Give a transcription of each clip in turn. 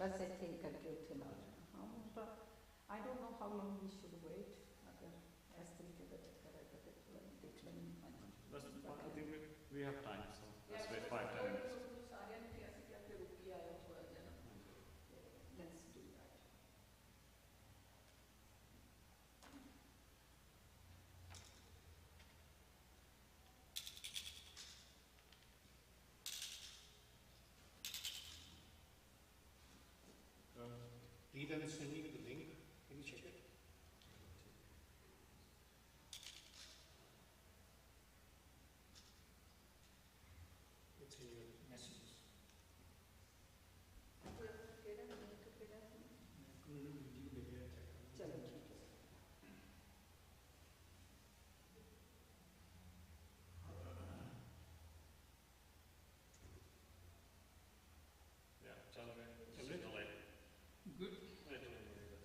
बस ऐसे ही करके उठे ना हाँ तो I don't know how long we should wait अगर इस तरीके का करेगा तो थोड़ा देख लेंगे I think we have time, so let's wait 5-10 minutes. Let's do that. Diwan send me the link. Can you check it? It's in your messages. चलो ठीक है Yeah, chalo, just a little late. Good. Little late.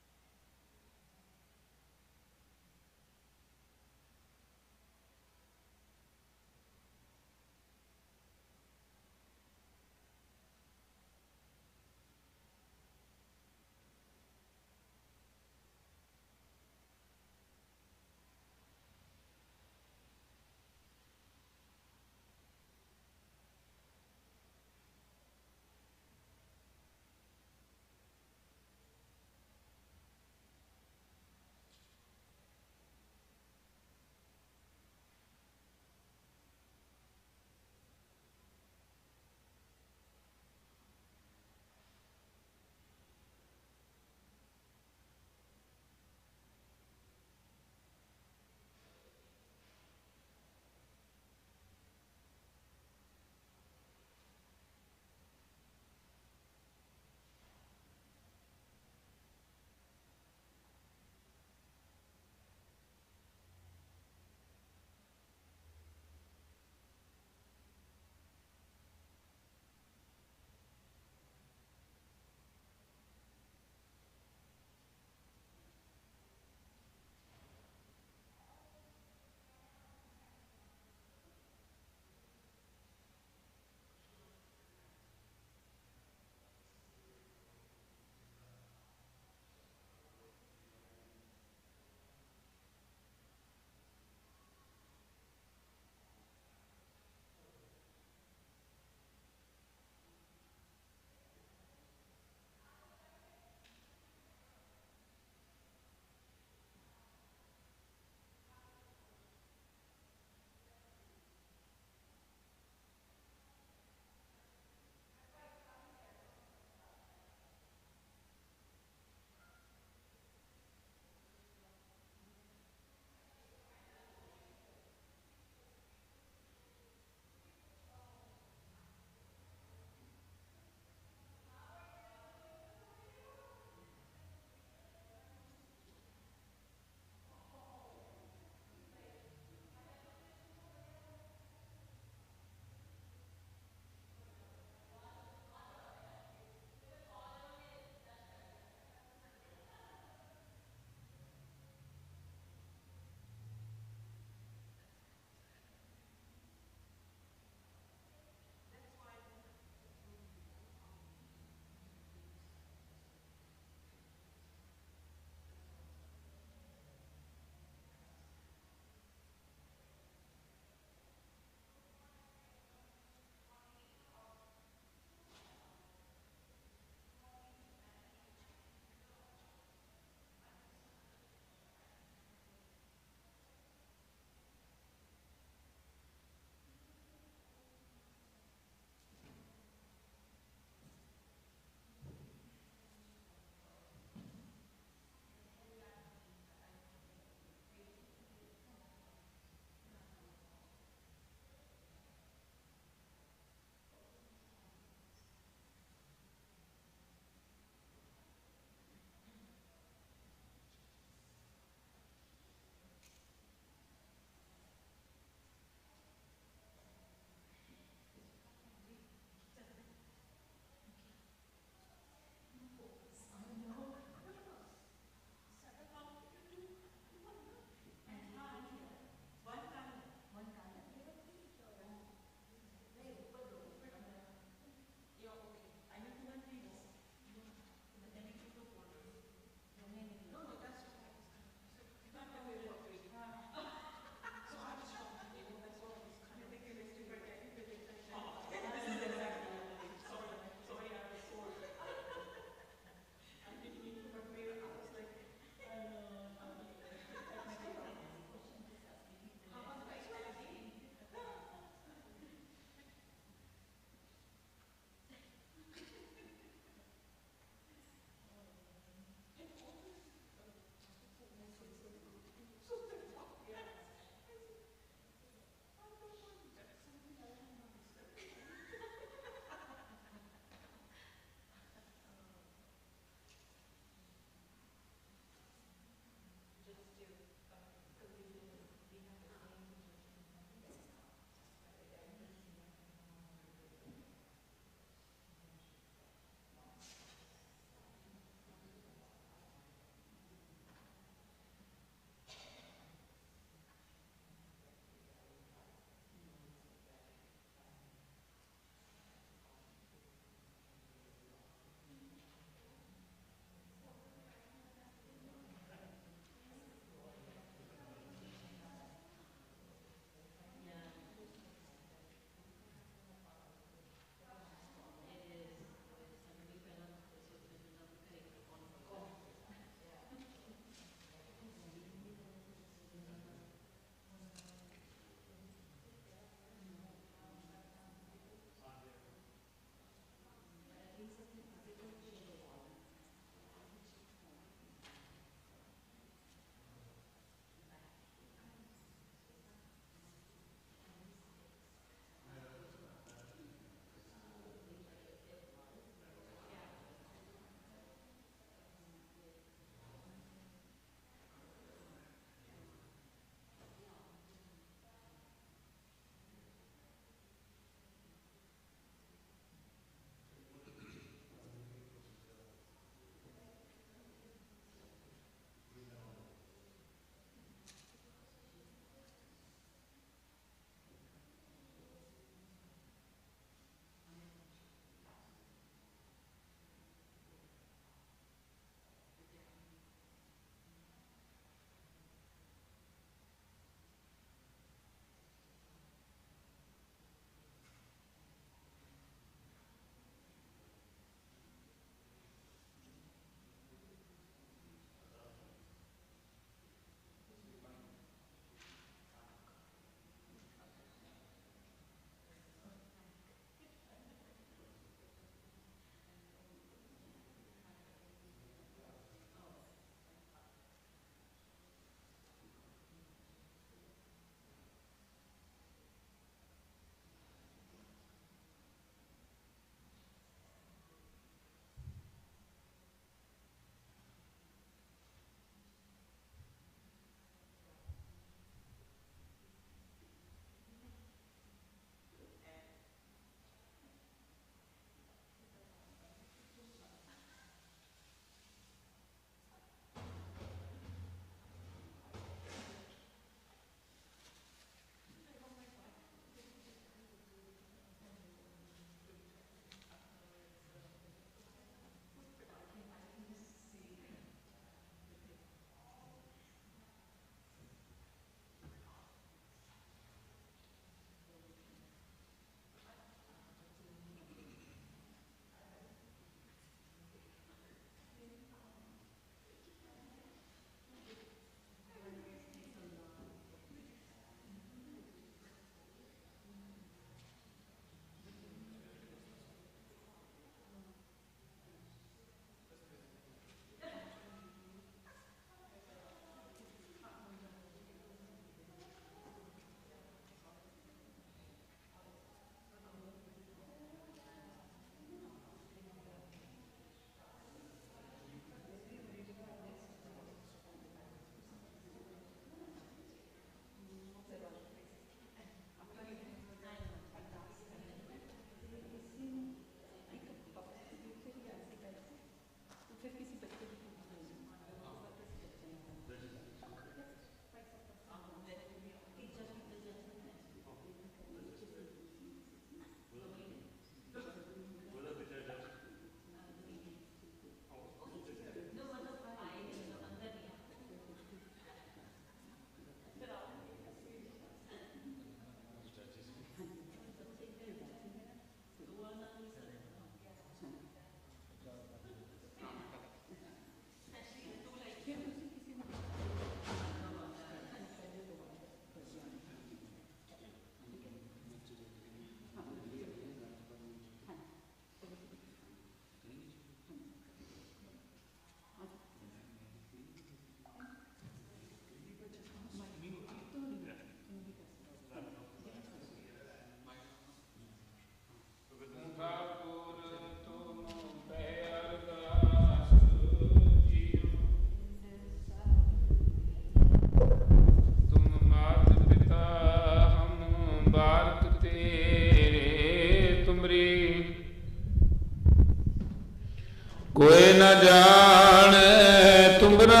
ਕੋਇ ਨ ਜਾਣੈ ਤੁਮਰਾ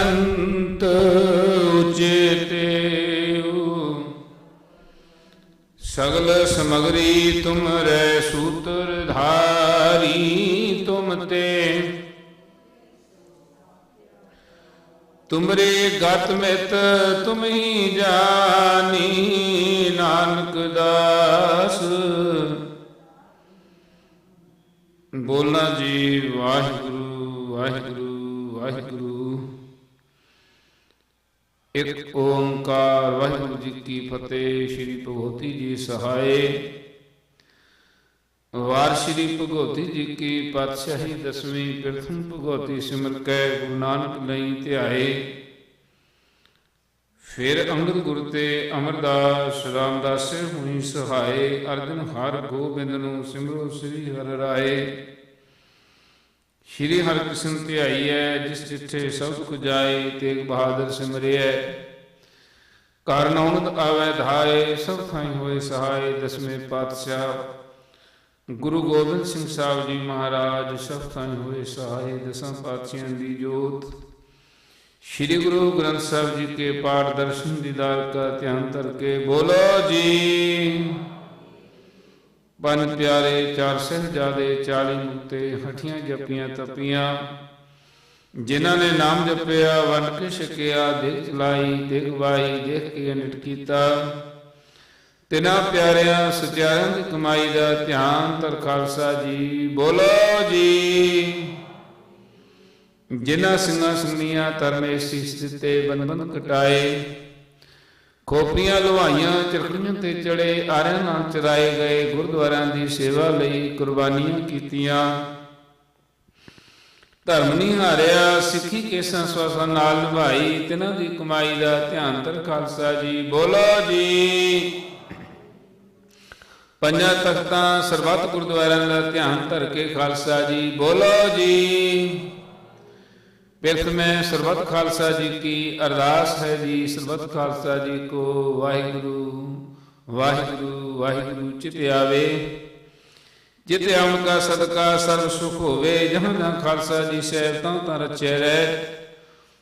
ਅੰਤ ਉਚੇਤਿਉ। ਸਗਲ ਸਮਗਰੀ ਤੁਮਰੇ ਸੂਤਰ ਧਾਰੀ ਤੁਮ ਤੇ। ਤੁਮਰੇ ਗਤ ਮਿਤ ਤੁਮ ਹੀ ਜਾਨੀ ਨਾਨਕ ਦਾਸ। ਬੋਲਣਾ ਜੀ ਵਾਹਿਗੁਰੂ ਵਾਹਿਗੁਰੂ ਵਾਹਿਗੁਰੂ। ਇੱਕ ਓੰਕਾਰ ਵਾਹਿਗੁਰੂ ਜੀ ਕੀ ਫਤਿਹ। ਸ਼੍ਰੀ ਭਗਵਤੀ ਜੀ ਸਹਾਏ। ਵਾਰ ਸ਼੍ਰੀ ਭਗਵਤੀ ਜੀ ਕੀ ਪਾਤਸ਼ਾਹੀ ਦਸਵੀਂ। ਪ੍ਰਥਮ ਭਗਵਤੀ ਸਿਮਰ ਕੈ ਗੁਰੂ ਨਾਨਕ ਲਈ ਧਿਆਏ। ਫਿਰ ਅੰਗਦ ਗੁਰ ਤੇ ਅਮਰਦਾਸ ਰਾਮਦਾਸੇ ਹੋਈ ਸਹਾਏ। ਅਰਜਨ ਹਰ ਗੋਬਿੰਦ ਨੂੰ ਸਿਮਰੋ ਸ੍ਰੀ ਹਰਿ ਰਾਏ। ਸ਼੍ਰੀ ਹਰਿਕ੍ਰਿਸ਼ਨ ਧਿਆਈਐ ਜਿਸ ਜਿੱਥੇ ਸਭ ਕੁ ਜਾਏ। ਤੇਗ ਬਹਾਦਰ ਸਿਮਰਿਐ ਘਰ ਨੌਨਦ ਆਵੈ ਧਾਏ। ਸਭ ਥਾਈਂ ਹੋਏ ਸਹਾਏ। ਦਸਵੇਂ ਪਾਤਸ਼ਾਹ ਗੁਰੂ ਗੋਬਿੰਦ ਸਿੰਘ ਸਾਹਿਬ ਜੀ ਮਹਾਰਾਜ ਸਭ ਥਾਈਂ ਹੋਏ ਸਹਾਏ। ਦਸਾਂ ਪਾਤਸ਼ਾਹਾਂ ਦੀ ਜੋਤ ਸ਼੍ਰੀ ਗੁਰੂ ਗ੍ਰੰਥ ਸਾਹਿਬ ਜੀ ਕੇ ਪਾਠ ਦਰਸ਼ਨ ਦੀਦਾਰ ਕਾ ਧਿਆਨ ਧਰ ਕੇ ਬੋਲੋ ਜੀ। ਪੰਜ ਪਿਆਰੇ ਚਾਰ ਸਾਹਿਬਜ਼ਾਦੇ 40 ਮੁਕਤੇ ਹਠੀਆਂ ਜਪੀਆਂ ਤਪੀਆਂ। ਜਿਨ੍ਹਾਂ ਨੇ ਨਾਮ ਜਪਿਆ ਵੰਡ ਕੇ ਛਕਿਆ। ਦੇਖ ਚਲਾਈ ਦੇਖ ਵਾਈ ਦੇਖ ਕੇ ਅਨਿਟ ਕੀਤਾ। ਤਿਨਾਂ ਪਿਆਰਿਆਂ ਸਚਿਆਰਿਆਂ ਦੀ ਕਮਾਈ ਦਾ ਧਿਆਨ ਧਰ ਖਾਲਸਾ ਜੀ ਬੋਲੋ ਜੀ। ਜਿਨ੍ਹਾਂ ਸਿੰਘਾਂ ਸਿੰਘਣੀਆਂ ਧਰਮੇ ਸੀਸ ਦਿੱਤੇ ਬੰਧਨ ਕਟਾਏ। ਖੋਪੀਆਂ ਲੁਹਾਈਆਂ ਚਰਖੜੀਆਂ ਤੇ ਚੜੇ। ਆਰਿਆਂ ਨਾਲ ਚਰਾਏ ਗਏ। ਗੁਰਦੁਆਰਿਆਂ ਦੀ ਸੇਵਾ ਲਈ ਕੁਰਬਾਨੀਆਂ ਕੀਤੀਆਂ। ਧਰਮ ਨਹੀਂ ਹਾਰਿਆ ਸਿੱਖੀ ਕੇਸਾਂ ਸਵਾਸਾਂ ਨਾਲ ਨਿਭਾਈ। ਤਿਨਾਂ ਦੀ ਕਮਾਈ ਦਾ ਧਿਆਨ ਧਰ ਖਾਲਸਾ ਜੀ ਬੋਲੋ ਜੀ। ਪੰਜਾਂ ਤਖਤਾਂ ਸਰਬੱਤ ਗੁਰਦੁਆਰਿਆਂ ਦਾ ਧਿਆਨ ਧਰ ਕੇ ਖਾਲਸਾ ਜੀ ਬੋਲੋ ਜੀ। ਪਿਰਤ ਮੈਂ ਸਰਬੱਤ ਖਾਲਸਾ ਜੀ ਕੀ ਅਰਦਾਸ ਹੈ ਜੀ। ਸਰਬੱਤ ਖਾਲਸਾ ਜੀ ਕੋ ਵਾਹਿਗੁਰੂ ਵਾਹਿਗੁਰੂ ਵਾਹਿਗੁਰੂ ਚਿਤ ਆਵੇ। ਜਿਤ ਆਉਣ ਕਾ ਸਦਕਾ ਸਰਬ ਸੁਖ ਹੋਵੇ। ਜਹਾਂ ਜਹਾਂ ਖਾਲਸਾ ਜੀ ਸਹਿਬ ਤਾਂ ਰਚਿਆ ਰਹਿ।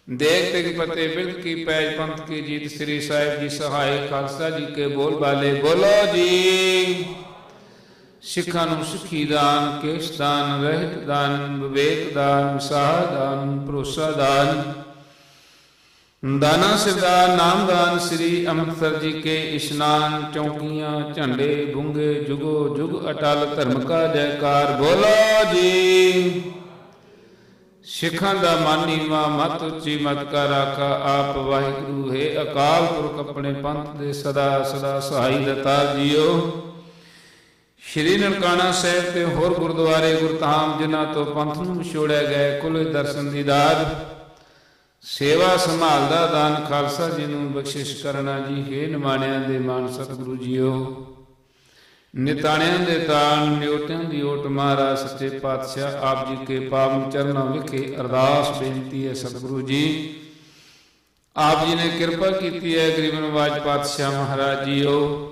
ਦੇਖ ਤਿਗ ਪਤੇ ਬਿਰਧ ਕੀ ਪੈਜ ਪੰਥ ਕੀ ਜੀਤ। ਸ੍ਰੀ ਸਾਹਿਬ ਜੀ ਸਹਾਏ ਖਾਲਸਾ ਜੀ ਕੇ ਬੋਲ ਬਾਲੇ ਬੋਲੋ ਜੀ। ਸਿੱਖਾਂ ਨੂੰ ਸਿੱਖੀ ਦਾਨ ਕੇਸ਼ ਦਾਨ ਰਹਿਤ ਦਾਨ ਵਿਵੇਕ ਦਾਨ ਵਿਸਾਹ ਦਾਨ ਭਰੋਸਾ ਦਾਨ ਦਾਨਾ ਸਿਰਦਾਰ ਨਾਮ ਦਾਨ। ਸ੍ਰੀ ਅੰਮ੍ਰਿਤਸਰ ਜੀ ਕੇ ਇਸ਼ਨਾਨ ਚੌਕੀਆਂ ਝੰਡੇ ਬੁੰਗੇ ਜੁਗੋ ਜੁਗ ਅਟਲ ਧਰਮ ਕਾ ਜੈਕਾਰ ਬੋਲੋ ਜੀ। ਸਿੱਖਾਂ ਦਾ ਮਨ ਨੀਵਾਂ ਮਤ ਉੱਚੀ ਮਤ ਕਾ ਰਾਖਾ ਆਪ ਵਾਹਿਗੁਰੂ ਹੈ। ਅਕਾਲ ਪੁਰਖ ਆਪਣੇ ਪੰਥ ਦੇ ਸਦਾ ਸਦਾ ਸਹਾਈ ਦਤਾਰ ਜੀਓ। ਸ਼੍ਰੀ ਨਨਕਾਣਾ ਸਾਹਿਬ ਤੇ ਹੋਰ ਗੁਰਦੁਆਰੇ ਗੁਰਧਾਮ ਜਿਨ੍ਹਾਂ ਤੋਂ ਪੰਥ ਨੂੰ ਵਿਛੋੜਿਆ ਗਏ ਕੁੱਲ ਦਰਸ਼ਨ ਦੀਦਾਰ ਸੇਵਾ ਸੰਭਾਲ ਦਾ ਦਾਨ ਖਾਲਸਾ ਜੀ ਨੂੰ ਬਖਸ਼ਿਸ਼ ਕਰਨਾ ਜੀ। ਹੇ ਨਿਮਾਣਿਆਂ ਦੇ ਮਾਨ ਸਤਿਗੁਰੂ ਜੀਓ। ਨਿਤਾਣਿਆਂ ਦੇ ਤਾਣ ਨਿਉਟਿਆਂ ਦੀ ਓਟ ਮਹਾਰਾਜ ਸੱਚੇ ਪਾਤਸ਼ਾਹ ਆਪ ਜੀ ਕੇ ਪਾਵਨ ਚਰਨਾਂ ਵਿਖੇ ਅਰਦਾਸ ਬੇਨਤੀ ਹੈ ਸਤਿਗੁਰੂ ਜੀ। ਆਪ ਜੀ ਨੇ ਕਿਰਪਾ ਕੀਤੀ ਹੈ ਗਰੀਬ ਨਵਾਜ ਪਾਤਸ਼ਾਹ ਮਹਾਰਾਜ ਜੀਓ।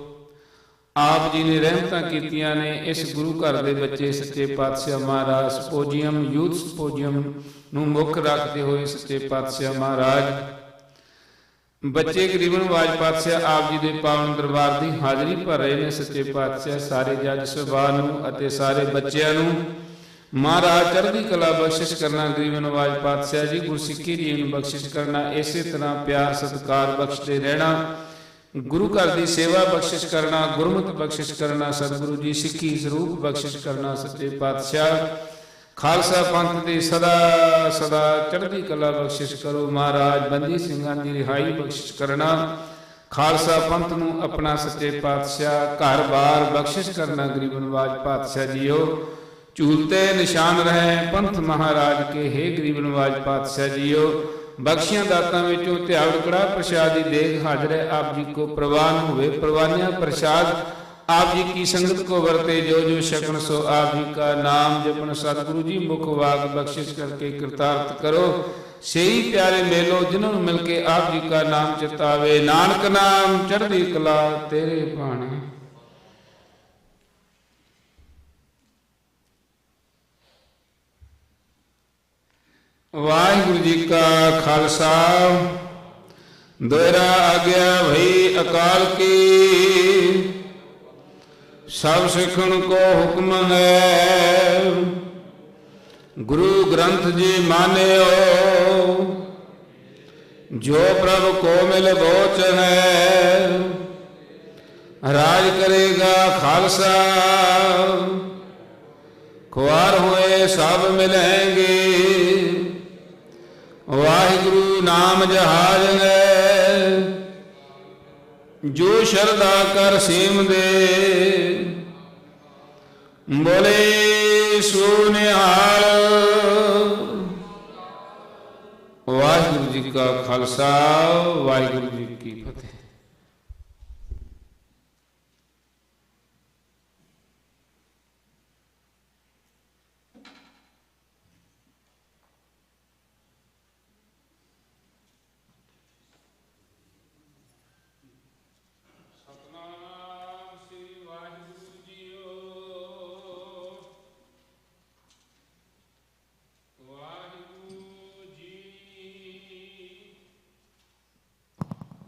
ਆਪ ਜੀ ਨੇ ਰਹਿਮਤਾਂ ਕੀਤੀਆਂ ਨੇ ਇਸ ਗੁਰੂ ਘਰ ਦੇ ਬੱਚੇ ਸੱਚੇ ਪਾਤਸ਼ਾਹ ਮਹਾਰਾਜ ਸਪੋਜੀਅਮ ਯੂਥ ਸਪੋਜੀਅਮ ਨੂੰ ਮੁੱਖ ਰੱਖਦੇ ਹੋਏ ਸੱਚੇ ਪਾਤਸ਼ਾਹ ਮਹਾਰਾਜ ਬੱਚੇ ਗਰੀਬ ਨਵਾਜ ਪਾਤਸ਼ਾਹ ਆਪ ਜੀ ਦੇ ਪਾਵਨ ਦਰਬਾਰ ਦੀ ਹਾਜ਼ਰੀ ਭਰ ਰਹੇ ਨੇ। ਸੱਚੇ ਪਾਤਸ਼ਾਹ ਸਾਰੇ ਜੱਜ ਸਭਾ ਨੂੰ ਅਤੇ ਸਾਰੇ ਬੱਚਿਆਂ ਨੂੰ ਮਹਾਰਾਜ ਚੜ੍ਹਦੀ ਕਲਾ ਬਖਸ਼ਿਸ਼ ਕਰਨਾ। ਗਰੀਬ ਨਵਾਜ ਪਾਤਸ਼ਾਹ ਜੀ ਗੁਰਸਿੱਖੀ ਜੀ ਨੂੰ ਬਖਸ਼ਿਸ਼ ਕਰਨਾ। ਇਸੇ ਤਰ੍ਹਾਂ ਪਿਆਰ ਸਤਿਕਾਰ ਬਖਸ਼ਦੇ ਰਹਿਣਾ। ਗੁਰੂ ਘਰ ਦੀ ਸੇਵਾ ਬਖਸ਼ਿਸ਼ ਕਰਨਾ। ਗੁਰਮਤਿ ਬਖਸ਼ਿਸ਼ ਕਰਨਾ। ਸਤਿਗੁਰੂ ਜੀ ਸਿੱਖੀ ਸਰੂਪ ਬਖਸ਼ਿਸ਼ ਕਰਨਾ। ਸੱਚੇ ਪਾਤਸ਼ਾਹ ਖਾਲਸਾ ਪੰਥ ਦੀ ਸਦਾ ਸਦਾ ਚੜ੍ਹਦੀ ਕਲਾ ਬਖਸ਼ਿਸ਼ ਕਰੋ। ਮਹਾਰਾਜ ਬੰਦੀ ਸਿੰਘਾਂ ਦੀ ਰਿਹਾਈ ਬਖਸ਼ਿਸ਼ ਕਰਨਾ। ਖਾਲਸਾ ਪੰਥ ਨੂੰ ਆਪਣਾ ਸੱਚੇ ਪਾਤਸ਼ਾਹ ਘਰ ਬਾਰ ਬਖਸ਼ਿਸ਼ ਕਰਨਾ। ਗਰੀਬ ਨਵਾਜ ਪਾਤਸ਼ਾਹ ਜੀਓ ਝੂਲਤੇ ਨਿਸ਼ਾਨ ਰਹੇ ਪੰਥ ਮਹਾਰਾਜ ਕੇ। ਹੇ ਗਰੀਬ ਨਵਾਜ ਪਾਤਸ਼ਾਹ ਜੀਓ ਬਖਸ਼ੀਆਂ ਦਾਤਾਂ ਵਿੱਚੋਂ ਧਿਆਵੜ ਕੜਾ ਪ੍ਰਸ਼ਾਦ ਦੀ ਦੇਗ ਹਾਜ਼ਰ ਹੈ। ਆਪ ਜੀ ਕੋ ਪ੍ਰਵਾਨ ਹੋਵੇ ਪ੍ਰਵਾਨਿਆ ਪ੍ਰਸ਼ਾਦ। आप जी की संगत को वर्ते जो जो शकन सो आप जी का नाम जपन। सतगुरु जी मुख वाग बख्शिश करके कृतार्थ करो। सही प्यारे मेलो जिन्होंने मिलके आप जी का नाम चितावे। नानक नाम चढ़दी कला तेरे भाने। ਵਾਹਿਗੁਰੂ ਜੀ ਕਾ ਖਾਲਸਾ। ਦੋਹਰਾ ਆਗਿਆ ਭਈ ਅਕਾਲ ਕੀ, ਸਭ ਸਿੱਖਣ ਕੋ ਹੁਕਮ ਹੈ। ਗੁਰੂ ਗ੍ਰੰਥ ਜੀ ਮਾਨਿਓ, ਜੋ ਪ੍ਰਭ ਕੋ ਮਿਲ ਬੋਚ ਹੈ। ਰਾਜ ਕਰੇਗਾ ਖਾਲਸਾ, ਖੁਆਰ ਹੋਏ ਸਭ ਮਿਲੇਂਗੇ। ਵਾਹਿਗੁਰੂ ਨਾਮ ਜਹਾਜ ਹੈ, ਜੋ ਸ਼ਰਧਾ ਕਰ ਸੇਮ ਦੇ। ਬੋਲੇ ਸੋ ਨਿਹਾਲ। ਵਾਹਿਗੁਰੂ ਜੀ ਕਾ ਖਾਲਸਾ, ਵਾਹਿਗੁਰੂ ਜੀ ਕੀ ਫਤਿਹ।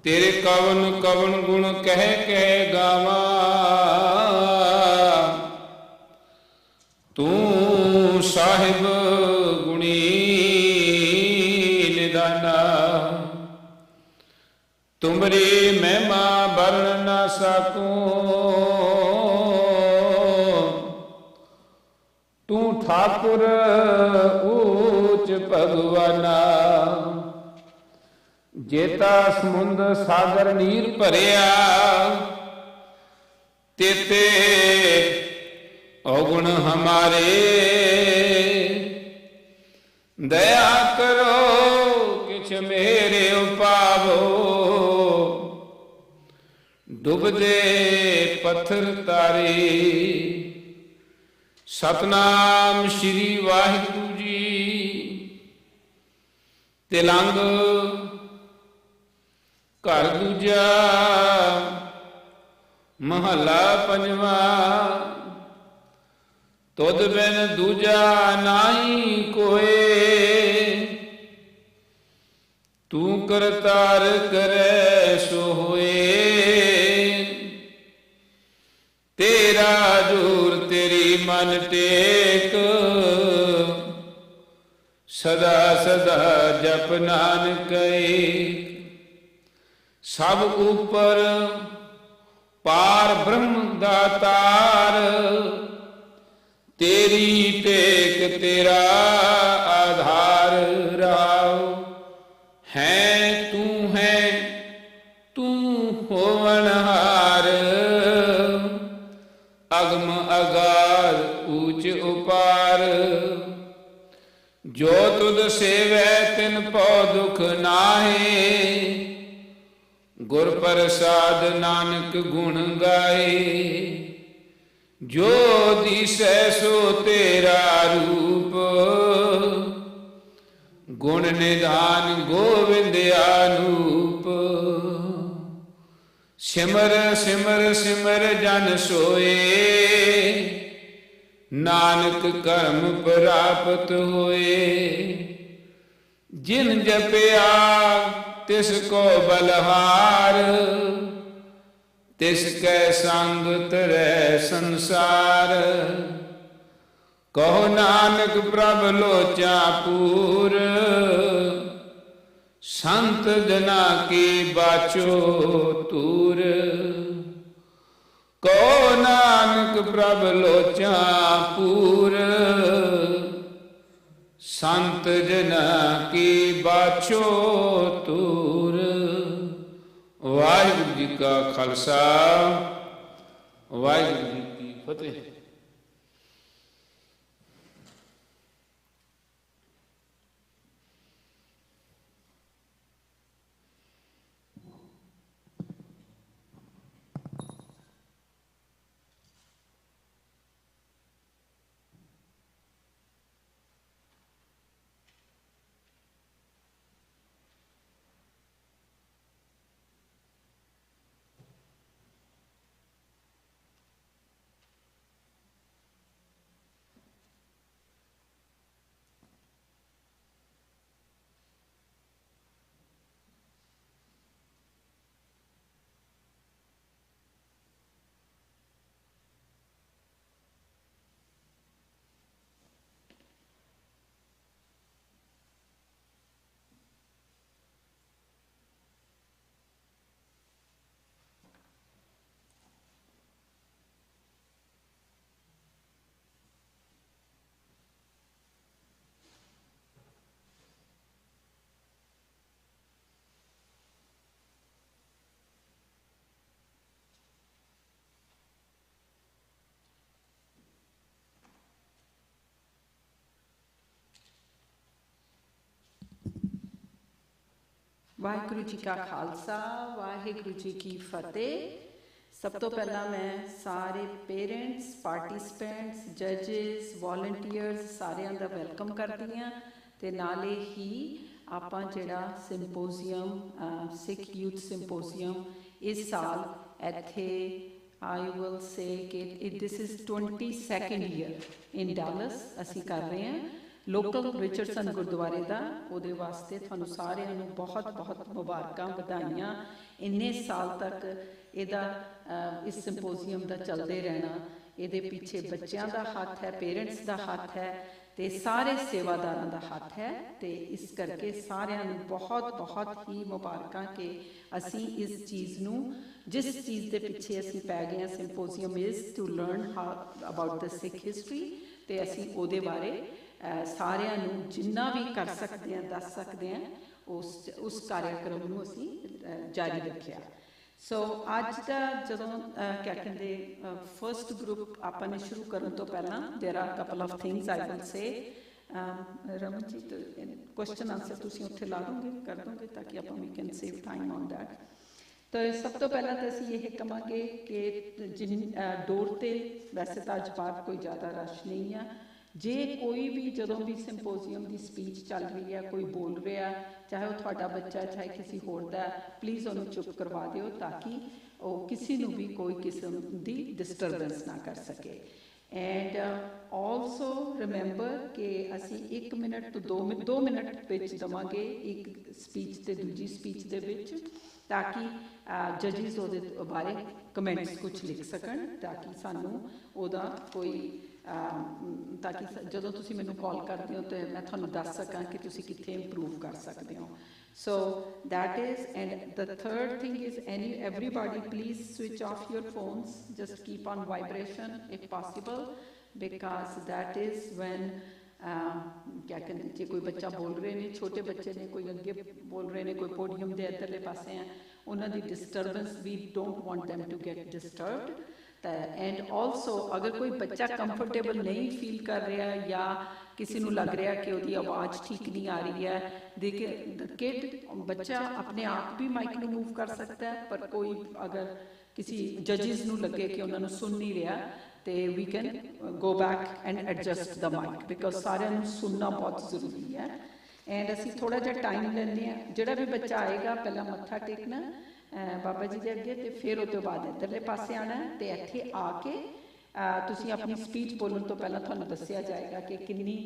ਤੇਰੇ ਕਵਨ ਕਵਨ ਗੁਣ ਕਹਿ ਕਹਿ ਗਾਵਾਂ, ਤੂੰ ਸਾਹਿਬ ਗੁਣੀ ਨਿਦਾਨਾ। ਤੁਮਰੀ ਮਹਿਮਾ ਵਰਨ ਨਾ ਸਕੂੰ, ਤੂੰ ਠਾਕੁਰ ਊਚ ਭਗਵਾਨਾ। ਜੇਤਾ ਸਮੁੰਦ ਸਾਗਰ ਨੀਰ ਭਰਿਆ, ਤੇਤੇ ਔਗੁਣ ਹਮਾਰੇ। ਦਇਆ ਕਰੋ ਕਿਛ ਮੇਰੇ ਉਪਾਵੋ, ਡੁੱਬਦੇ ਪੱਥਰ ਤਾਰੇ। ਸਤਨਾਮ ਸ਼੍ਰੀ ਵਾਹਿਗੁਰੂ ਜੀ। ਤਿਲੰਗ ਘਰ ਦੂਜਾ ਮਹੱਲਾ ਪੰਜਵਾ। ਤੁਧ ਬਿਨ ਦੂਜਾ ਨਾਹੀ ਕੋਏ, ਤੂੰ ਕਰਤਾਰ ਕਰੈ ਸੋ ਹੋਏ। ਤੇਰਾ ਜੋਰ ਤੇਰੀ ਮਨ ਟੇਕ, ਸਦਾ ਸਦਾ ਜਪ ਨਾਨਕੈ। ਸਭ ਉਪਰ ਪਾਰ ਬ੍ਰਹਮ ਦਾਤਾਰ, ਤੇਰੀ ਟੇਕ ਤੇਰਾ ਆਧਾਰ। ਰਾਉ ਹੈ ਤੂੰ ਹੋਵਨਹਾਰ। ਅਗਮ ਅਗਾਧ ਊਚ ਉਪਾਰ, ਜੋ ਤੁਧ ਸੇਵੈ ਤਿਨ ਪਉ ਦੁਖ ਨਾਹੀ। ਗੁਰ ਪ੍ਰਸਾਦ ਨਾਨਕ ਗੁਣ ਗਾਏ, ਜੋ ਦਿਸੈ ਸੋ ਤੇਰਾ ਰੂਪ। ਗੁਣ ਨਿਧਾਨ ਗੋਵਿੰਦ ਅਨੂਪ। ਸਿਮਰ ਸਿਮਰ ਸਿਮਰ ਜਨ ਸੋਏ, ਨਾਨਕ ਕਰਮ ਪ੍ਰਾਪਤ ਹੋਏ। ਜਿਨ ਜਪਿਆ ਤਿਸ ਕੋ ਬਲਹਾਰ, ਤਿਸ ਕੈ ਸੰਗ ਤਰੈ ਸੰਸਾਰ। ਕਹੋ ਨਾਨਕ ਪ੍ਰਭ ਲੋਚਾ ਪੂਰ, ਸੰਤ ਜਨਾ ਕੀ ਬਾਚੋ ਤੂਰ। ਕਹੋ ਨਾਨਕ ਪ੍ਰਭ ਲੋਚਾ ਪੂਰ, ਸੰਤ ਜਨਾ ਕੀ ਬਾਛੋ ਤੂਰ। ਵਾਹਿਗੁਰੂ ਜੀ ਕਾ ਖਾਲਸਾ, ਵਾਹਿਗੁਰੂ ਜੀ ਕੀ ਫਤਿਹ। ਵਾਹਿਗੁਰੂ ਜੀ ਕਾ ਖਾਲਸਾ, ਵਾਹਿਗੁਰੂ ਜੀ ਕੀ ਫਤਿਹ। ਸਭ ਤੋਂ ਪਹਿਲਾਂ ਮੈਂ ਸਾਰੇ ਪੇਰੈਂਟਸ, ਪਾਰਟਿਸਪੈਂਟਸ, ਜੱਜਿਸ, ਵੋਲੰਟੀਅਰਸ ਸਾਰਿਆਂ ਦਾ ਵੈਲਕਮ ਕਰਦੀ ਹਾਂ। ਅਤੇ ਨਾਲੇ ਹੀ ਆਪਾਂ ਜਿਹੜਾ ਸਿੰਪੋਜ਼ੀਅਮ, ਸਿੱਖ ਯੂਥ ਸਿੰਪੋਜ਼ੀਅਮ ਇਸ ਸਾਲ ਇੱਥੇ I will say ਕਿ this is 22nd year in Dallas ਅਸੀਂ ਕਰ ਰਹੇ ਹਾਂ ਲੋਕਲ ਰਿਚਰਡਸਨ ਗੁਰਦੁਆਰੇ ਦਾ। ਉਹਦੇ ਵਾਸਤੇ ਤੁਹਾਨੂੰ ਸਾਰਿਆਂ ਨੂੰ ਬਹੁਤ ਬਹੁਤ ਮੁਬਾਰਕਾਂ, ਵਧਾਈਆਂ। ਇੰਨੇ ਸਾਲ ਤੱਕ ਇਹਦਾ ਇਸ ਸਿੰਪੋਜ਼ੀਅਮ ਦਾ ਚੱਲਦੇ ਰਹਿਣਾ, ਇਹਦੇ ਪਿੱਛੇ ਬੱਚਿਆਂ ਦਾ ਹੱਥ ਹੈ, ਪੇਰੈਂਟਸ ਦਾ ਹੱਥ ਹੈ ਅਤੇ ਸਾਰੇ ਸੇਵਾਦਾਰਾਂ ਦਾ ਹੱਥ ਹੈ। ਅਤੇ ਇਸ ਕਰਕੇ ਸਾਰਿਆਂ ਨੂੰ ਬਹੁਤ ਬਹੁਤ ਹੀ ਮੁਬਾਰਕਾਂ ਕਿ ਅਸੀਂ ਇਸ ਚੀਜ਼ ਨੂੰ, ਜਿਸ ਚੀਜ਼ ਦੇ ਪਿੱਛੇ ਅਸੀਂ ਪੈ ਗਏ ਹਾਂ, symposium is to learn about the Sikh history, ਅਤੇ ਅਸੀਂ ਉਹਦੇ ਬਾਰੇ ਸਾਰਿਆਂ ਨੂੰ ਜਿੰਨਾ ਵੀ ਕਰ ਸਕਦੇ ਹਾਂ, ਦੱਸ ਸਕਦੇ ਹਾਂ। ਉਸ ਕਾਰਿਆਕਰਮ ਨੂੰ ਅਸੀਂ ਜਾਰੀ ਰੱਖਿਆ। ਸੋ ਅੱਜ ਦਾ ਜਦੋਂ ਕਿਆ ਕਹਿੰਦੇ ਫਸਟ ਗਰੁੱਪ ਆਪਾਂ ਨੇ ਸ਼ੁਰੂ ਕਰਨ ਤੋਂ ਪਹਿਲਾਂ ਦੇਰ R couple of things I will say. Raman ji question answer ਤੁਸੀਂ ਉੱਥੇ ਲਾ ਦੋਗੇ, ਕਰ ਦੋਗੇ, ਤਾਂ ਕਿ ਆਪਾਂ we can save time on that. ਤਾਂ ਸਭ ਤੋਂ ਪਹਿਲਾਂ ਤਾਂ ਅਸੀਂ ਇਹ ਕਹਾਂਗੇ ਕਿ ਡੋਰ 'ਤੇ ਵੈਸੇ ਤਾਂ ਅੱਜ ਬਾਹਰ ਕੋਈ ਜ਼ਿਆਦਾ ਰਸ਼ ਨਹੀਂ ਆ। ਜੇ ਕੋਈ ਵੀ ਜਦੋਂ ਵੀ ਸਿੰਪੋਜ਼ੀਅਮ ਦੀ ਸਪੀਚ ਚੱਲ ਰਹੀ ਹੈ, ਕੋਈ ਬੋਲ ਰਿਹਾ, ਚਾਹੇ ਉਹ ਤੁਹਾਡਾ ਬੱਚਾ, ਚਾਹੇ ਕਿਸੇ ਹੋਰ ਦਾ, ਪਲੀਜ਼ ਉਹਨੂੰ ਚੁੱਪ ਕਰਵਾ ਦਿਓ ਤਾਂ ਕਿ ਉਹ ਕਿਸੇ ਨੂੰ ਵੀ ਕੋਈ ਕਿਸਮ ਦੀ ਡਿਸਟਰਬੈਂਸ ਨਾ ਕਰ ਸਕੇ। ਐਂਡ ਆਲਸੋ ਰਿਮੈਂਬਰ ਕਿ ਅਸੀਂ 1 ਮਿੰਟ ਤੋਂ 2 ਮਿੰਟ ਵਿੱਚ ਦੇਵਾਂਗੇ ਇੱਕ ਸਪੀਚ ਅਤੇ ਦੂਜੀ ਸਪੀਚ ਦੇ ਵਿੱਚ, ਤਾਂ ਕਿ ਜੱਜਿਸ ਉਹਦੇ ਬਾਰੇ ਕਮੈਂਟਸ ਕੁਛ ਲਿਖ ਸਕਣ, ਤਾਂ ਕਿ ਸਾਨੂੰ ਉਹਦਾ ਕੋਈ ਤਾਂ ਕਿ ਜਦੋਂ ਤੁਸੀਂ ਮੈਨੂੰ ਕਾਲ ਕਰਦੇ ਹੋ ਤਾਂ ਮੈਂ ਤੁਹਾਨੂੰ ਦੱਸ ਸਕਾਂ ਕਿ ਤੁਸੀਂ ਕਿੱਥੇ ਇੰਪਰੂਵ ਕਰ ਸਕਦੇ ਹੋ। So that is, and the third thing is everybody please switch off your phones, just keep on vibration if possible, because that is when ਕਿਆ ਕਹਿੰਦੇ, ਜੇ ਕੋਈ ਬੱਚਾ ਬੋਲ ਰਹੇ ਨੇ, ਛੋਟੇ ਬੱਚੇ ਨੇ, ਕੋਈ ਅੱਗੇ ਬੋਲ ਰਹੇ ਨੇ, ਕੋਈ ਪੋਡੀਅਮ ਦੇ ਇੱਧਰਲੇ ਪਾਸੇ ਹੈ, ਉਹਨਾਂ ਦੀ disturbance, we don't want them to get disturbed। And also ਅਗਰ ਕੋਈ ਬੱਚਾ ਕੰਫਰਟੇਬਲ ਨਹੀਂ ਫੀਲ ਕਰ ਰਿਹਾ ਜਾਂ ਕਿਸੇ ਨੂੰ ਲੱਗ ਰਿਹਾ ਕਿ ਉਹਦੀ ਆਵਾਜ਼ ਠੀਕ ਨਹੀਂ ਆ ਰਹੀ ਹੈ, ਬੱਚਾ ਆਪਣੇ ਆਪ ਵੀ ਮਾਈਕ ਨੂੰ ਮੂਵ ਕਰ ਸਕਦਾ ਹੈ, ਪਰ ਕੋਈ ਅਗਰ ਕਿਸੇ ਜੱਜਿਸ ਨੂੰ ਲੱਗੇ ਕਿ ਉਹਨਾਂ ਨੂੰ ਸੁਣ ਨਹੀਂ ਰਿਹਾ, ਤੇ we can go back and adjust the mic, because ਸਾਰਿਆਂ ਨੂੰ ਸੁਣਨਾ ਬਹੁਤ ਜ਼ਰੂਰੀ ਹੈ। ਐਂਡ ਅਸੀਂ ਥੋੜ੍ਹਾ ਜਿਹਾ ਟਾਈਮ ਲੈਂਦੇ ਹਾਂ। ਜਿਹੜਾ ਵੀ ਬੱਚਾ ਆਏਗਾ ਪਹਿਲਾਂ ਮੱਥਾ ਟੇਕਣਾ ਬਾਬਾ ਜੀ ਦੇ ਅੱਗੇ, ਅਤੇ ਫਿਰ ਉਹ ਤੋਂ ਬਾਅਦ ਇੱਧਰਲੇ ਪਾਸੇ ਆਉਣਾ, ਅਤੇ ਇੱਥੇ ਆ ਕੇ ਤੁਸੀਂ ਆਪਣੀ ਸਪੀਚ ਬੋਲਣ ਤੋਂ ਪਹਿਲਾਂ ਤੁਹਾਨੂੰ ਦੱਸਿਆ ਜਾਏਗਾ ਕਿ ਕਿੰਨੀ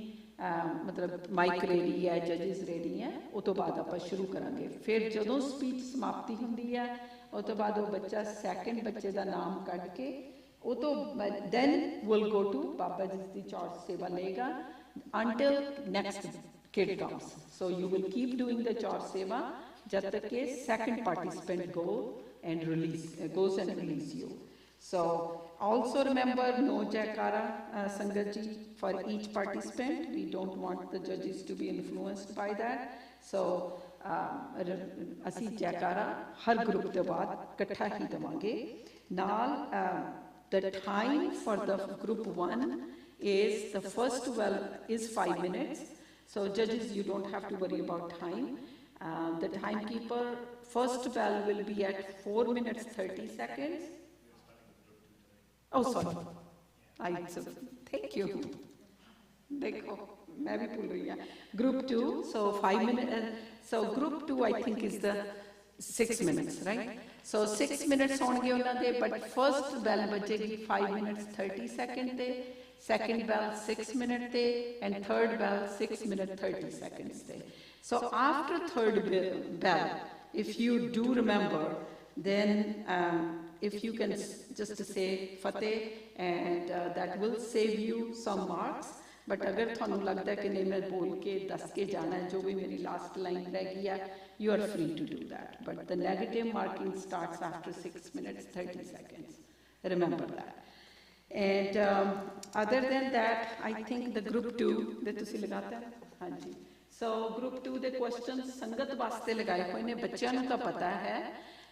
ਮਤਲਬ ਮਾਈਕ ਰੈਡੀ ਹੈ, ਜੱਜਿਸ ਰੈਡੀ ਹੈ। ਉਹ ਤੋਂ ਬਾਅਦ ਆਪਾਂ ਸ਼ੁਰੂ ਕਰਾਂਗੇ। ਫਿਰ ਜਦੋਂ ਸਪੀਚ ਸਮਾਪਤੀ ਹੁੰਦੀ ਹੈ, ਉਹ ਤੋਂ ਬਾਅਦ ਉਹ ਬੱਚਾ ਸੈਕਿੰਡ ਬੱਚੇ ਦਾ ਨਾਮ ਕੱਢ ਕੇ ਉਹ ਤੋਂ then will go to Baba ji ਦੀ ਚੌੜ ਸੇਵਾ ਲਏਗਾ until next kid comes. So you will keep doing the chor seva jab tak ke second participant goes and release you. So also remember, no jaikara sangat ji for each participant. We don't want the judges to be influenced by that. So ਅਸੀਂ jaikara har group de baad ਇਕੱਠਾ ਹੀ ਦੇਵਾਂਗੇ ਨਾਲ। The time for the group 1 is, the first well is 5 minutes. So judges, you don't have to worry about time. The timekeeper, first bell will be at 4 minutes 30 seconds. Oh, sorry. Thank you. Dekho, मैं भी भूल रही हूँ. Group 2, so 5 minutes. So group 2, I think, is the 6 minutes, right? So 6 minutes होंगे उन्होंने, but first bell बजेगी 5 minutes 30 seconds ते, second bell 6 minutes ते, and third bell 6 minutes 30 seconds te. So after third bell, if you do remember, then if you can just say Fateh, and that will save you some marks. But अगर थानू लगता है कि नहीं मैं बोल के दस के जाना है, जो भी मेरी लास्ट लाइन रह गई है, you are free to do that. But the negative marking starts after 6 minutes 30 seconds. Remember that. And other than that, I think the group 2 that तुसी लगाता है, हाँ जी. So group 2 ਦੇ questions ਸੰਗਤ ਵਾਸਤੇ ਲਗਾਏ ਹੋਏ ਨੇ, ਬੱਚਿਆਂ ਨੂੰ ਤਾਂ ਪਤਾ ਹੈ।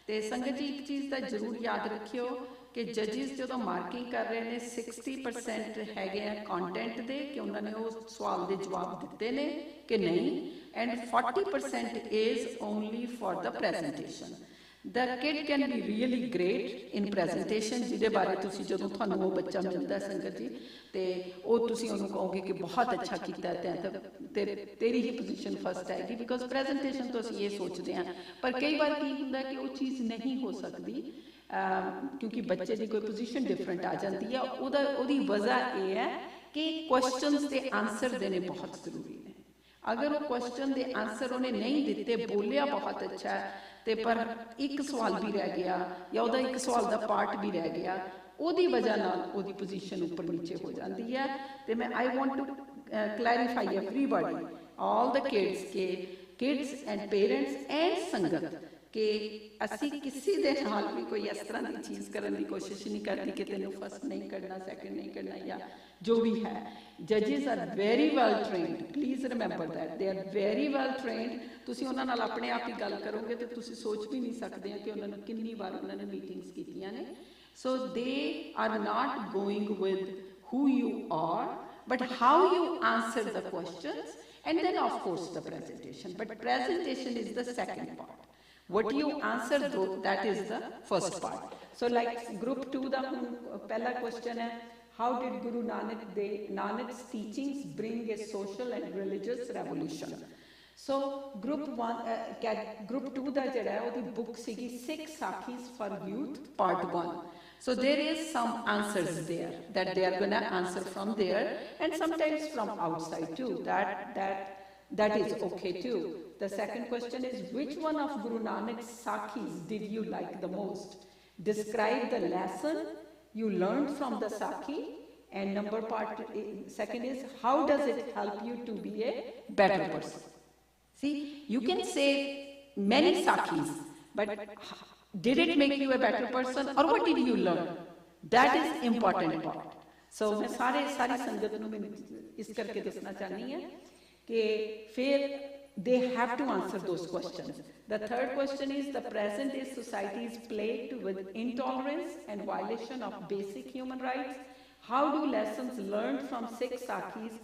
ਤੇ ਸੰਗਤ ਜੀ ਇੱਕ ਚੀਜ਼ ਤਾਂ ਜ਼ਰੂਰ ਯਾਦ ਰੱਖਿਓ ਕਿ ਜੱਜਿਸ ਜਦੋਂ ਮਾਰਕਿੰਗ ਕਰ ਰਹੇ ਨੇ 60% ਹੈਗੇ ਆ ਕੰਟੈਂਟ ਦੇ ਕਿ ਉਹਨਾਂ ਨੇ ਉਹ ਸਵਾਲ ਦੇ ਜਵਾਬ ਦਿੱਤੇ ਨੇ ਕਿ ਨਹੀਂ, and 40% is only for the presentation. The kid can be really great in presentation, ਜਿਹਦੇ ਬਾਰੇ ਤੁਸੀਂ ਜਦੋਂ ਤੁਹਾਨੂੰ ਉਹ ਬੱਚਾ ਮਿਲਦਾ ਸੰਗਤ ਜੀ ਤੇ ਉਹ ਤੁਸੀਂ ਉਹਨੂੰ ਕਹੋਗੇ ਕਿ ਬਹੁਤ ਅੱਛਾ ਕੀਤਾ ਤੇ ਤੇਰੀ ਹੀ ਪੋਜੀਸ਼ਨ ਫਸਟ ਆਏਗੀ, ਬਿਕੋਜ਼ ਪ੍ਰੈਜੈਂਟੇਸ਼ਨ ਤੋਂ ਅਸੀਂ ਇਹ ਸੋਚਦੇ ਹਾਂ, ਪਰ ਕਈ ਵਾਰ ਕੀ ਹੁੰਦਾ ਕਿ ਉਹ ਚੀਜ਼ ਨਹੀਂ ਹੋ ਸਕਦੀ ਕਿਉਂਕਿ ਬੱਚੇ ਦੀ ਕੋਈ ਪੋਜੀਸ਼ਨ ਡਿਫਰੈਂਟ ਆ ਜਾਂਦੀ ਹੈ। ਉਹਦੀ ਵਜ੍ਹਾ ਇਹ ਹੈ ਕਿ ਕੁਐਸਚਨਸ ਦੇ ਆਨਸਰ ਦੇਣੇ ਬਹੁਤ ਜ਼ਰੂਰੀ ਨੇ। ਅਗਰ ਉਹ ਕੁਐਸਚਨ ਦੇ ਆਨਸਰ ਉਹਨੇ ਨਹੀਂ ਦਿੱਤੇ, ਬੋਲਿਆ ਬਹੁਤ ਅੱਛਾ ਤੇ ਪਰ ਇੱਕ ਸਵਾਲ ਵੀ ਰਹਿ ਗਿਆ ਜਾਂ ਉਹਦਾ ਇੱਕ ਸਵਾਲ ਦਾ ਪਾਰਟ ਵੀ ਰਹਿ ਗਿਆ, ਉਹਦੀ ਵਜ੍ਹਾ ਨਾਲ ਉਹਦੀ ਪੋਜੀਸ਼ਨ ਉੱਪਰ ਨੀਚੇ ਹੋ ਜਾਂਦੀ ਹੈ। ਤੇ ਮੈਂ I want to clarify everybody, all the kids ਕੇ ਕਿਡਸ ਐਂਡ ਪੇਰੈਂਟਸ ਐਂਡ ਸੰਗਤ ਕਿ ਅਸੀਂ ਕਿਸੇ ਦੇ ਨਾਲ ਵੀ ਕੋਈ ਇਸ ਤਰ੍ਹਾਂ ਦੀ ਚੀਜ਼ ਕਰਨ ਦੀ ਕੋਸ਼ਿਸ਼ ਨਹੀਂ ਕਰਦੀ ਕਿ ਤੈਨੂੰ ਫਸਟ ਨਹੀਂ ਕਰਨਾ, ਸੈਕਿੰਡ ਨਹੀਂ ਕਰਨਾ ਜਾਂ ਜੋ ਵੀ ਹੈ। ਜੱਜਿਸ are very well trained, please remember that they are very well trained. ਤੁਸੀਂ ਉਹਨਾਂ ਨਾਲ ਆਪਣੇ ਆਪ ਹੀ ਗੱਲ ਕਰੋਗੇ ਤੇ ਤੁਸੀਂ ਸੋਚ ਵੀ ਨਹੀਂ ਸਕਦੇ ਕਿ ਉਹਨਾਂ ਨੂੰ ਕਿੰਨੀ ਵਾਰ ਉਹਨਾਂ ਨੇ ਮੀਟਿੰਗਸ ਕੀਤੀਆਂ ਨੇ। So they are not going with who you are, but how you answer the questions, and then of course the presentation. But presentation is the second part. What you answer though, that is the first part. So like group 2 the pehla question hai, how did Guru Nanak's teachings bring a social and religious revolution? So group 2 ਦਾ ਜਿਹੜਾ ਹੈ ਉਹਦੀ book ਸੀਗੀ 6 ਸਾਖੀਜ਼ for youth part 1. So there is some answers there that they are going to answer from there, and sometimes from outside too. That is okay too. The second question is, which one of Guru Nanak's sakhis did you like the most? Describe the lesson you learned from the sakhi. And second is, how does it help you to be a better person? See, you can say many sakhis, but did it make you a better person, or what did you learn? That is important part. So मैं सारी संगत ਨੂੰ ਮੈਂ ਇਸ ਕਰਕੇ ਦੱਸਣਾ ਚਾਹਨੀ ਹਾਂ ਕਿ ਫਿਰ they have to answer those questions. The third question is, the present is society's plagued with intolerance and violation of basic human rights. How do lessons learned from 6 sakhis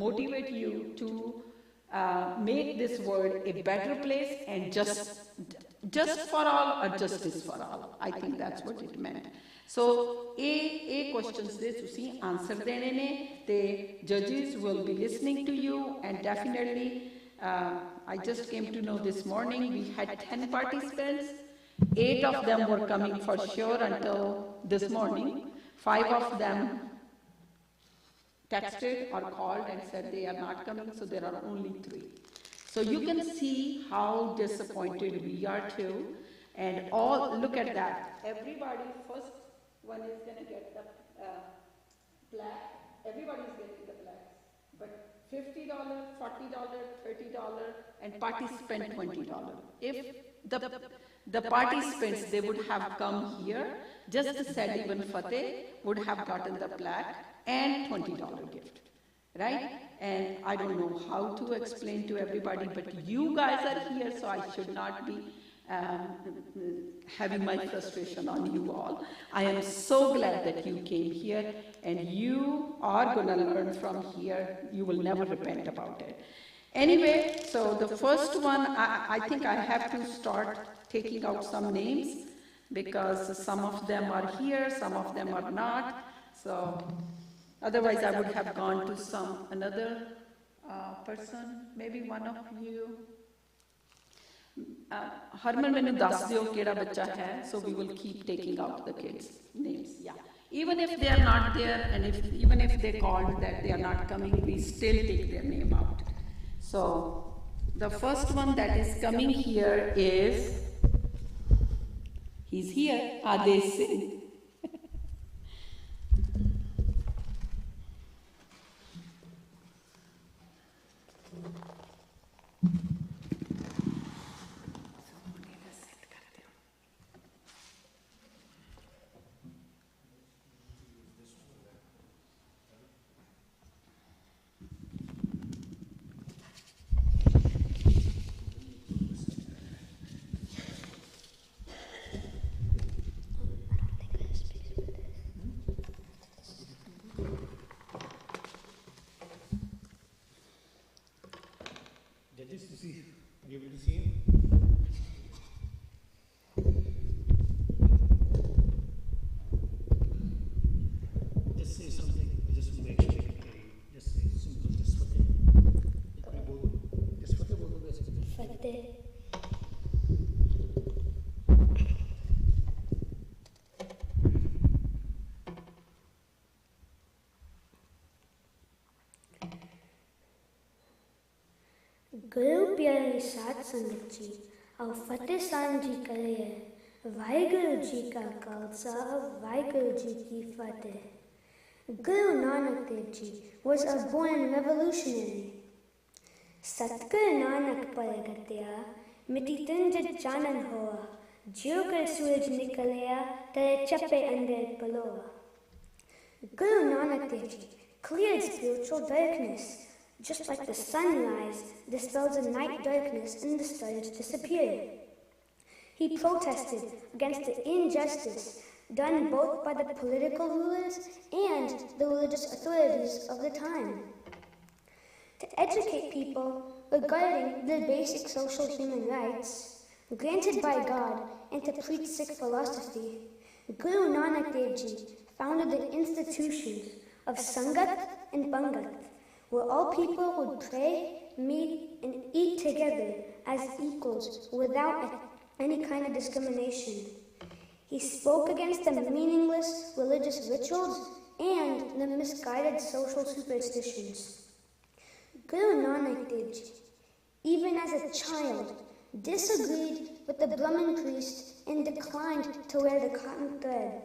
motivate you to make this world a better place and just for all, or justice for all? I think that's what it meant. So a questions de tusi answer dene ne, the judges will be listening to you, and definitely I just came to know this morning we had 10 participants. 8 of them were coming for sure until this morning. 5 of them texted or called and said they are not coming, so there are only 3. So you can see how disappointed we are too. And all, look at that. Everybody, first one is going to get the plaque. Everybody is getting the plaques. But $50, $40, $30, and participant $20. If the participants, they would have come here, just said even Fateh would have gotten the plaque and $20 gift, right? And I don't know how to explain to everybody, but you guys are here, so I should not be having my frustration on you all. I am so glad that you came here, and you are going to learn from here. You will never repent about it. Anyway, so the first one, I think I have to start taking out some names, because some of them are here, some of them are not. So otherwise I would have gone to another person, maybe one of you. Harman मैंने दस दियो केड़ा बच्चा है, so we will keep taking out the kids' names. Yeah, even if they are not there, and even if they called that they are not coming, we still take their name out. So the first one that is coming here is, he's here, Adesh Singh. Are you able to see him? Just say something. Just make sure you just say simple. Just Fateh. Just Fateh bolo वैसे. Fateh. गुरु प्यारी साध संगत जी और फतेह सान जी करे वाहिगुरु जी का खालसा वाहिगुरु जी की फतेह. Guru Nanak Dev Ji was a born revolutionary. Satguru Nanak Paragatya miti tunj chanan hoa jo kar suraj nikalya tere chappe andar paloa. Guru Nanak Dev Ji cleared spiritual darkness. Just like the sunrise dispels the night darkness and the stars disappear. He protested against the injustice done both by the political rulers and the religious authorities of the time. To educate people regarding their basic social human rights granted by God and to preach Sikh philosophy, Guru Nanak Dev Ji founded the institutions of Sangat and Pangat, where all people would pray, meet, and eat together as equals without any kind of discrimination. He spoke against the meaningless religious rituals and the misguided social superstitions. Guru Nanak Dev Ji, even as a child, disagreed with the Brahmin priest and declined to wear the cotton thread.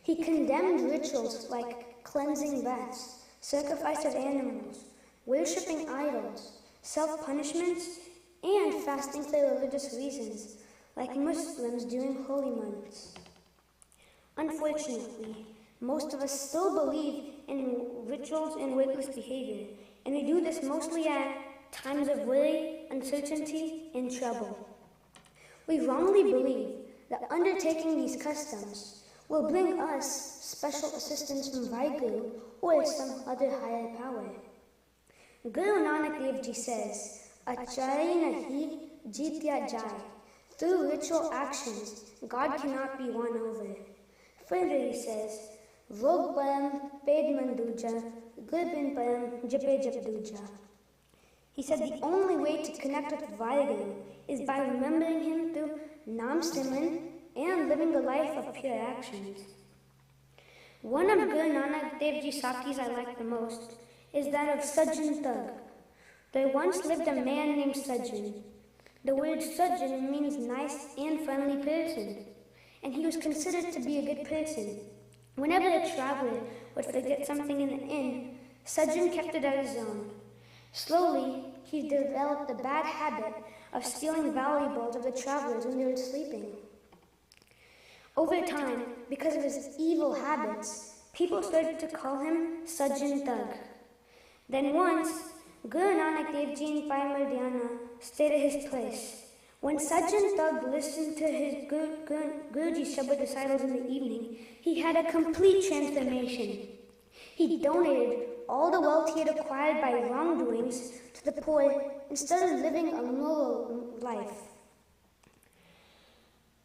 He condemned rituals like cleansing baths, sacrifice of animals, worshipping idols, self-punishments, and fasting for religious reasons, like Muslims during holy months. Unfortunately, most of us still believe in rituals and worthless behavior, and we do this mostly at times of worry, uncertainty, and trouble. We wrongly believe that undertaking these customs will bring us special assistance from Vaheguru or some other higher power. Guru Nanak Dev Ji says, "Achai nahi jitya jai." Through ritual actions, God cannot be won over. Further, he says, "Rog param ped manduja, gurbin param jape jap duja." He said the only way to connect with Vaheguru is by remembering him through Nam Simran and living a life of pure actions. One of Guru Nanak Dev Ji's Sakis I like the most is that of Sajjan Thug. There once lived a man named Sajjan. The word Sajjan means nice and friendly person, and he was considered to be a good person. Whenever a traveler would forget something in the inn, Sajjan kept it at his own. Slowly, he developed the bad habit of stealing valuables of the travelers when they were sleeping. Over time, because of his evil habits, people started to call him Sajjan Thug. Then once, Guru Nanak Dev Ji and Bhai Mardana stayed at his place. When Sajjan Thug listened to his Guruji's Shabad recitals in the evening, he had a complete transformation. He donated all the wealth he had acquired by wrongdoings to the poor and started living a moral life.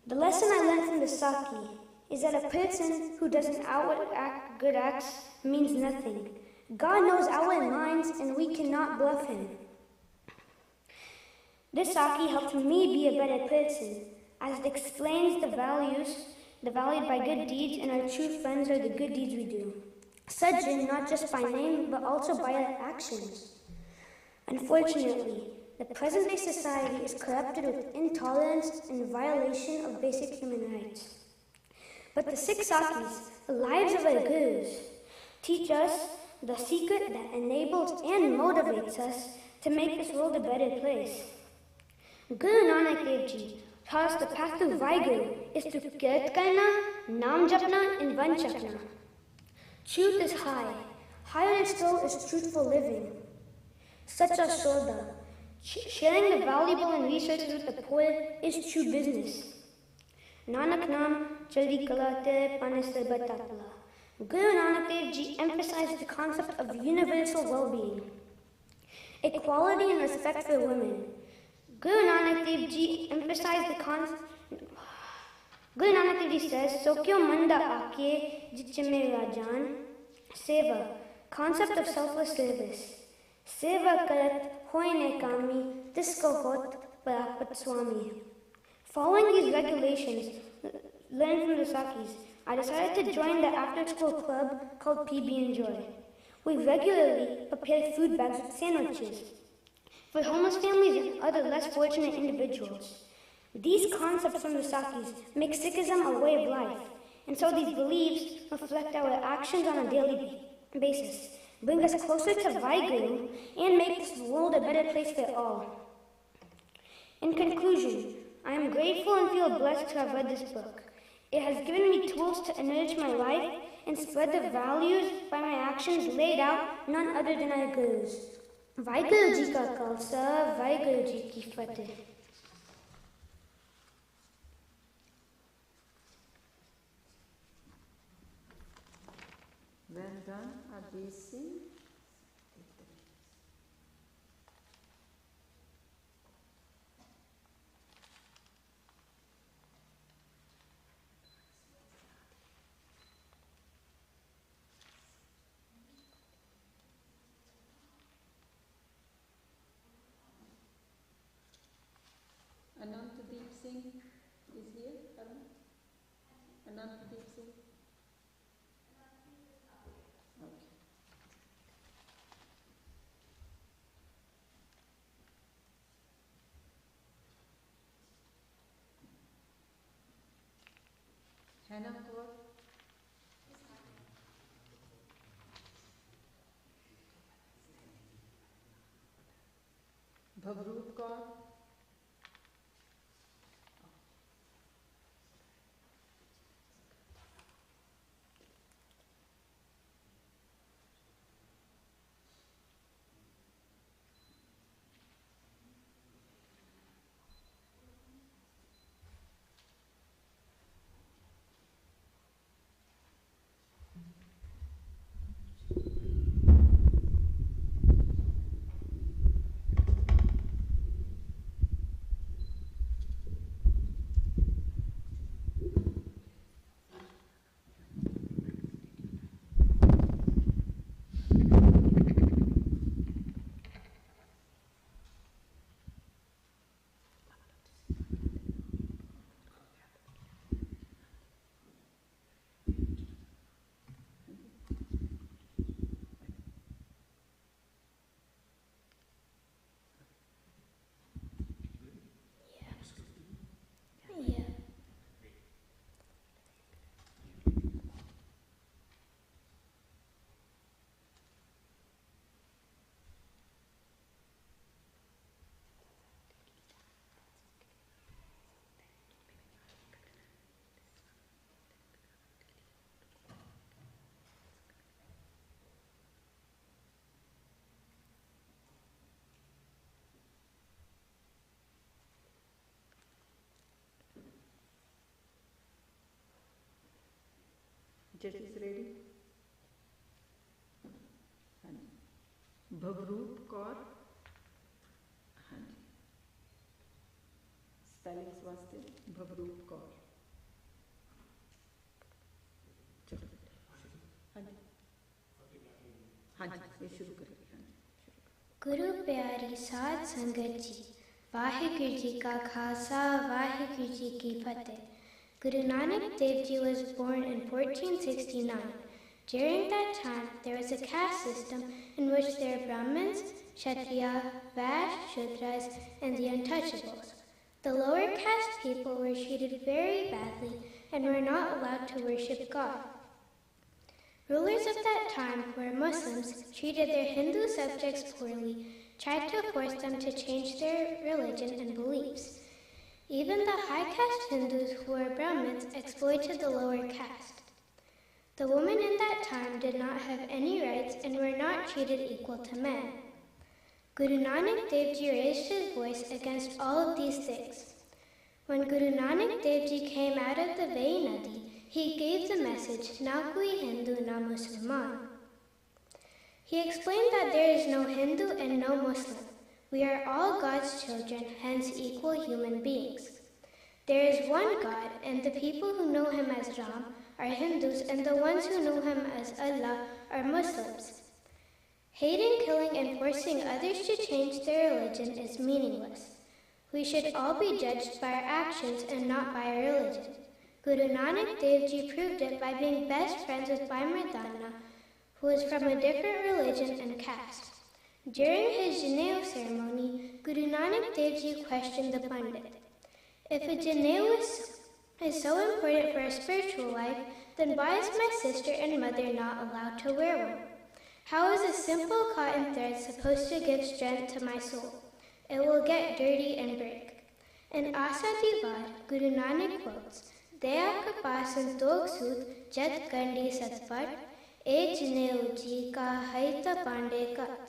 The lesson I learned from the Saki is that a person who doesn't outward act good acts means nothing. God knows our minds and we cannot bluff him. This Saki helped me be a better person, as it explains the valued by good deeds, and our true friends are the good deeds we do. Sajjan, not just by name, but also by our actions. Unfortunately, the present-day society is corrupted with intolerance and violation of basic human rights. But the six Sakis, the lives of our gurus, teach us the secret that enables and motivates us to make this world a better place. Guru Nanak Dev Ji taught us the path to Vaheguru is to kirat karna, naam japna, and van chakna. Truth is high. Higher still is truthful living. Sacha Soda. Sharing the valuable and resources with the poor is true business. Nanak Naam Chaldi Kala Tere Pane Sarbat Takla. Guru Nanak Dev Ji emphasized the concept of universal well-being, equality and respect for women, Guru Nanak Dev Ji emphasized the concept. Guru Nanak Dev Ji says, "Sokyo manda aake jichme rajan seva," concept of selfless service. Seva karat hoine kami, disko hot prapat swami. Following these regulations learned from the Sakis, I decided to join the after-school club called PB Enjoy. We regularly prepare food bags with sandwiches for homeless families and other less fortunate individuals. These concepts from the Sakis make Sikhism a way of life, and so these beliefs reflect our actions on a daily basis, bring us closer to Vaheguru, and make this world a better place for all. In conclusion, I am grateful and feel blessed to have read this book. It has given me tools to enrich my life and spread the values by my actions laid out none other than our Gurus. Vaheguru Ji Ka Khalsa, Vaheguru Ji Ki Fateh. Well done, Ajay Singh. Anantdeep Singh is here, Arun? Anantdeep Singh? Okay. Hannah Kaur? Bhavroop Kaur? Judges ready? Bhavroop Kaur? Spellings वास्ते Bhavroop Kaur. चलो हाँ जी ये शुरू करेंगे गुरु प्यारी साध संगत जी, वाहिगुरु जी का खालसा, वाहिगुरु जी की फतेह. Guru Nanak Dev Ji was born in 1469. During that time, there was a caste system in which there were Brahmins, Kshatriya, Vaishya, Shudras, and the untouchables. The lower caste people were treated very badly and were not allowed to worship God. Rulers of that time, who were Muslims, treated their Hindu subjects poorly, tried to force them to change their religion and beliefs. Even the high caste Hindus who were Brahmins exploited the lower caste. The women in that time did not have any rights and were not treated equal to men. Guru Nanak Dev Ji raised his voice against all of these things. When Guru Nanak Dev Ji came out of the Vehi Nadi, he gave the message, "Na koi Hindu na Musliman." He explained that there is no Hindu and no Muslim. We are all God's children, hence equal human beings. There is one God, and the people who know him as Ram are Hindus, and the ones who know him as Allah are Muslims. Hating, killing, and forcing others to change their religion is meaningless. We should all be judged by our actions and not by our religion. Guru Nanak Dev Ji proved it by being best friends with Bhai Mardana, who was from a different religion and caste. During his Janeu ceremony, Guru Nanak Dev Ji questioned the Pandit. If a Janeu is so important for a spiritual life, then why is my sister and mother not allowed to wear one? How is a simple cotton thread supposed to give strength to my soul? It will get dirty and break. In Asa Diwan, Guru Nanak quotes, Daya ka santokh sud jat kandi satpat, e Janeu ji ka haita pande kat.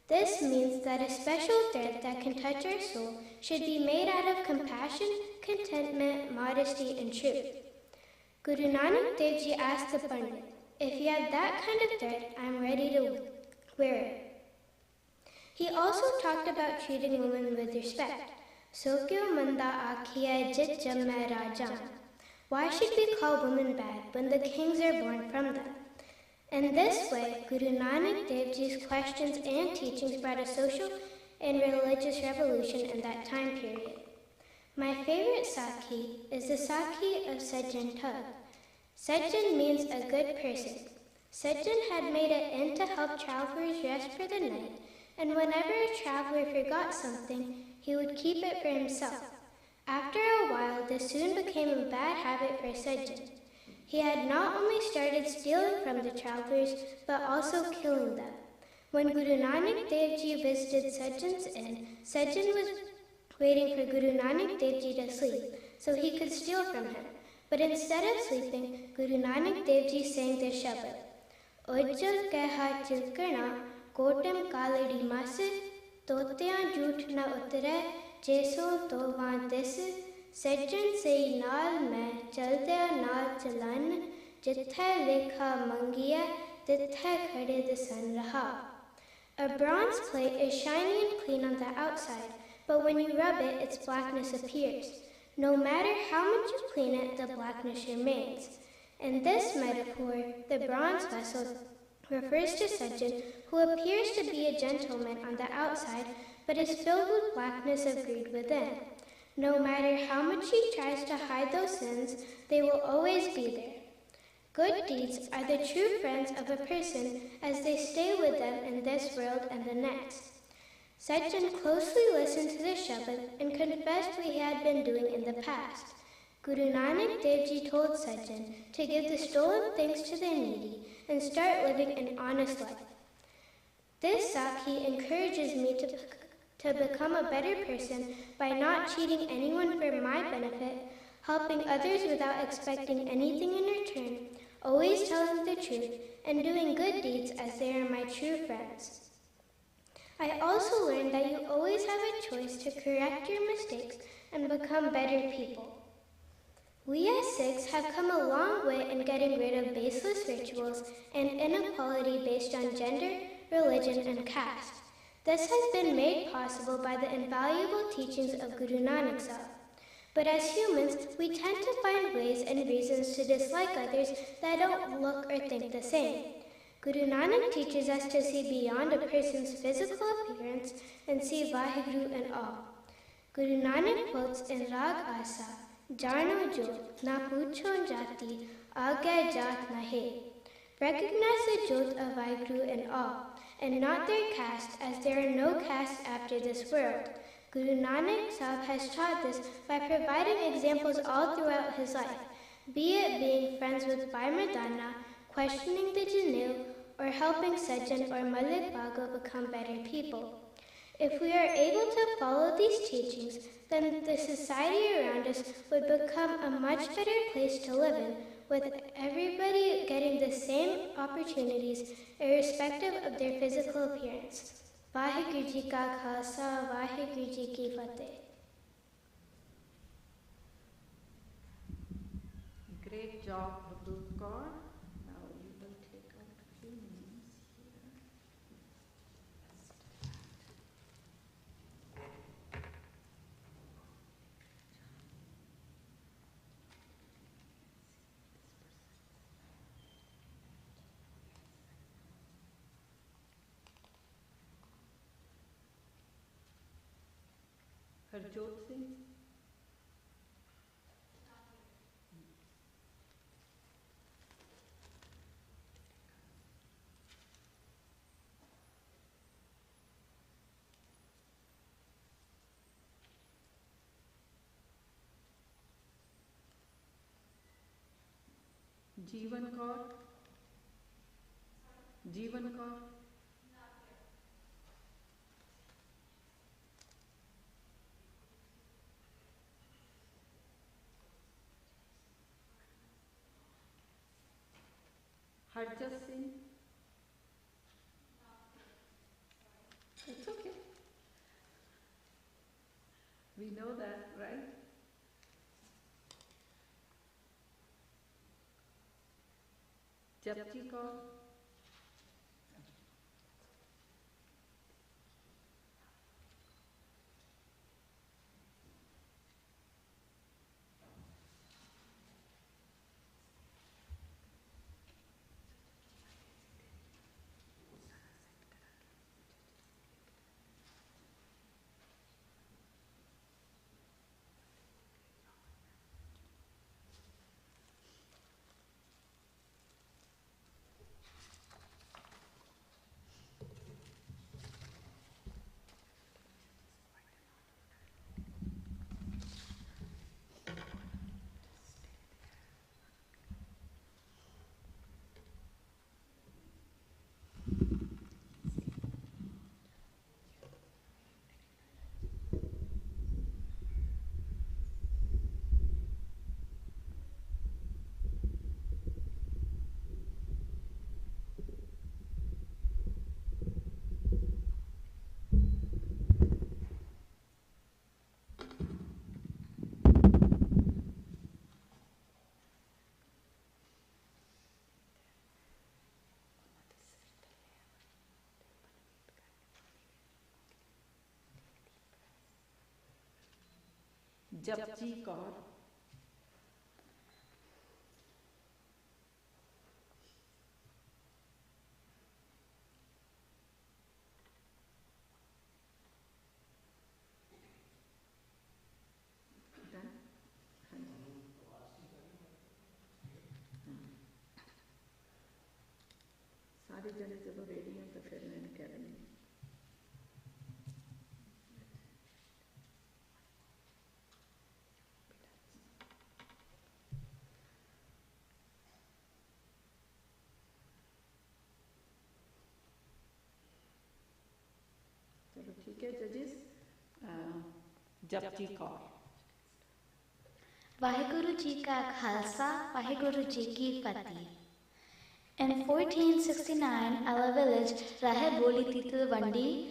This means that a special thread that can touch our soul should be made out of compassion, contentment, modesty, and truth. Guru Nanak Dev Ji asked the Pandit, if you have that kind of thread, I'm ready to wear it. He also talked about treating women with respect. Sokyo manda akhiya jit jamme rajan. Why should we call women bad when the kings are born from them? In this way, Guru Nanak Dev Ji's questions and teachings brought a social and religious revolution in that time period. My favorite Sakhi is the Sakhi of Sajjan Tug. Sajjan means a good person. Sajjan had made it in to help travelers rest for the night, and whenever a traveler forgot something, he would keep it for himself. After a while, this soon became a bad habit for Sajjan. He had not only started stealing from the travelers, but also killing them. When Guru Nanak Dev Ji visited Sajjan's inn, Sajjan was waiting for Guru Nanak Dev Ji to sleep, so he could steal from him. But instead of sleeping, Guru Nanak Dev Ji sang this shabad. Ojjal keha chilkana, kotem kaladi masid, totyan jhoot na utare, jeso tovan dis, Sajjan sei naal mein chaldeya naal chalan, jithe lekha mangiya, tithe khade dasan raha. A bronze plate is shiny and clean on the outside, but when you rub it, its blackness appears. No matter how much you clean it, the blackness remains. In this metaphor, the bronze vessel refers to Sajjan, who appears to be a gentleman on the outside, but is filled with blackness of greed within. No matter how much he tries to hide those sins, they will always be there. Good deeds are the true friends of a person as they stay with them in this world and the next. Sajjan closely listened to the Shabad and confessed what he had been doing in the past. Guru Nanak Dev Ji told Sajjan to give the stolen things to the needy and start living an honest life. This Sakhi encourages me to become a better person by not cheating anyone for my benefit, helping others without expecting anything in return, always telling the truth, and doing good deeds as they are my true friends. I also learned that you always have a choice to correct your mistakes and become better people. We as Sikhs have come a long way in getting rid of baseless rituals and inequality based on gender, religion, and caste. This has been made possible by the invaluable teachings of Guru Nanak Sahib. But as humans, we tend to find ways and reasons to dislike others that don't look or think the same. Guru Nanak teaches us to see beyond a person's physical appearance and see Vaheguru in all. Guru Nanak quotes in Rag Asa, Jano Jot, na pucho jati, agya jat nahe. Recognize the Jot of Vaheguru in all, and not their caste, as there are no castes after this world. Guru Nanak Sahib has taught this by providing examples all throughout his life, be it being friends with Bhai Mardana, questioning the Janeu, or helping Sajjan or Malik Bago become better people. If we are able to follow these teachings, then the society around us would become a much better place to live in, with everybody getting the same opportunities irrespective of their physical appearance. Vaheguru Ji Ka Khalsa, Vaheguru Ji Ki Fateh. Great job, Abdul Kaur. Now you will take out a few names here. Harjot Singh. Diwan Kaur. Diwan Kaur. Harjot Singh. It's okay. We know that, right? Japji Kaur. Japji Kaur. सारे जने जब ready हैं तो फिर मैं कह देंगे चलो ठीक है जजेस जपजी कौर वाहेगुरु जी का खालसा वाहेगुरु जी की फतेह. In 1469, at a village, Raheboli Titilwandi,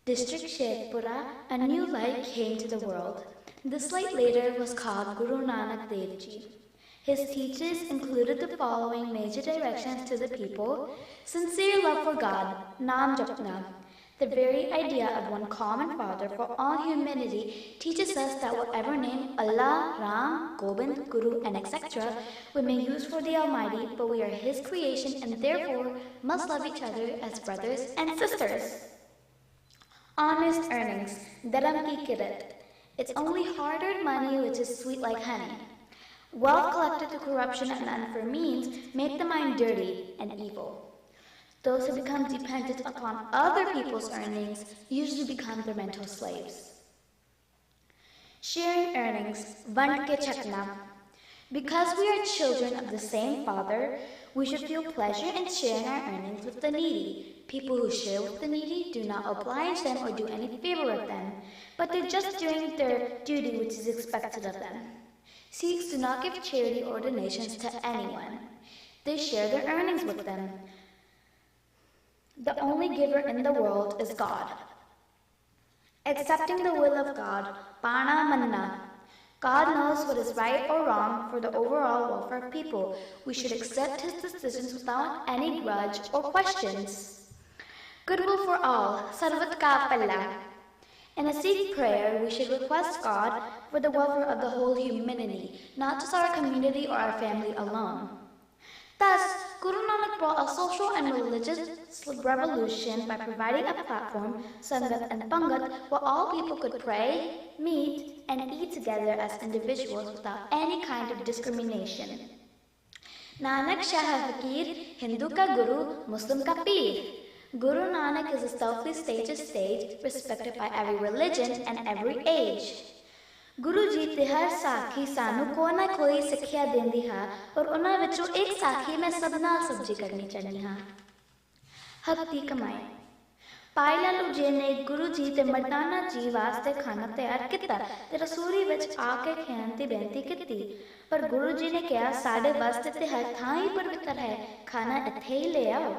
district Sheikhpura, a new light came to the world. This light later was called Guru Nanak Dev Ji. His teachings included the following major directions to the people: sincere love for God, Nam Japna. The very idea of one common Father for all humanity teaches us that whatever name Allah, Ram, Gobind, Guru, and etc. we may use for the Almighty, but we are His creation and therefore must love each other as brothers and sisters. Honest earnings, dharam ki kirat. It's only hard-earned money which is sweet like honey. Wealth collected through corruption and unfair means make the mind dirty and evil. Those who become dependent upon other people's earnings usually become their mental slaves. Sharing earnings, vand ke chakna. Because we are children of the same Father, we should feel pleasure in sharing our earnings with the needy. People who share with the needy do not oblige them or do any favor with them, but they're just doing their duty which is expected of them. Sikhs do not give charity or donations to anyone. They share their earnings with them. The only giver in the world is God. Accepting the will of God, Pana Manna. God knows what is right or wrong for the overall welfare of people. We should accept His decisions without any grudge or questions. Goodwill for all, Sarvat Ka Palla. In a Sikh prayer, we should request God for the welfare of the whole humanity, not just our community or our family alone. Thus, Guru Nanak brought a social and religious revolution by providing a platform, Sangat and Pangat, where all people could pray, meet, and eat together as individuals without any kind of discrimination. Nanak Shah hai Fakir, Hindu ka Guru, Muslim ka Peer. Guru Nanak is a selfless stage, respected by every religion and every age. गुरु जी ते हर साखी सानू कोई ना कोई सिक्ख्या देंदी हा और उन्हां विचों एक साखी मैं सब नाल सब्जी करनी चाहनी हाँ। हक दी कमाई पाई लालू जी ने गुरु जी ते मर्दाना जी वास्ते खाना तैयार किया ते रसोई विच आके खाण दी बेनती की, पर गुरु जी ने कहा साडे वास्ते ते हर थां ही पवित्र है, खाना इत्थे ही ले आओ।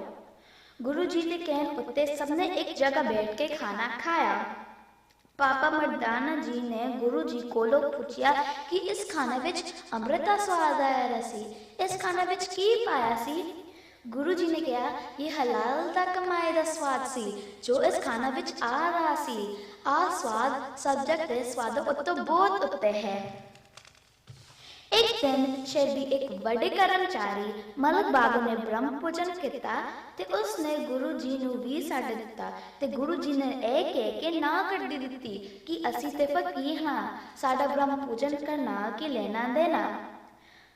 गुरु जी दे कहण उत्ते सबने एक जगह बैठ के खाना खाया। पापा मर्दाना जी ने गुरु जी कोलों पूछया कि इस खाने विच अमृत दा स्वाद आया रहा सी, इस खाने विच की पाया सी? गुरु जी ने कहा ये हलाल दा कमाए दा स्वाद सी जो इस खाना विच आ रहा सी। आ स्वाद सब्जेक्ट दे स्वाद उत्तों बहुत उत्ते है। एक दिन शहर दी एक बड़े कर्मचारी मलक बागू ने ब्रह्म पूजन किया ते उसने गुरु जी नू भी साड़ दिता ते गुरु जी ने यह कह के ना कर दी कि असी ते फकीर हाँ, साड़ा ब्रह्म पूजन करना कि लेना देना।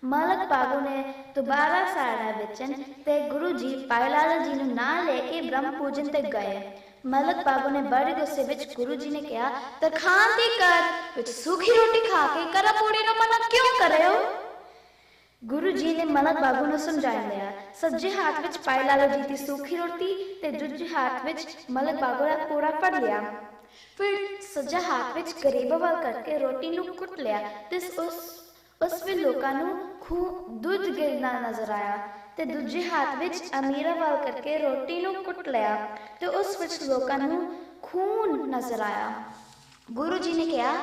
मलक बागू ने दोबारा साड़ा बेचन ते गुरु जी पाई लाला जी नू ना लेके ब्रह्म पूजन ते गए। मलक बाबू ने बड़े गुस्से विच गुरु जी ने कहा तरखान दी कर विच सूखी रोटी खा के करा पूड़ी नु मना क्यों करे हो? गुरु जी ने मलक बाबू ने समझा लिया। सज्जे हाथ विच पाई लाला जी दी सूखी रोटी ते दूजे हाथ विच मलक बाबू दा पूड़ा फड़ लिया। फिर सज्जा हाथ विच गरीब वाल करके रोटी नु कुट लिया ते उस वे लोकां नु दूध गिरना नजर आया ते दूजे हाथ विच अमीरा वाल करके रोटी नु कुट लिया ते उस विच लोकां नु खून नजर आया। गुरु जी ने कहा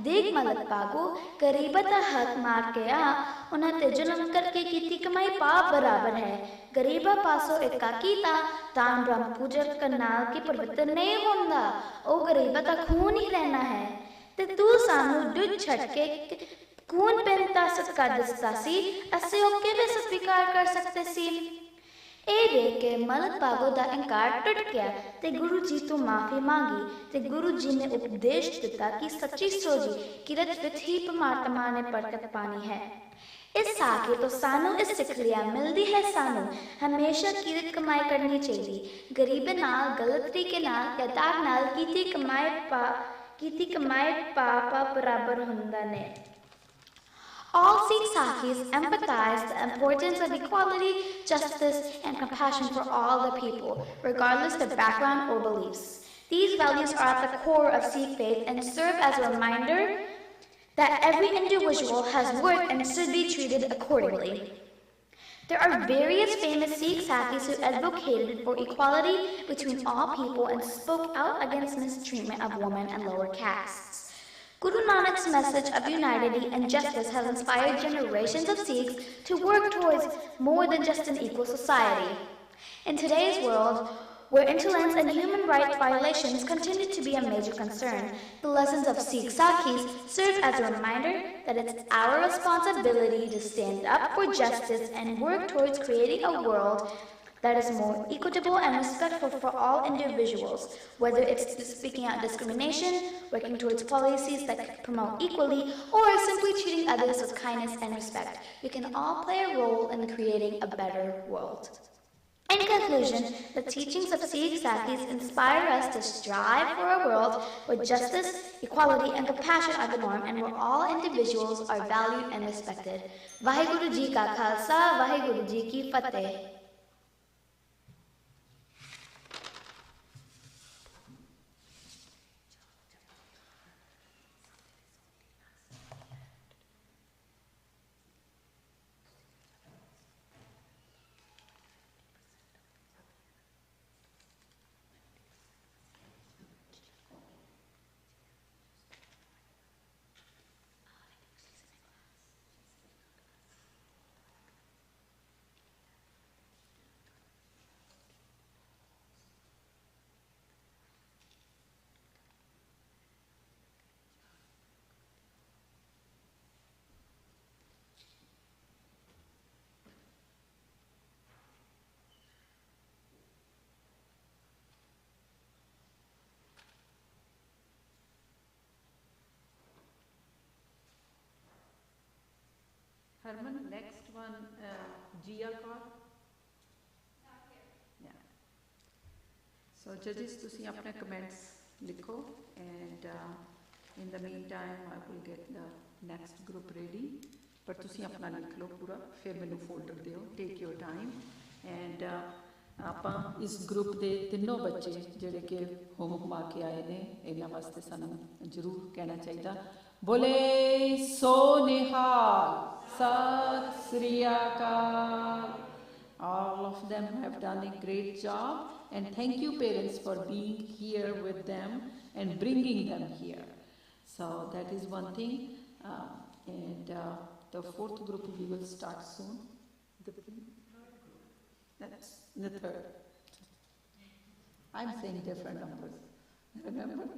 देख मलक बागो गरीब दा हक मार के आ, उन्हें ते जुल्म करके कीती कमाई पाप बराबर है। गरीबा पासों इक्का कीता तां ब्रह्म पूजन करना की पवित्र नहीं होंदा, ओ गरीबा दा खून ही रहना है ते तू सानू दूध छड़ के खून पहनता सदका दसता सी, असे ओके भी स्वीकार कर सकते सी। ए देख के मलक बागो दा इंकार टूट गया ते गुरु जी तो माफी मांगी ते गुरु जी ने उपदेश दिता कि सच्ची सोजी किरत विच ही परमात्मा ने बरकत पानी है। इस साखे तो सानू इस सिखलिया मिलती है, सानू हमेशा किरत कमाई करनी चाहिए। गरीब नाल गलत तरीके नाल या दाग नाल कीती कमाई पापा बराबर हुंदा ने। All Sikh Sakhis empathize the importance of equality, justice, and compassion for all the people, regardless of their background or beliefs. These values are at the core of Sikh faith and serve as a reminder that every individual has worth and should be treated accordingly. There are various famous Sikh Sakhis who advocated for equality between all people and spoke out against mistreatment of women and lower castes. Guru Nanak's message of unity and justice has inspired generations of Sikhs to work towards more than just an equal society. In today's world, where intolerance and human rights violations continue to be a major concern, the lessons of Sikh Sakhis serve as a reminder that it's our responsibility to stand up for justice and work towards creating a world that is more equitable and respectful for all individuals, whether it's speaking out discrimination, working towards policies that promote equality, or simply treating others with kindness and respect. We can all play a role in creating a better world. In conclusion, the teachings of Sikh Sakhis inspire us to strive for a world where justice, equality, and compassion are the norm and where all individuals are valued and respected. Vaheguru Ji Ka Khalsa, Vaheguru Ji Ki Fateh. Herman, next one, Gia Kaur. Yeah. So judges, ਤੁਸੀਂ ਆਪਣੇ comments ਲਿਖੋ, and in the meantime I will get the next group ready. ਪਰ ਤੁਸੀਂ ਆਪਣਾ ਲਿਖ ਲਓ ਪੂਰਾ, ਫਿਰ ਮੈਨੂੰ ਫੋਲਡਰ ਦਿਓ, take your time. And ਆਪਾਂ ਇਸ ਗਰੁੱਪ ਦੇ ਤਿੰਨੋਂ ਬੱਚੇ ਜਿਹੜੇ ਕਿ ਹੋਮ ਘੁਮਾ ਕੇ ਆਏ ਨੇ, ਇਹਨਾਂ ਵਾਸਤੇ ਸਾਨੂੰ ਜ਼ਰੂਰ ਕਹਿਣਾ ਚਾਹੀਦਾ, ਬੋਲੇ ਸੋ ਨਿਹਾਲ, ਸਤਿ ਸ੍ਰੀ ਅਕਾਲ. All of them have done a great job, and thank you parents for being here with them and bringing them here. So that is one thing. And the fourth group we will start soon. That's the third. I'm saying different numbers. Remember?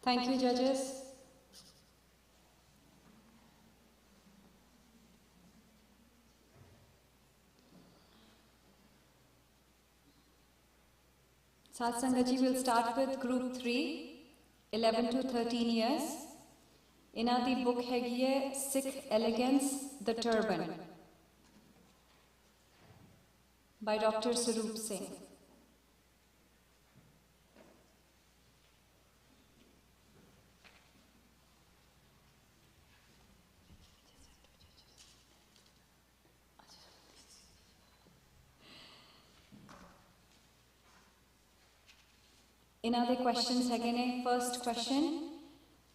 Thank you, judges. Sat Sangaji will start with group 3, 11 to 13 years. Inna di book hegi hai Sikh Elegance, The Turban by Dr. Sarup Singh. Another questions again. First question.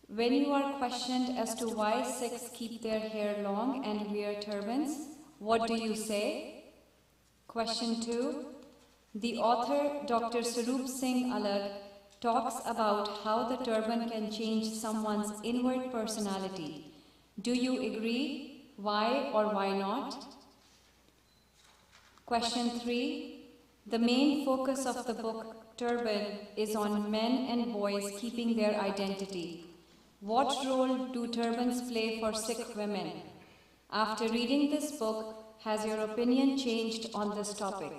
When you are questioned as to why Sikhs keep their hair long and wear turbans, what do you say? Question 2. The author Dr. Sarup Singh Alag talks about how the turban can change someone's inward personality. Do you agree? Why or why not? Question 3. The main focus of the book Turban is on men and boys keeping their identity. What role do turbans play for Sikh women? After reading this book, has your opinion changed on this topic?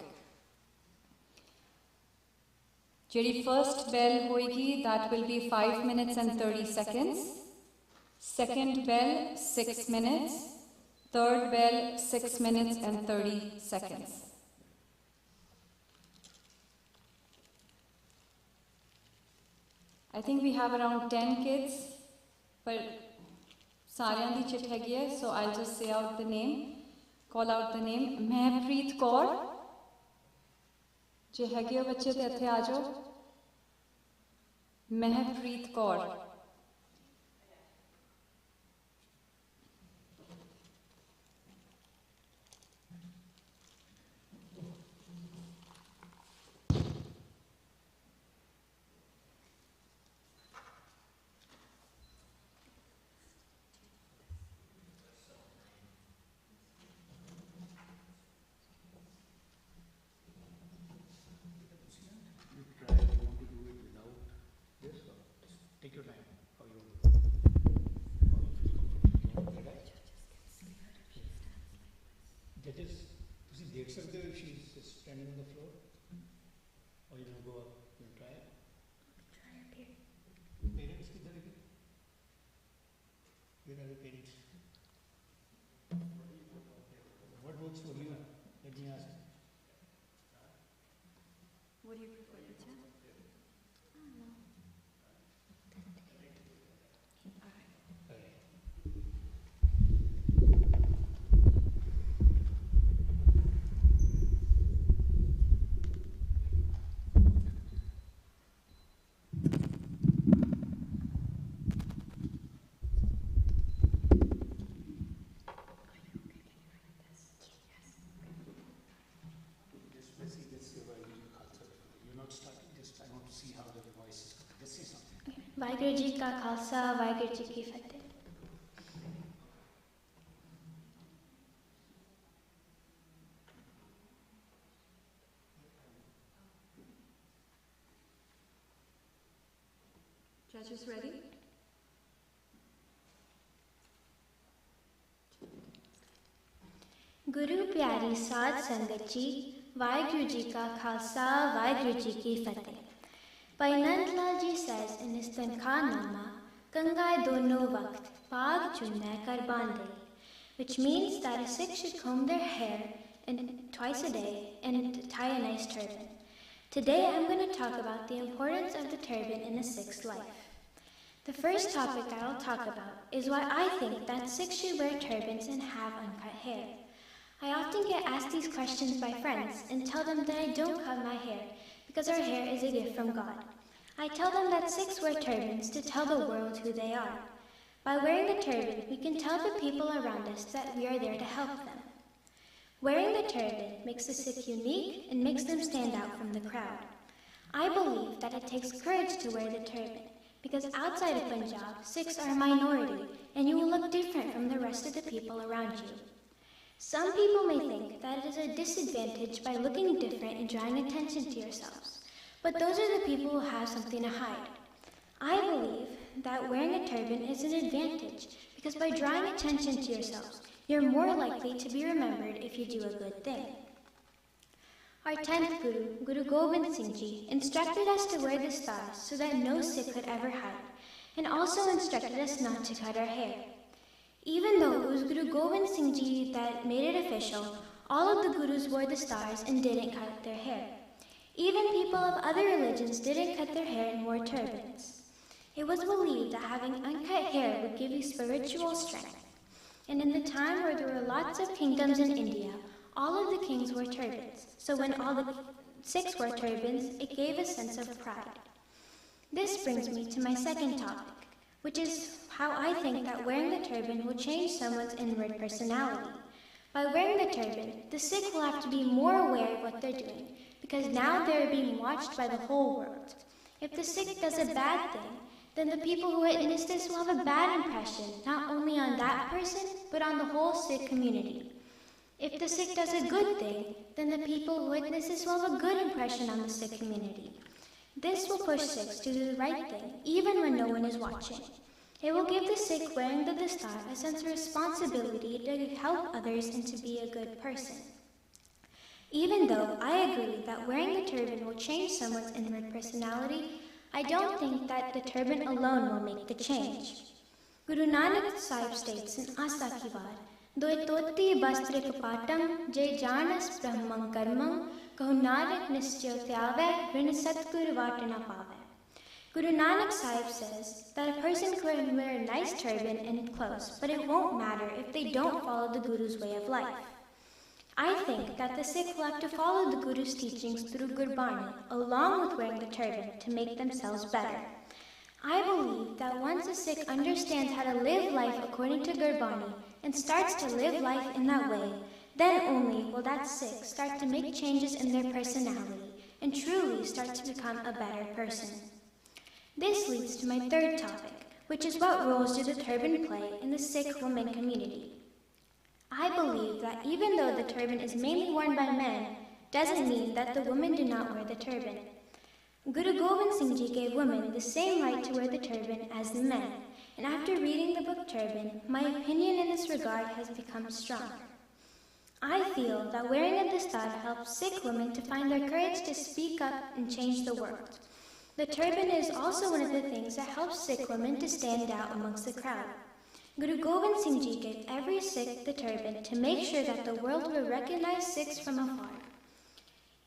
Jeri first bell hoigi, that will be 5 minutes and 30 seconds. Second bell, 6 minutes. Third bell, 6 minutes and 30 seconds. I think we have around 10 kids, but सारियां दी chit हैगी है, so I'll just say out the name, call out the name. Mahpreet Kaur, जे हैगे हो बच्चे ते इत्थे आ जाओ. Mahpreet Kaur. If she's standing on the floor, or you want to go up and try it? Try up here. Parents, where are your parents? What works for you? Let me ask. What do you prefer, Richa? Waheguru ji का खालसा वाहिगुरु जी की फतेह. Judges ready? गुरु प्यारी साध संगत जी, वाहिगुरु जी का खालसा वाहिगुरु जी की फतेह. Bhai Nandlal ji says in his Tankhanama, Gangai dono vakt, paag chunna kar bande, which means that a Sikh should comb their hair twice a day and tie a nice turban. Today I'm going to talk about the importance of the turban in a Sikh's life. The first topic that I'll talk about is why I think that Sikhs should wear turbans and have uncut hair. I often get asked these questions by friends and tell them that I don't cut my hair because our hair is a gift from God. I tell them that Sikhs wear turbans to tell the world who they are. By wearing the turban, we can tell the people around us that we are there to help them. Wearing the turban makes the Sikh unique and makes them stand out from the crowd. I believe that it takes courage to wear the turban because outside of Punjab, Sikhs are a minority and you will look different from the rest of the people around you. Some people may think that it is a disadvantage by looking different and drawing attention to yourselves, but those are the people who have something to hide. I believe that wearing a turban is an advantage because by drawing attention to yourselves, you're more likely to be remembered if you do a good thing. Our 10th Guru, Guru Gobind Singh Ji, instructed us to wear the stars so that no Sikh could ever hide, and also instructed us not to cut our hair. Even though it was Guru Gobind Singh Ji that made it official, all of the Gurus wore the stars and didn't cut their hair. Even people of other religions didn't cut their hair and wore turbans. It was believed that having uncut hair would give you spiritual strength. And in the time where there were lots of kingdoms in India, all of the kings wore turbans. So when all the Sikhs wore turbans, it gave a sense of pride. This brings me to my second topic, which is how I think that wearing the turban will change someone's inward personality. By wearing the turban, the Sikh will have to be more aware of what they're doing, because now they're being watched by the whole world. If the Sikh does a bad thing, then the people who witness this will have a bad impression, not only on that person, but on the whole Sikh community. If the Sikh does a good thing, then the people who witness this will have a good impression on the Sikh community. This will push Sikhs to do the right thing, even when no one is watching. It will give the Sikh wearing the dastar a sense of responsibility to help others and to be a good person. Even though I agree that wearing the turban will change someone's inward personality, I don't think that the turban alone will make the change. Guru Nanak Sahib states in Asa Ki Baat, Doi toti bastre kapatam, jai janas brahmam karmam, kahu nanak nischayo tyave, rin satguru vatana pave. Guru Nanak Sahib says that a person can wear a nice turban and clothes, but it won't matter if they don't follow the Guru's way of life. I think that the Sikh will have to follow the Guru's teachings through Gurbani, along with wearing the turban, to make themselves better. I believe that once a Sikh understands how to live life according to Gurbani and starts to live life in that way, then only will that Sikh start to make changes in their personality and truly start to become a better person. This leads to my third topic, which is what roles do the turban play in the Sikh women community. I believe that even though the turban is mainly worn by men, doesn't mean that the women do not wear the turban. Guru Gobind Singh Ji gave women the same right to wear the turban as the men, and after reading the book Turban, my opinion in this regard has become stronger. I feel that wearing a dastar helps Sikh women to find their courage to speak up and change the world. The turban is also one of the things that helps Sikh women to stand out amongst the crowd. Guru Gobind Singh Ji gave every Sikh the turban to make sure that the world will recognize Sikhs from afar.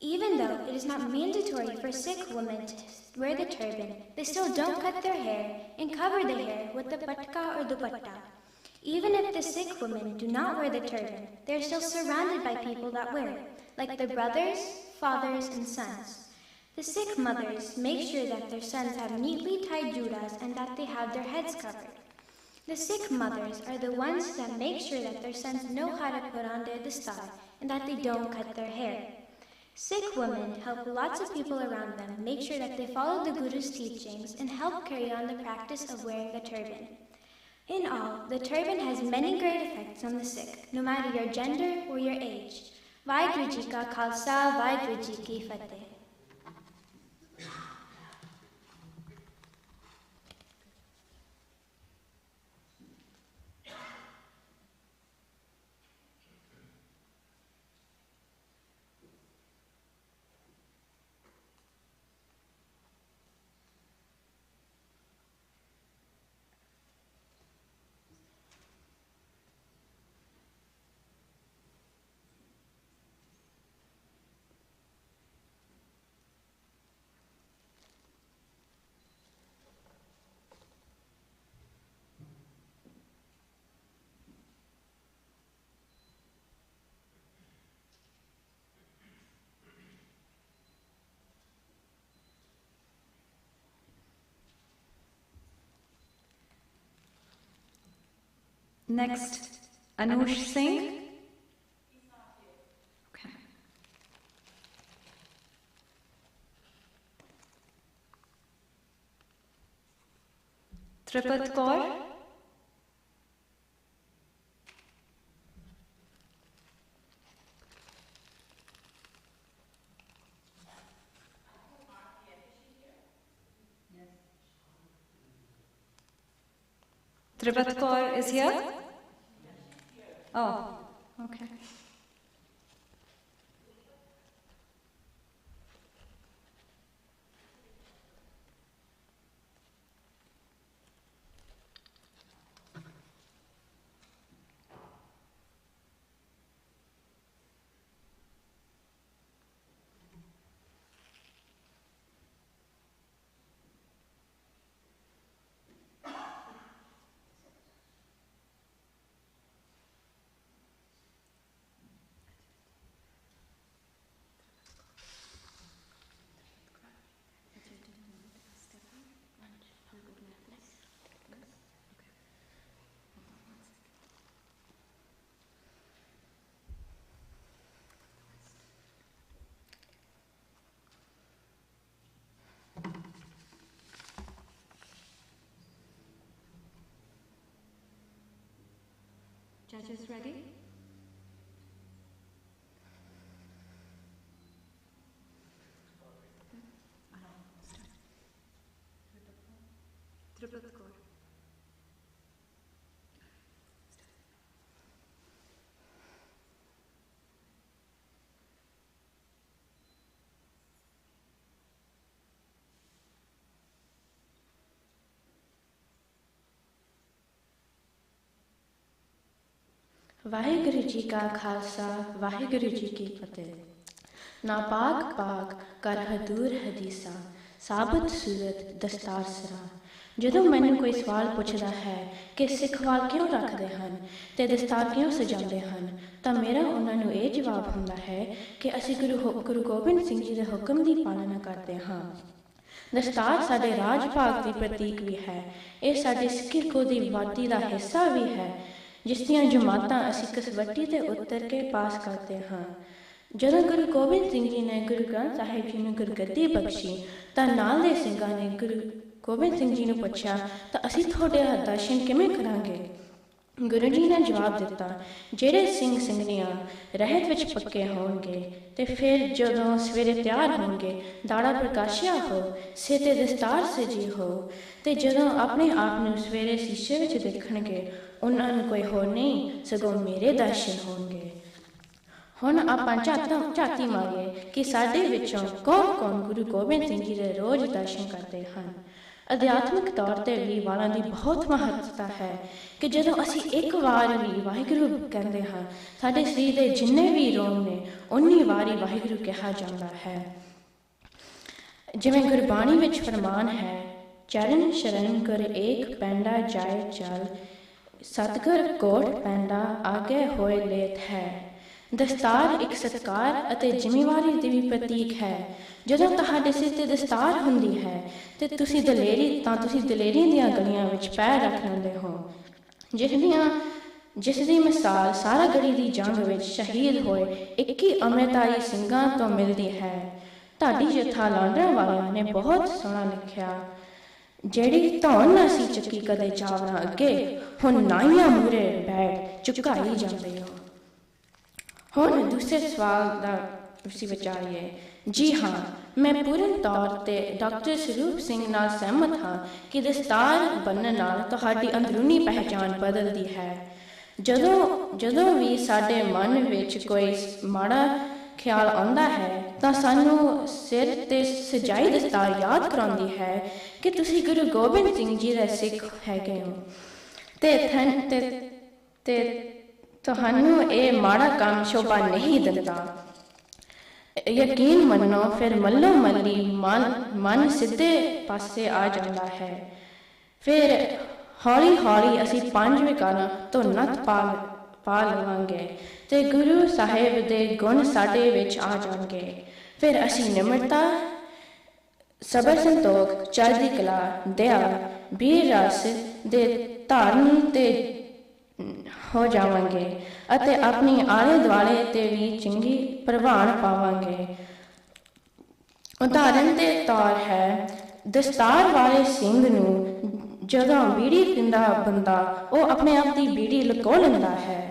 Even though it is not mandatory for Sikh women to wear the turban, they still don't cut their hair and cover the hair with the patka or dupatta. Even if the Sikh women do not wear the turban, they are still surrounded by people that wear it, like their brothers, fathers, and sons. The Sikh mothers make sure that their sons have neatly tied judas and that they have their heads covered. The Sikh mothers are the ones that make sure that their sons know how to put on their dastar and that they don't cut their hair. Sikh women help lots of people around them make sure that they follow the Guru's teachings and help carry on the practice of wearing the turban. In all, the turban has many great effects on the Sikh, no matter your gender or your age. Vaheguru Ji Ka Khalsa, Vaheguru Ji Ki Fateh. Next, Anush Singh. Okay. Tripat Kaur. Tripat Kaur is here? Oh, okay. Judges ready? Tripat Kaur. Waheguru ji ਕਾ ਖਾਲਸਾ ਵਾਹਿਗੁਰੂ ਜੀ ਕੀ ਫਤਿਹ। ਨਾਪਾਕ ਪਾਕ ਕਰ ਹਦੂਰ ਹਦੀਸਾ ਸਾਬਤ ਸੂਰਤ ਦਸਤਾਰ ਸਰਾ। ਜਦੋਂ ਮੈਨੂੰ ਕੋਈ ਸਵਾਲ ਪੁੱਛਦਾ ਹੈ ਕਿ ਸਿੱਖ ਵਾਲ ਕਿਉਂ ਰੱਖਦੇ ਹਨ ਤੇ ਦਸਤਾਰ ਕਿਉਂ ਸਜਾਉਂਦੇ ਹਨ, ਤਾਂ ਮੇਰਾ ਉਹਨਾਂ ਨੂੰ ਇਹ ਜਵਾਬ ਹੁੰਦਾ ਹੈ ਕਿ ਅਸੀਂ ਗੁਰੂ ਗੋਬਿੰਦ ਸਿੰਘ ਜੀ ਦੇ ਹੁਕਮ ਦੀ ਪਾਲਣਾ ਕਰਦੇ ਹਾਂ। ਦਸਤਾਰ ਸਾਡੇ ਰਾਜ ਭਾਗ ਦੀ ਪ੍ਰਤੀਕ ਵੀ ਹੈ। ਇਹ ਸਾਡੇ ਸਿੱਖੀ ਕੋ ਦੀ ਵਾਦੀ ਦਾ ਹਿੱਸਾ ਵੀ ਹੈ, ਜਿਸ ਦੀਆਂ ਜਮਾਤਾਂ ਅਸੀਂ ਕਸਵੱਟੀ 'ਤੇ ਉਤਰ ਕੇ ਪਾਸ ਕਰਦੇ ਹਾਂ। ਜਦੋਂ ਗੁਰੂ ਗੋਬਿੰਦ ਸਿੰਘ ਜੀ ਨੇ ਗੁਰੂ ਗ੍ਰੰਥ ਸਾਹਿਬ ਜੀ ਨੂੰ ਗੁਰਗੱਦੀ ਬਖਸ਼ੀ ਤਾਂ ਨਾਲ ਦੇ ਸਿੰਘਾਂ ਨੇ ਗੁਰੂ ਗੋਬਿੰਦ ਸਿੰਘ ਜੀ ਨੂੰ ਪੁੱਛਿਆ, ਤਾਂ ਅਸੀਂ ਤੁਹਾਡੇ ਦਰਸ਼ਨ ਕਿਵੇਂ ਕਰਾਂਗੇ? ਗੁਰੂ ਜੀ ਨੇ ਜਵਾਬ ਦਿੱਤਾ, ਜਿਹੜੇ ਸਿੰਘ ਸਿੰਘਣੀਆਂ ਰਹਿਤ ਵਿੱਚ ਪੱਕੇ ਹੋਣਗੇ ਤੇ ਫਿਰ ਜਦੋਂ ਸਵੇਰੇ ਤਿਆਰ ਹੋਣਗੇ, ਦਾੜਾ ਪ੍ਰਕਾਸ਼ਿਆ ਹੋ, ਸਿਰ 'ਤੇ ਦਸਤਾਰ ਸਜੀ ਹੋ, ਤੇ ਜਦੋਂ ਆਪਣੇ ਆਪ ਨੂੰ ਸਵੇਰੇ ਸ਼ੀਸ਼ੇ ਵਿੱਚ ਦੇਖਣਗੇ, ਉਹਨਾਂ ਨੂੰ ਕੋਈ ਹੋਰ ਨਹੀਂ ਸਗੋਂ ਮੇਰੇ ਦਰਸ਼ਨ ਹੋਣਗੇ। ਹੁਣ ਆਪਾਂ ਝਾਤੀ ਮਾਰੀਏ ਕਿ ਸਾਡੇ ਵਿੱਚੋਂ ਕੌਣ ਗੁਰੂ ਗੋਬਿੰਦ ਸਿੰਘ ਜੀ ਦੇ ਰੋਜ਼ ਦਰਸ਼ਨ ਕਰਦੇ ਹਨ। ਅਧਿਆਤਮਿਕ ਤੌਰ 'ਤੇ ਵੀ ਵਾਲਾਂ ਦੀ ਬਹੁਤ ਮਹੱਤਤਾ ਹੈ ਕਿ ਜਦੋਂ ਅਸੀਂ ਇੱਕ ਵਾਰ ਵੀ ਵਾਹਿਗੁਰੂ ਕਹਿੰਦੇ ਹਾਂ, ਸਾਡੇ ਸਰੀਰ ਦੇ ਜਿੰਨੇ ਵੀ ਰੋਮ ਨੇ ਉਨੀ ਵਾਰੀ ਵਾਹਿਗੁਰੂ ਕਿਹਾ ਜਾਂਦਾ ਹੈ। ਜਿਵੇਂ ਗੁਰਬਾਣੀ ਵਿੱਚ ਫਰਮਾਨ ਹੈ, ਚਰਨ ਸ਼ਰਨ ਕਰ ਏਕ ਪੈਂਡਾ ਜਾਏ ਚਲ, ਸਤਿਗੁਰ ਕੋਟ ਪੈਂਡਾ ਆਗੇ ਹੋਏ ਲੇਤ ਹੈ। ਦਸਤਾਰ ਇੱਕ ਸਤਿਕਾਰ ਅਤੇ ਜ਼ਿੰਮੇਵਾਰੀ ਦੀ ਵੀ ਪ੍ਰਤੀਕ ਹੈ। ਜਦੋਂ ਤੁਹਾਡੇ ਸਿਰ 'ਤੇ ਦਸਤਾਰ ਹੁੰਦੀ ਹੈ ਤੇ ਤੁਸੀਂ ਦਲੇਰੀ ਦੀਆਂ ਗਲੀਆਂ ਵਿੱਚ ਪੈਰ ਰੱਖ ਲੈਂਦੇ ਹੋ, ਜਿਸ ਦੀ ਮਿਸਾਲ ਸਾਰਾਗੜ੍ਹੀ ਦੀ ਜੰਗ ਵਿੱਚ ਸ਼ਹੀਦ ਹੋਏ 21 ਅੰਮ੍ਰਿਤਧਾਰੀ ਸਿੰਘਾਂ ਤੋਂ ਮਿਲਦੀ ਹੈ। ਢਾਡੀ ਜੱਥਾ ਲਾਂਡਰਾਂ ਵਾਲਿਆਂ ਨੇ ਬਹੁਤ ਸੋਹਣਾ ਲਿਖਿਆ, ਜਿਹੜੀ ਧੌਣ ਨਾ ਸੀ ਚੱਕੀ ਕਦੇ ਚਾਵਲਾਂ ਅੱਗੇ, ਹੁਣ ਨਾਈਆਂ ਮੂਹਰੇ ਬੈਠ ਝੁਕਾਈ ਜਾਂਦੇ ਹੋ। ਹੁਣ ਦੂਸਰੇ ਸਵਾਲ ਦਾ ਅਸੀਂ ਵਿਚਾਰੀਏ। ਜੀ ਹਾਂ, ਮੈਂ ਪੂਰਨ ਤੌਰ 'ਤੇ ਡਾਕਟਰ ਸਰੂਪ ਸਿੰਘ ਨਾਲ ਸਹਿਮਤ ਹਾਂ ਕਿ ਦਸਤਾਰ ਬੰਨ੍ਹਣ ਨਾਲ ਤੁਹਾਡੀ ਅੰਦਰੂਨੀ ਪਹਿਚਾਣ ਬਦਲਦੀ ਹੈ। ਜਦੋਂ ਵੀ ਸਾਡੇ ਮਨ ਵਿੱਚ ਕੋਈ ਮਾੜਾ ਖਿਆਲ ਆਉਂਦਾ ਹੈ ਤਾਂ ਸਾਨੂੰ ਸਿਰ 'ਤੇ ਸਜਾਈ ਦਸਤਾਰ ਯਾਦ ਕਰਾਉਂਦੀ ਹੈ ਕਿ ਤੁਸੀਂ ਗੁਰੂ ਗੋਬਿੰਦ ਸਿੰਘ ਜੀ ਦੇ ਸਿੱਖ ਹੈਗੇ ਹੋ ਤੇ ਤੁਹਾਨੂੰ ਇਹ ਮਾੜਾ ਕੰਮ ਸ਼ੋਭਾ ਨਹੀਂ ਦਿੰਦਾ। ਯਕੀਨ ਮੰਨੋ, ਫਿਰ ਮੱਲੋ ਮੱਲੀ ਮਨ ਸਿੱਧੇ ਪਾਸੇ ਆ ਜਾਂਦਾ ਹੈ। ਫਿਰ ਹੌਲੀ ਹੌਲੀ ਅਸੀਂ 5 ਵਿਕਾਰਾਂ ਤੋਂ ਨੱਥ ਪਾ ਲਵਾਂਗੇ ਤੇ ਗੁਰੂ ਸਾਹਿਬ ਦੇ ਗੁਣ ਸਾਡੇ ਵਿੱਚ ਆ ਜਾਣਗੇ। ਫਿਰ ਅਸੀਂ ਨਿਮਰਤਾ, ਸਬਰ, ਸੰਤੋਖ, ਚੜ੍ਹਦੀ ਕਲਾ, ਦਇਆ, ਵੀਰ ਰਸ ਦੇ ਧਾਰਨ ਤੇ ਹੋ ਜਾਵਾਂਗੇ ਅਤੇ ਆਪਣੀ ਆਲੇ ਦੁਆਲੇ ਤੇ ਵੀ ਚੰਗੀ ਪ੍ਰਭਾਵ ਪਾਵਾਂਗੇ। ਉਦਾਹਰਨ ਦੇ ਤੌਰ ਹੈ, ਦਸਤਾਰ ਵਾਲੇ ਸਿੰਘ ਨੂੰ ਜਦੋਂ ਬੀੜੀ ਪੀਂਦਾ ਬੰਦਾ ਉਹ ਆਪਣੇ ਆਪ ਦੀ ਬੀੜੀ ਲੁਕੋ ਲੈਂਦਾ ਹੈ।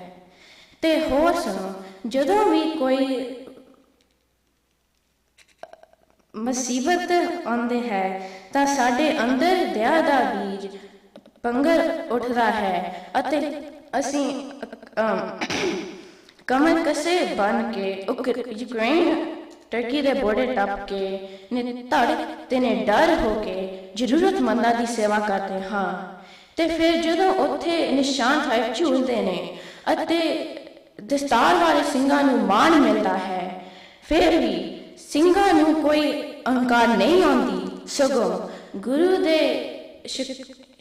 ਤੇ ਹੋਰ ਸੁਣੋ, ਜਦੋਂ ਵੀ ਕੋਈ ਮੁਸੀਬਤ ਆਉਂਦੀ ਹੈ ਤਾਂ ਸਾਡੇ ਅੰਦਰ ਦਇਆ ਦਾ ਬੀਜ ਪੰਗਰ ਉੱਠਦਾ ਹੈ ਅਤੇ ਅਸੀਂ ਕਮਰ ਕਸੇ ਬਣ ਕੇ ਯੂਕਰੇਨ ਟਰਕੀ ਦੇ ਬੋਰਡਰ ਟੱਪ ਕੇ ਨਿਧੜ ਤੇ ਨਿਡਰ ਹੋ ਕੇ ਜ਼ਰੂਰਤਮੰਦਾਂ ਦੀ ਸੇਵਾ ਕਰਦੇ ਹਾਂ। ਤੇ ਫਿਰ ਜਦੋਂ ਉੱਥੇ ਨਿਸ਼ਾਨ ਸਾਹਿਬ ਝੂਲਦੇ ਨੇ ਅਤੇ ਦਸਤਾਰ ਵਾਲੇ ਸਿੰਘਾਂ ਨੂੰ ਮਾਣ ਮਿਲਦਾ ਹੈ, ਫਿਰ ਵੀ ਸਿੰਘਾਂ ਨੂੰ ਕੋਈ ਅਹੰਕਾਰ ਨਹੀਂ ਆਉਂਦੀ, ਸਗੋਂ ਗੁਰੂ ਦੇ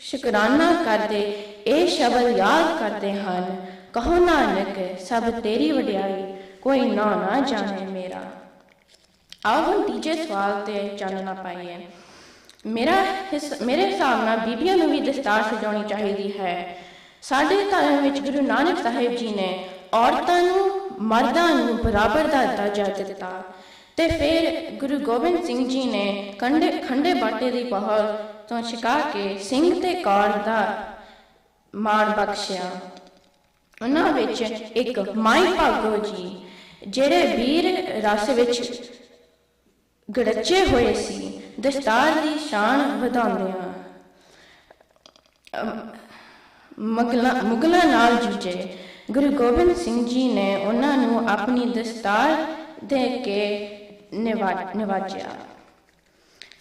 ਸ਼ੁਕਰਾਨਾ ਕਰਦੇ ਇਹ ਸ਼ਬਦ ਯਾਦ ਕਰਦੇ ਹਨ, ਕਹੋ ਨਾਨਕ ਸਭ ਤੇਰੀ ਵਡਿਆਈ, ਕੋਈ ਨਾ ਜਾਣੇ ਮੇਰਾ। ਆਓ ਹੁਣ ਤੀਜੇ ਸਵਾਲ ਤੇ ਚਾਨਣਾ ਪਾਈਏ। ਮੇਰੇ ਹਿਸਾਬ ਨਾਲ ਬੀਬੀਆਂ ਨੂੰ ਵੀ ਦਸਤਾਰ ਸਜਾਉਣੀ ਚਾਹੀਦੀ ਹੈ। ਸਾਡੇ ਧਰਮ ਵਿੱਚ ਗੁਰੂ ਨਾਨਕ ਸਾਹਿਬ ਜੀ ਨੇ ਔਰਤਾਂ ਨੂੰ ਮਰਦਾਂ ਨੂੰ ਬਰਾਬਰ ਦਾ ਦਰਜਾ ਦਿੱਤਾ ਤੇ ਫਿਰ ਗੁਰੂ ਗੋਬਿੰਦ ਸਿੰਘ ਜੀ ਨੇ ਖੰਡੇ ਬਾਟੇ ਦੀ ਪਹਾੜ ਤੋਂ ਛਕਾ ਕੇ ਸਿੰਘ ਤੇ ਕੌਰ ਦਾ ਮਾਣ ਬਖਸ਼ਿਆ। ਉਹਨਾਂ ਵਿੱਚ ਇੱਕ ਮਾਈ ਭਾਗੋ ਜੀ, ਜਿਹੜੇ ਵੀਰ ਰਸ ਵਿੱਚ ਗੜਚੇ ਹੋਏ ਸੀ, ਦਸਤਾਰ ਦੀ ਸ਼ਾਨ ਵਧਾਉਂਦਿਆਂ ਮੁਗਲਾਂ ਨਾਲ ਜੂਝੇ। ਗੁਰੂ ਗੋਬਿੰਦ ਸਿੰਘ ਜੀ ਨੇ ਉਹਨਾਂ ਨੂੰ ਆਪਣੀ ਦਸਤਾਰ ਦੇ ਕੇ ਨਿਵਾਜਿਆ।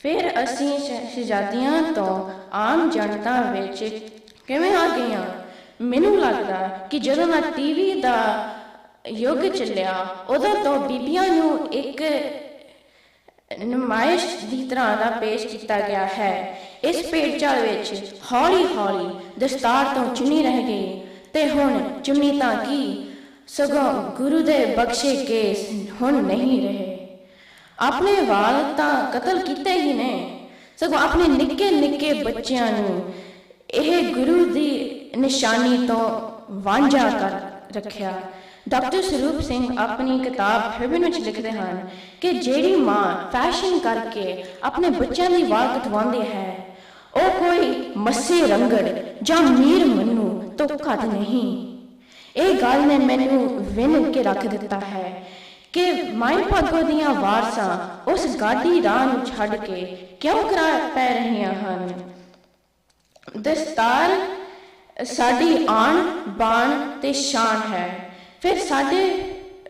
ਫਿਰ ਅਸੀਂ ਸ਼ਹਿਜ਼ਾਦੀਆਂ ਤੋਂ ਆਮ ਜਨਤਾ ਵਿੱਚ ਕਿਵੇਂ ਆ ਗਈਆਂ? ਮੈਨੂੰ ਲੱਗਦਾ ਕਿ ਜਦੋਂ ਦਾ ਟੀਵੀ ਦਾ ਯੁੱਗ ਚੱਲਿਆ, ਉਦੋਂ ਤੋਂ ਬੀਬੀਆਂ ਨੂੰ ਇੱਕ ਨੁਮਾਇਸ਼ ਦੀ ਤਰ੍ਹਾਂ ਦਾ ਪੇਸ਼ ਕੀਤਾ ਗਿਆ ਹੈ। ਇਸ ਭੇਡ ਚਾਲ ਵਿੱਚ ਹੌਲੀ ਹੌਲੀ ਦਸਤਾਰ ਤੋਂ ਚੁੰਨੀ ਰਹਿ ਗਈ ਤੇ ਹੁਣ ਚੁੰਨੀ ਤਾਂ ਕੀ, ਸਗੋਂ ਗੁਰੂ ਦੇ ਬਖਸ਼ੇ ਕੇਸ ਹੁਣ ਨਹੀਂ ਰਹੇ। ਆਪਣੇ ਵਾਲ ਤਾਂ ਕਤਲ ਕੀਤੇ ਹੀ ਨੇ, ਸਗੋਂ ਆਪਣੇ ਨਿੱਕੇ ਨਿੱਕੇ ਬੱਚਿਆਂ ਨੂੰ ਇਹ ਗੁਰੂ ਦੀ ਨਿਸ਼ਾਨੀ ਤੋਂ ਵਾਂਝਾ ਕਰ ਰੱਖਿਆ। ਡਾਕਟਰ ਸਰੂਪ ਸਿੰਘ ਆਪਣੀ ਕਿਤਾਬ ਹੈਵਨ ਵਿੱਚ ਲਿਖਦੇ ਹਨ ਕਿ ਜਿਹੜੀ ਮਾਂ ਫੈਸ਼ਨ ਕਰਕੇ ਆਪਣੇ ਬੱਚਿਆਂ ਦੀ ਵਾਲ ਕਟਵਾਉਂਦੀ ਹੈ, ਉਹ ਕੋਈ ਮੱਸੇ ਰੰਗੜ ਜਾਂ ਮੀਰ ਮੰਨੂ ਤੋਂ ਘੱਟ ਨਹੀਂ। ਇਹ ਗੱਲ ਨੇ ਮੈਨੂੰ ਵਿੰਨ ਕੇ ਰੱਖ ਦਿੱਤਾ ਹੈ ਕਿ ਮਾਈ ਭਾਗੋ ਦੀਆਂ ਵਾਰਸਾਂ ਉਸ ਗਾਡੀ ਰਾਹ ਨੂੰ ਛੱਡ ਕੇ ਕਿਉਂ ਪੈ ਰਹੀਆਂ ਹਨ। ਦਸਤਾਰ ਸਾਡੀ ਆਣ ਬਾਣ ਤੇ ਸ਼ਾਨ ਹੈ, ਫਿਰ ਸਾਡੇ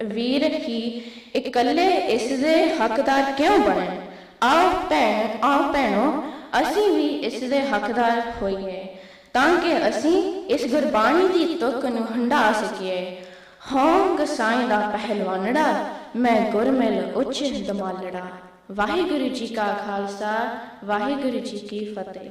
ਵੀਰ ਹੀ ਇਕੱਲੇ ਇਸ ਦੇ ਹੱਕਦਾਰ ਕਿਉਂ ਬਣਨ? ਆਓ ਭੈਣੋ, ਅਸੀਂ ਵੀ ਇਸ ਦੇ ਹੱਕਦਾਰ ਹੋਈਏ ਤਾਂ ਕਿ ਅਸੀਂ ਇਸ ਗੁਰਬਾਣੀ ਦੀ ਤੁਕ ਨੂੰ ਹੰਢਾ ਸਕੀਏ। ਹੋਂ ਗਸਾਈ ਦਾ ਪਹਿਲਵਾਨੜਾ, ਮੈਂ ਗੁਰਮਿਲ ਉੱਚ ਦਮਾਲੜਾ। ਵਾਹਿਗੁਰੂ ਜੀ ਕਾ ਖਾਲਸਾ, ਵਾਹਿਗੁਰੂ ਜੀ ਕੀ ਫਤਿਹ।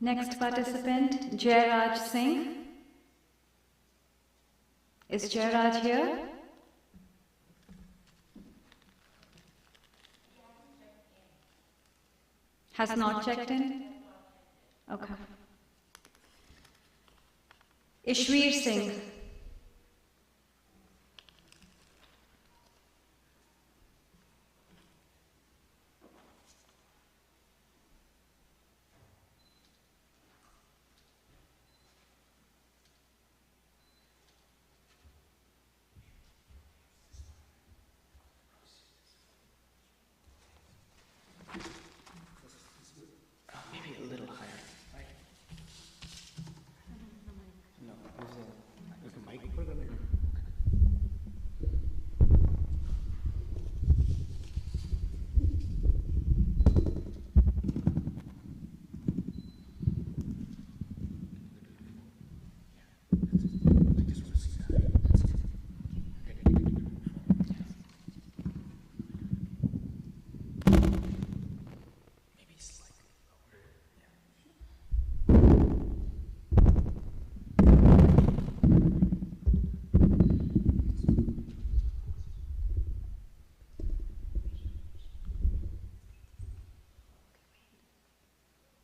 Next participant, Jairaj Singh. Is Jairaj here? Has not checked in? Okay. Ishveer Singh.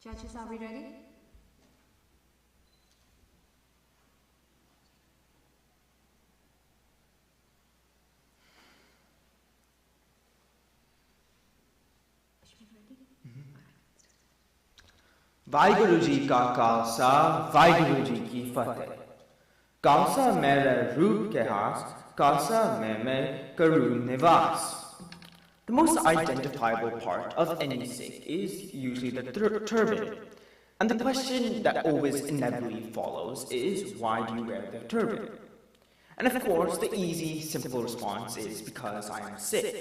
Judges, are we ready? Waheguru ji ਕਾ ਖਾਲਸਾ ਵਾਹਿਗੁਰੂ ਜੀ ਕੀ ਫਤਿਹ ਖਾਲਸਾ ਮੇਰਾ ਰੂਪ ਕਹਾਸ ਖਾਲਸਾ ਮੈਂ ਕਰੂ ਨਿਵਾਸ The most identifiable part of any Sikh is usually the turban. And the question that always inevitably follows is, why do you wear the turban? And of course, the easy, simple response is because I am Sikh.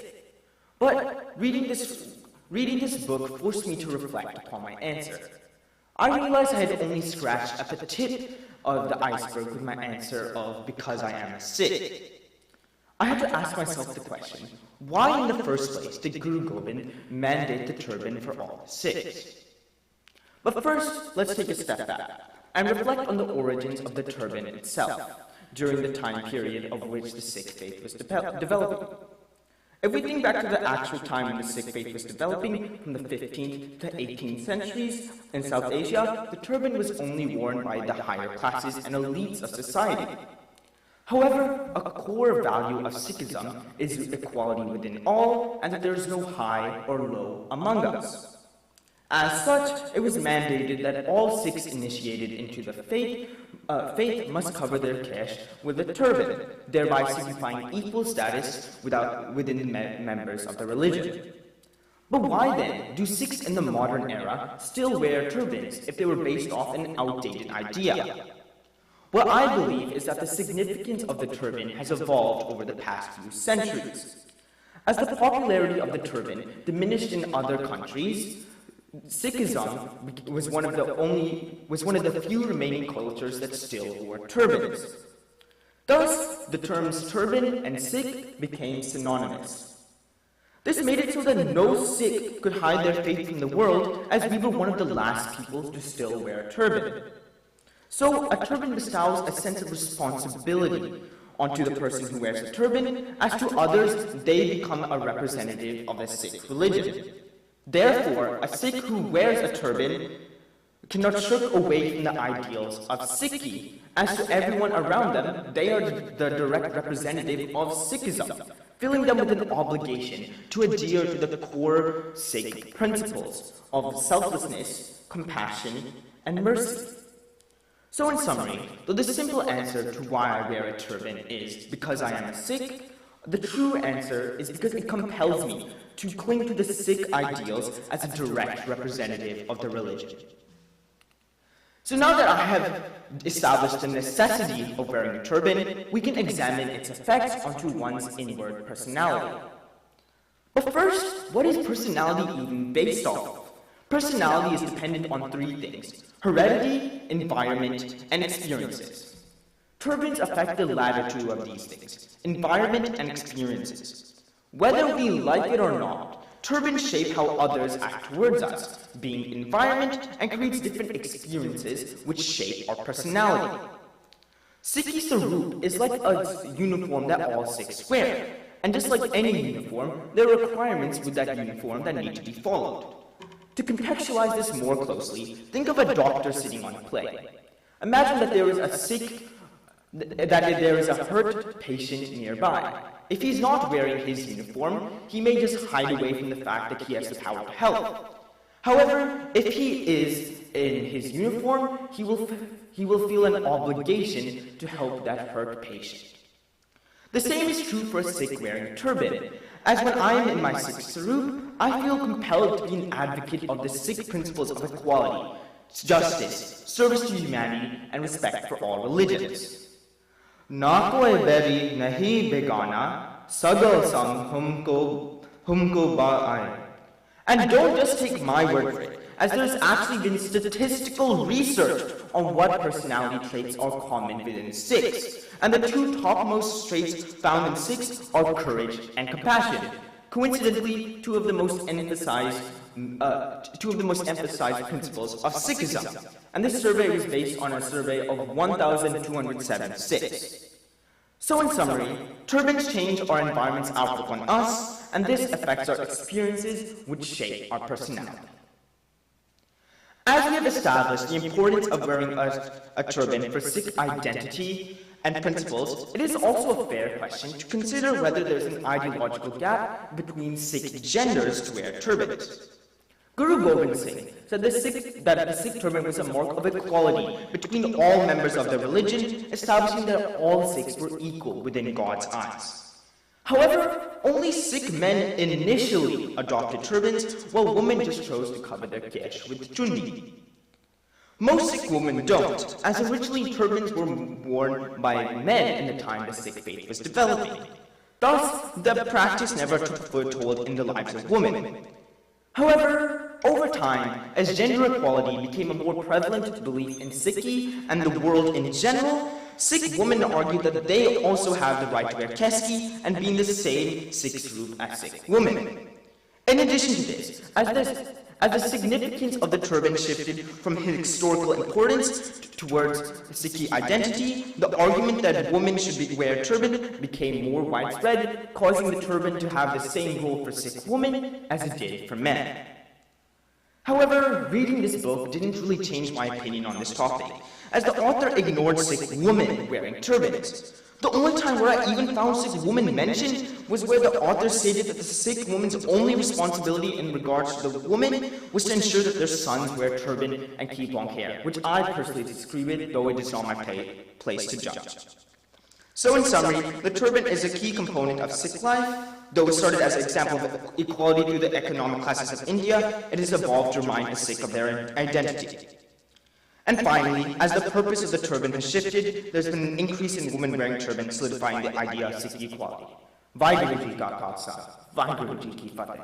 But reading this book forced me to reflect upon my answer. I realized I had only scratched at the tip of the iceberg with my answer of because I am a Sikh. I had to ask myself the question, why in the first place did Guru Gobind mandate the turban for all the Sikhs? But first, let's take a step back and reflect on the origins of the turban itself during the time period of which the Sikh faith was developing. If we think back to the actual time when the Sikh faith was developing, from the 15th to 18th centuries in South Asia, the turban was only worn by the higher classes and elites of society. However, a core value of Sikhism is equality within all, and that there is no high or low among us. As such, it was mandated that all Sikhs initiated into the faith must cover their kesh with a turban, thereby signifying equal status within the members of the religion. But why then do Sikhs in the modern era still wear turbans if they were based off an outdated idea? What I believe is that the significance of the turban has evolved over the past few centuries. As the popularity of the turban diminished in other countries, Sikhism was one of the few remaining cultures that still wore turbans. Thus, the terms turban and Sikh became synonymous. This made it so that no Sikh could hide their faith from the world, as we were one of the last people to still wear a turban. So, a turban bestows a sense of responsibility onto the person who wears a turban. As to others, they become a representative of the Sikh religion. Therefore, a Sikh who wears a turban cannot shirk away from the ideals of Sikhi. As to everyone around them, they are the direct representative of Sikhism, filling them with an obligation to adhere to the core Sikh principles of selflessness, compassion, and mercy. So in summary, though the simple answer to why I wear a turban is because I am a Sikh, the true answer is because it compels me to cling to the Sikh ideals as a direct representative of the religion. So now that I have established the necessity of wearing a turban, we can examine its effects onto one's inward personality. But first, what is personality even based off of? Personality is dependent on three things: heredity, environment, and experiences. Turbans affect the latter two of these things: environment and experiences. Whether we like it or not, turbans shape how others act towards us, being environment, and creates different experiences which shape our personality. Sikhi Sarup is like a uniform that all Sikhs wear, and just like any uniform, there are requirements with that uniform that need to be followed. To contextualize this more closely, think of a doctor sitting on a plane. Imagine that there is a hurt patient nearby. If he's not wearing his uniform, he may just hide away from the fact that he has the power to help. However, if he is in his uniform, he will feel an obligation to help that hurt patient. The same is true for a Sikh wearing a turban, as when I am in my Sikh Sarup, I feel compelled to be an advocate of the Sikh principles of equality, justice, service to humanity, and respect for all religions. Na koi beri nahi begana, sagal sang humko ba'ai. And don't just take my word for it, as there has actually been statistical research on what personality traits are common within Sikhs. And the two topmost traits found in Sikhs are courage and compassion. Coincidentally, two of the most emphasized principles of Sikhism. And this survey was based on a survey of 1,207 Sikhs. So in summary, turbans change our environment's outlook on us, and this affects our experiences which shape our personality. As we have established the importance of wearing a turban for Sikh identity and principles, it is also a fair question to consider whether there is an ideological gap between Sikh genders to wear turbans. Guru Gobind Singh said that the Sikh turban was a mark of equality between all members of the religion, establishing that all Sikhs were equal within God's eyes. However, only Sikh men initially adopted turbans, while women just chose to cover their kesh with chundi. Most Sikh women don't, as originally turbans were worn by men in the time the Sikh faith was developing. Thus, the practice never took a foothold in the lives of women. However, over time, as gender equality became a more prevalent belief in Sikhi and the world in general, Sikh women argued that they also have the right to wear keski and be in the same Sikh group as Sikh women. In addition to this, as the significance of the turban shifted from historical importance towards Sikh identity, the argument that women should wear turban became more widespread, causing the turban to have the same role for Sikh women as it did for men. However, reading this book didn't really change my opinion on this topic, as the author ignored Sikh women wearing turbans. The only time where I even found Sikh women mentioned was where the author stated that the Sikh woman's only responsibility in regards to the woman was to ensure that their sons wear turban and keep long hair, which I personally disagree with, though it is not my place to judge. So in summary, the turban is a key component of Sikh life. Though it started as an example of equality through the economic classes of India, it has evolved to remind the Sikh of their identity. And finally, as the purpose of the turban has shifted, there's been an increase in women wearing turbans, solidifying the idea of Sikh equality. Vaheguru Ji Ka Khalsa, Vaheguru Ji Ki Fateh.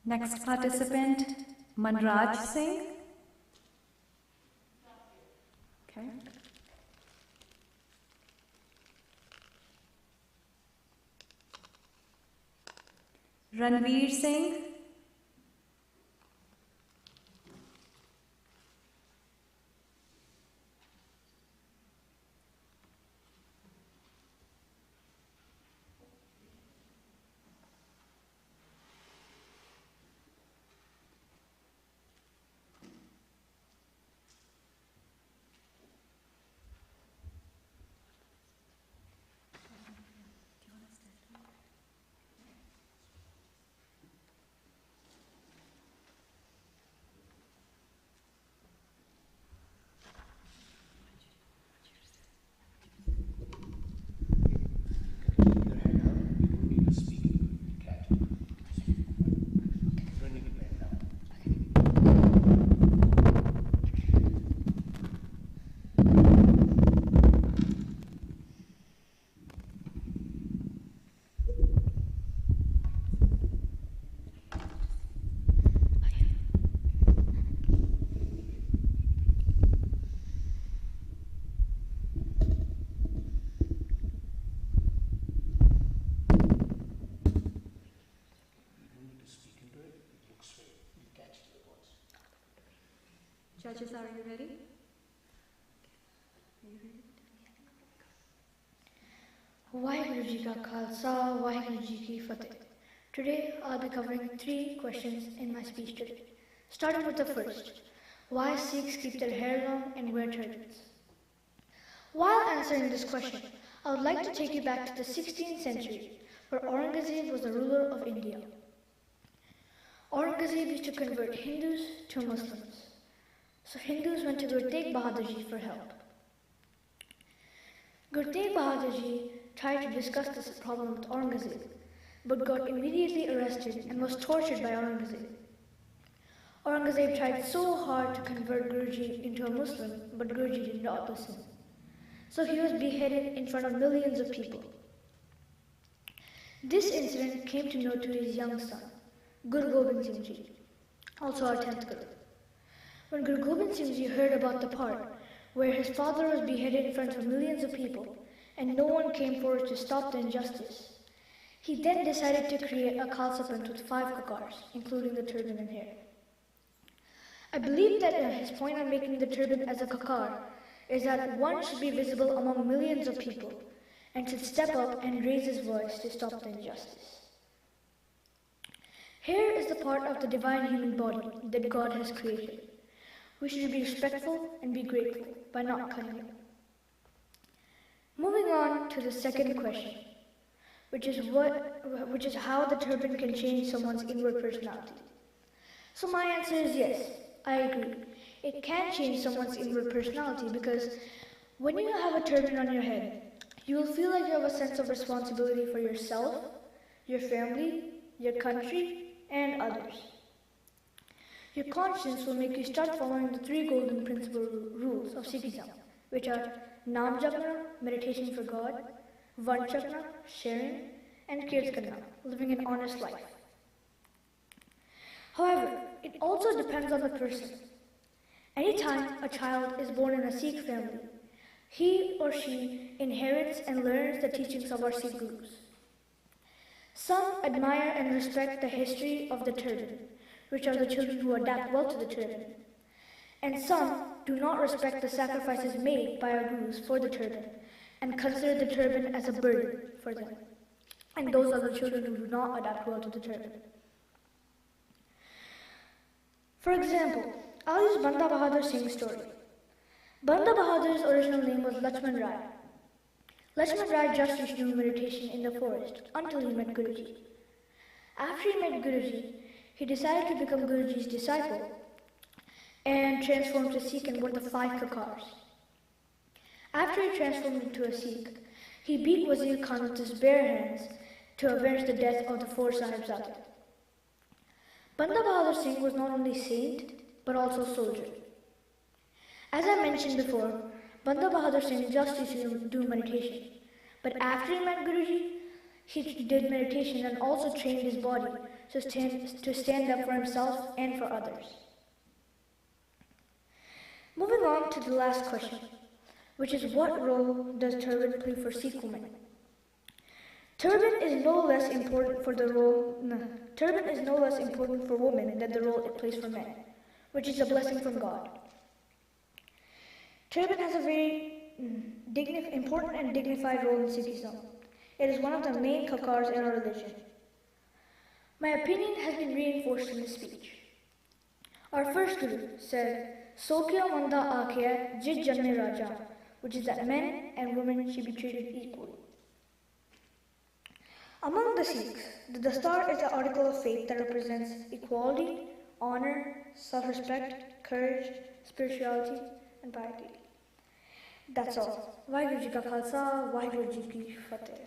Next participant, Manraj Singh. Okay. Ranveer Singh. Judges, are you ready? Vaheguru Ji Ka Khalsa, Vaheguru Ji Ki Fateh. Today I'll be covering 3 questions in my speech today. Starting with the first, why Sikhs keep their hair long and wear turbans? While answering this question, I would like to take you back to the 16th century, where Aurangzeb was the ruler of India. Aurangzeb used to convert Hindus to Muslims. So Hindus went to Guru Tegh Bahadur Ji for help. Guru Tegh Bahadur Ji tried to discuss this problem with Aurangzeb, but got immediately arrested and was tortured by Aurangzeb. Aurangzeb tried so hard to convert Guruji into a Muslim, but Guruji did not listen. So he was beheaded in front of millions of people. This incident came to know to his young son, Guru Gobind Singh Ji, also our 10th Guru. When Guru Gobind Singh Ji heard about the part where his father was beheaded in front of millions of people and no one came forward to stop the injustice, he then decided to create a Khalsa Panth with 5 kakars, including the turban and hair. I believe that his point on making the turban as a kakar is that one should be visible among millions of people and should step up and raise his voice to stop the injustice. Hair is the part of the divine human body that God has created. We should be respectful and be grateful by not cutting it. Moving on to the second question, which is how the turban can change someone's inward personality. So my answer is yes, I agree. It can change someone's inward personality because when you have a turban on your head, you will feel like you have a sense of responsibility for yourself, your family, your country, and others. Your conscience will make you start following the 3 golden principle rules of Sikhism, which are Nam Japna, meditation for God, Vanchakna, sharing, and Kirtana, living an honest life. However, it also depends on the person. Anytime a child is born in a Sikh family, he or she inherits and learns the teachings of our Sikh gurus. Some admire and respect the history of the turban, which are the children who adapt well to the turban. And some do not respect the sacrifices made by our gurus for the turban and consider the turban as a burden for them. And those are the children who do not adapt well to the turban. For example, I'll use Banda Bahadur Singh's story. Banda Bahadur's original name was Lakshman Rai. Lakshman Rai just used to do meditation in the forest until he met Guruji. After he met Guruji, he decided to become Guruji's disciple and transformed to Sikh and wore the 5 kakars. After he transformed into a Sikh, he beat Wazir Khan with his bare hands to avenge the death of the 4 Sahibzade. Banda Bahadur Singh was not only saint, but also soldier. As I mentioned before, Banda Bahadur Singh just used to do meditation. But after he met Guruji, he did meditation and also trained his body to stand up for himself and for others. Moving on to the last question, which is what role does turban play for Sikh women? Turban is no less important for women than the role it plays for men, which is a blessing from God. Turban has a very important and dignified role in Sikhism. It is one of the main kakars in our religion. My opinion has been reinforced in this speech. Our first Guru said, Sokya Manda Akya Jit Janme Raja, which is that men and women should be treated equally. Among the Sikhs, the Dastar is the article of faith that represents equality, honor, self-respect, courage, spirituality, and piety. That's all. Vaheguru Ji Ka Khalsa, Vaheguru Ji Ki Fateh.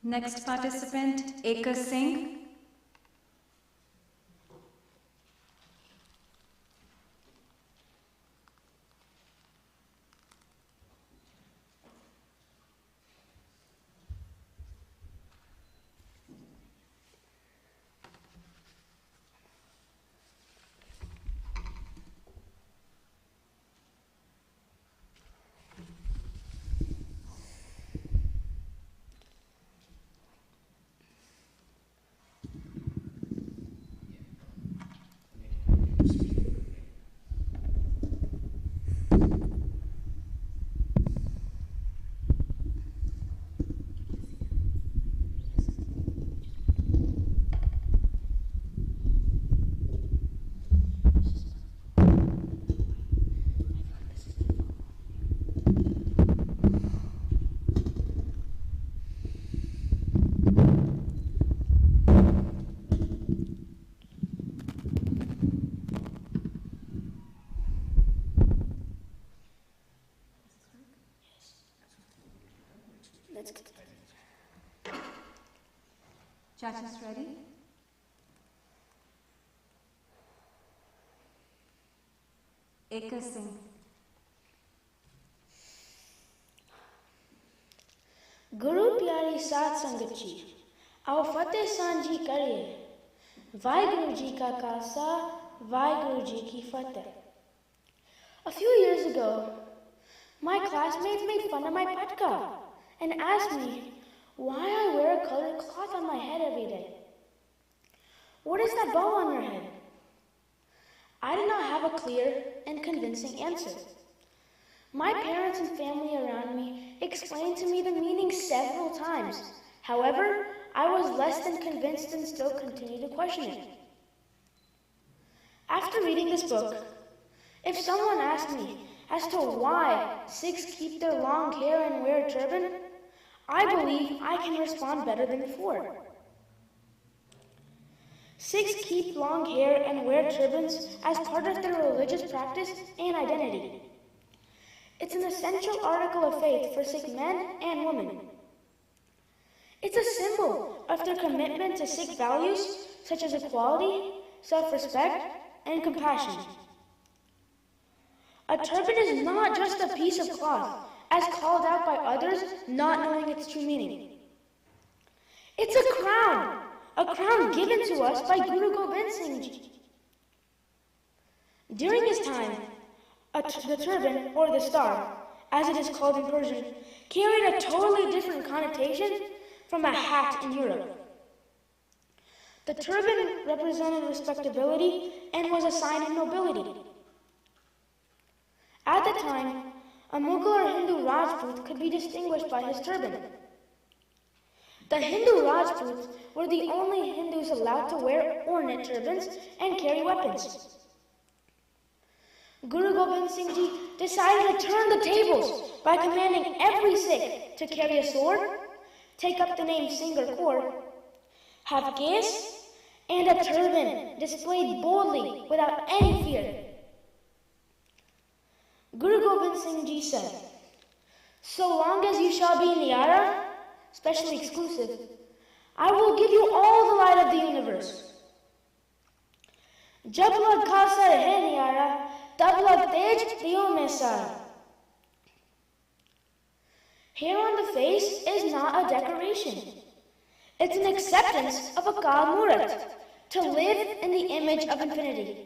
Next participant, Ekar Singh. Judges ready? Ekar Singh. Guru Pyari Sat Sangat Ji, आओ फतेह सांझी करिए, वाहिगुरु जी का खालसा, वाहिगुरु जी की फतेह. A few years ago, my classmates made fun of my patka and asked me why I wear a colored cloth on my head every day. What is that bow on your head? I did not have a clear and convincing answer. My parents and family around me explained to me the meaning several times. However, I was less than convinced and still continued to question it. After reading this book, if someone asked me as to why Sikhs keep their long hair and wear a turban, I believe I can respond better than before. Sikhs keep long hair and wear turbans as part of their religious practice and identity. It's an essential article of faith for Sikh men and women. It's a symbol of their commitment to Sikh values such as equality, self-respect, and compassion. A turban is not just a piece of cloth, as called out by others not knowing its true meaning. It's a crown given to us by Guru Gobind Singh Ji. During his time, the turban, or the star, as it is called in Persian, carried a totally different connotation from a hat in Europe. The turban represented respectability and was a sign of nobility. At the time, a Mughal or Hindu Rajput could be distinguished by his turban. The Hindu Rajputs were the only Hindus allowed to wear ornate turbans and carry weapons. Guru Gobind Singh Ji decided to turn the tables by commanding every Sikh to carry a sword, take up the name Singh or Kaur, have gas, and a turban displayed boldly without any fear. Guru Gobind Singh Ji said, "So long as you shall be Niyara, specially exclusive, I will give you all the light of the universe. Jab lag khalsa rahe Niyara, tab lag tej diyo mein sara." Hair on the face is not a decoration. It's an acceptance of a Kal Murat, to live in the image of infinity.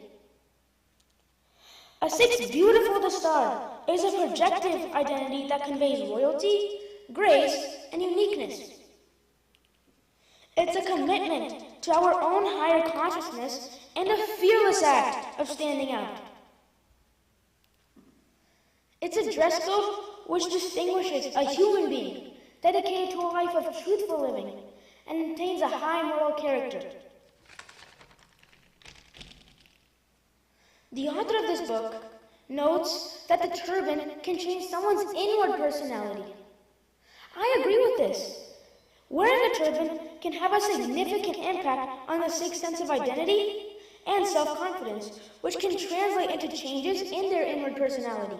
A Sikh's beautiful dastar is a projective identity that conveys royalty, grace, and uniqueness. It's a commitment to our own higher consciousness and a fearless act of standing out. It's a dress code which distinguishes a human being dedicated to a life of truthful living and maintains a high moral character. The author of this book notes that the turban can change someone's inward personality. I agree with this. Wearing a turban can have a significant impact on the Sikh sense of identity and self-confidence, which can translate into changes in their inward personality.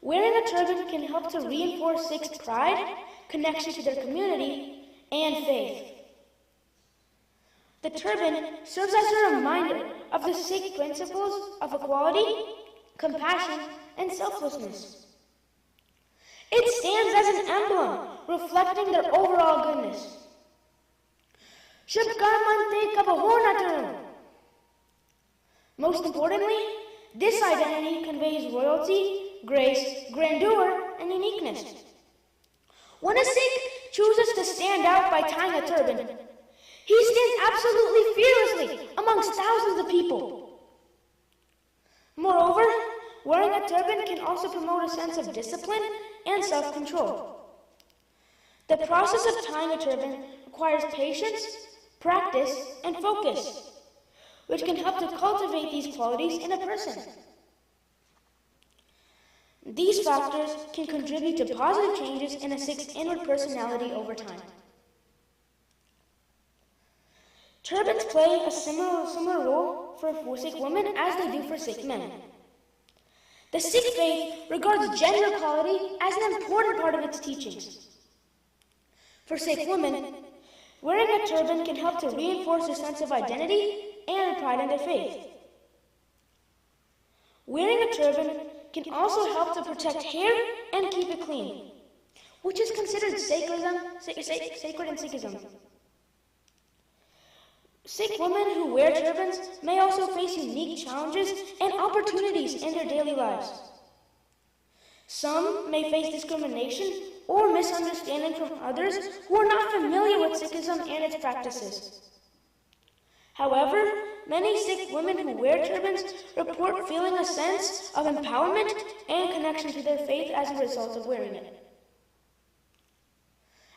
Wearing a turban can help to reinforce Sikhs' pride, connection to their community, and faith. The turban serves as a reminder of the Sikh principles of equality, compassion, and selflessness. It stands as an emblem reflecting their overall goodness. Most importantly, this identity conveys royalty, grace, grandeur, and uniqueness. When a Sikh chooses to stand out by tying a turban, he stands absolutely fearlessly amongst thousands of people. Moreover, wearing a turban can also promote a sense of discipline and self-control. The process of tying a turban requires patience, practice, and focus, which can help to cultivate these qualities in a person. These factors can contribute to positive changes in a Sikh's inward personality over time. Turbans play a similar role for Sikh women as they do for Sikh men. The Sikh faith regards gender equality as an important part of its teachings. For Sikh women, wearing a turban can help to reinforce their sense of identity and pride in their faith. Wearing a turban can also help to protect hair and keep it clean, which is considered sacred in Sikhism. Sikh women who wear turbans may also face unique challenges and opportunities in their daily lives. Some may face discrimination or misunderstanding from others who are not familiar with Sikhism and its practices. However, many Sikh women who wear turbans report feeling a sense of empowerment and connection to their faith as a result of wearing it.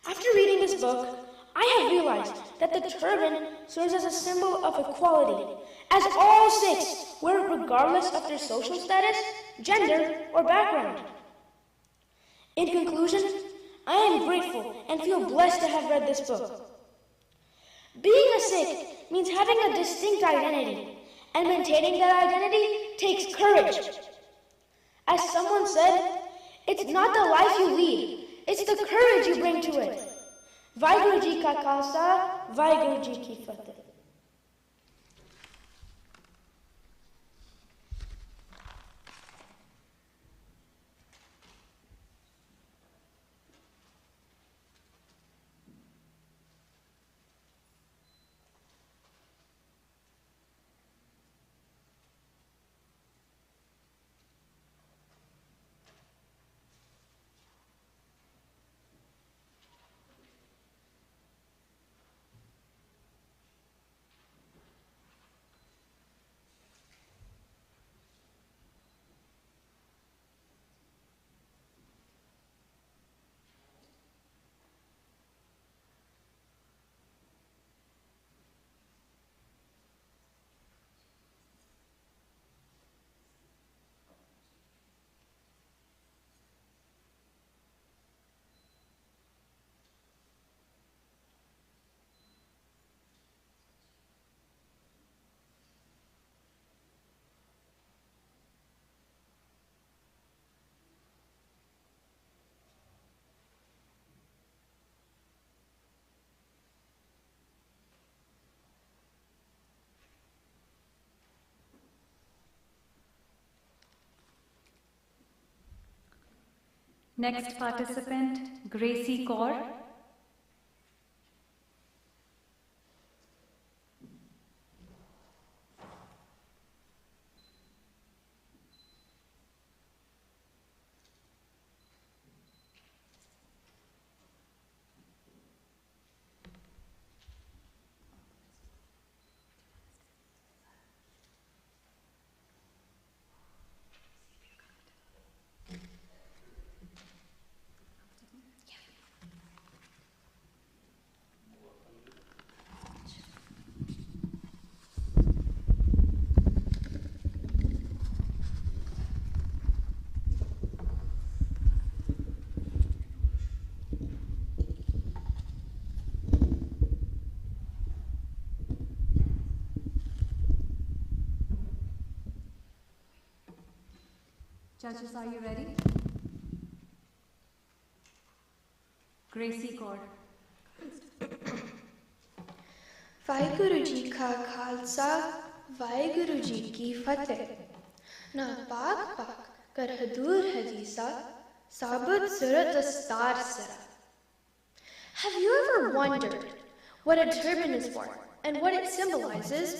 After reading this book, I have realized that the turban serves as a symbol of equality, as all Sikhs wear it regardless of their social status, gender, or background. In conclusion, I am grateful and feel blessed to have read this book. Being a Sikh means having a distinct identity, and maintaining that identity takes courage. As someone said, it's not the life you lead, it's the courage you bring to it. Vaheguru Ji Ka Khalsa, Vaheguru Ji Ki Fateh. Next participant, Gracie Kaur. Judges, are you ready? Gracie Kaur. Waheguru ji ਕਾ ਖਾਲਸਾ ਵਾਹਿਗੁਰੂ ਜੀ ਕੀ ਫਤਿਹ ਨਾ ਪਾਕ ਪਾਕ ਕਰ ਹਦੂਰ ਹਦੀਸਾ ਸਾਬਤ ਸੁਰਤ ਅਸਤਾਰ ਸਰਾ. Have you ever wondered what a turban is for and what it symbolizes?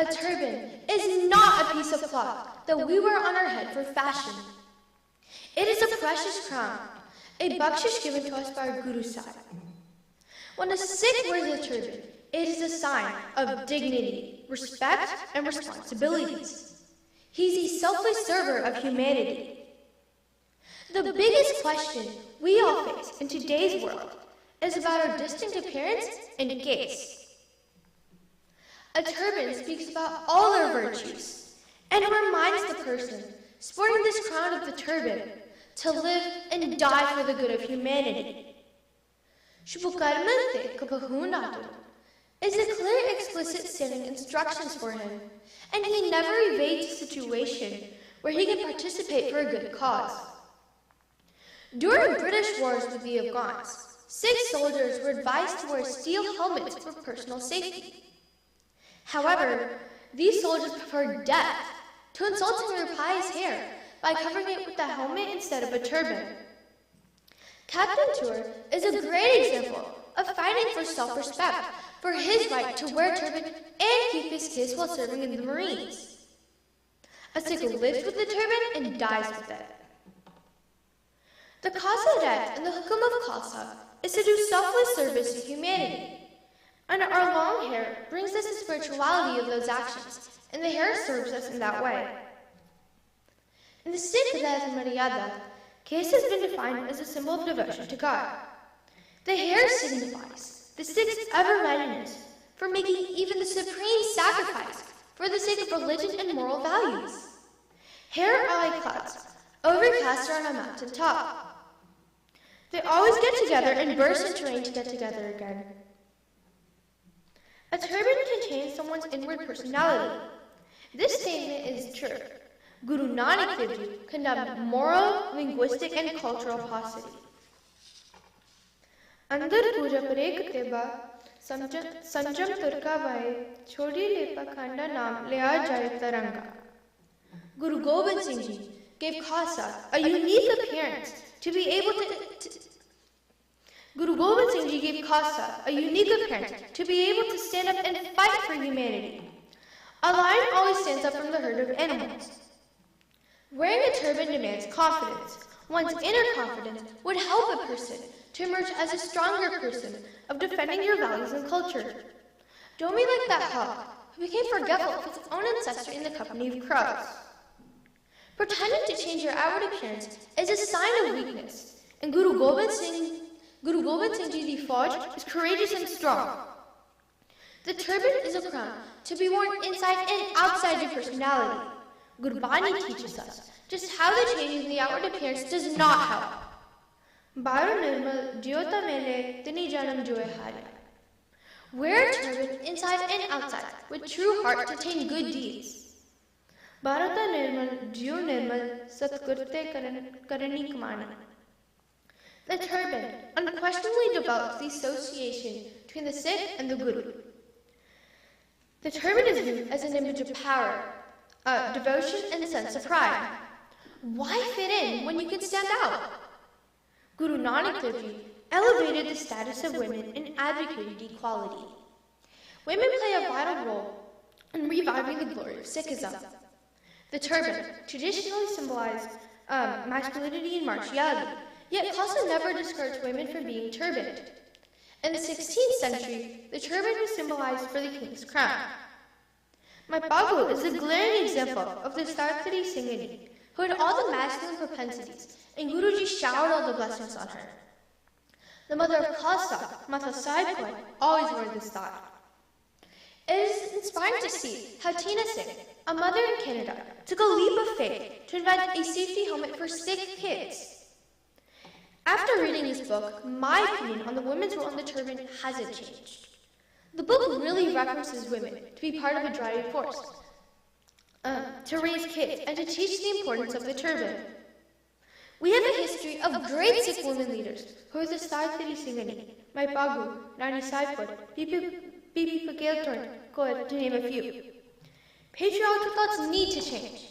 A turban is not a piece of cloth that we wear on our head for fashion. It is a precious crown, a bakshish given to us by our Guru Sahib. When a Sikh wears a turban, it is a sign of dignity, respect, and responsibilities. He's a selfless server of humanity. The biggest question we all face in today's world is about our distinct appearance and gaze. A turban speaks about all our virtues and reminds the person sporting this crown of the turban to live and die for the good of humanity. Shubukarmante kabahunatu is a clear, explicit standing instructions for him, and he never evades a situation where he can participate for a good cause. During British wars with the Afghans, Sikh soldiers were advised to wear steel helmets for personal safety. However, these soldiers preferred death to insulting their pious hair by covering it with a helmet instead of a turban. Captain Tour is a great example of fighting for self-respect, for his right to wear a turban and keep his kids while serving in the Marines. A Sikh lives with the turban and dies with it. The Khalsa Ret and the Hukum of Khalsa is to do selfless service to humanity. And our long hair brings us the spirituality of those actions, and the hair serves us in that way. In the Sikh Ret Maryada, Kes has been defined as a symbol of devotion to God. The hair signifies the Sikhs' ever-readiness for making even the supreme sacrifice for the sake of religion and moral values. Hair are like clouds, overcast on a mountain top. They always get together and burst into rain to get together again. A turban contains someone's inward personality. This statement is true. Guru Nanak Dev Ji condemned moral, linguistic, and cultural paucity. अंदर पूजा परेक तेबा संजम तुरका वाए छोड़ी ले पखंडा नाम ले आ जाए तरंगा. Guru Gobind Singh Ji gave Khalsa a unique appearance to be able to stand up and fight for humanity. A lion always stands up from the herd of animals. Wearing a turban demands confidence. One's inner confidence would help a person to emerge as a stronger person of defending your values and culture. Don't be like that hawk who became forgetful of its own ancestry in the company of crows. Pretending to change your outward appearance is a sign of weakness, and Guru Gobind Singh Ji the Fauj is courageous and strong. The turban is a crown to be worn inside and outside your personality. Gurbani teaches us just how the change in the outward appearance does not help. Baru nirmal jyota mele tini janam joy hari. Wear a turban inside and outside with true heart to attain good deeds. Bharata nirmal jyo nirmal satkurte karani kamani. The turban unquestionably develops the association between the Sikh and the Guru. The turban is viewed as an image of power, devotion, and a sense of pride. Why fit in when you can stand out? Guru Nanak Dev Ji elevated the status of women and advocated equality. Women play a vital role in reviving the glory of Sikhism. The turban traditionally symbolized masculinity and martiality, yet Khalsa never discouraged women from being turbaned. In the 16th century, the turban was symbolized for the king's crown. My Babu is a glaring example of the Sartari Singhani, who had all the masculine propensities, and Guruji showered all the blessings on her. The mother of Khalsa, Mata Sahib Kaur, always wore this thought. It is inspiring to see how Tina Singh, a mother in Canada, took a leap of faith to invent a safety helmet for Sikh kids. After reading this book, my opinion on the women's role in the turban hasn't changed. The book really references women to be part of a driving force, to raise kids and to teach the importance of the turban. We have a history of great Sikh women leaders who are the Sartiri Singhani, Mai Pagu, Rani Saipur, Bibi Pageltorn, Kaur, to name a few. Patriarchal thoughts need to change.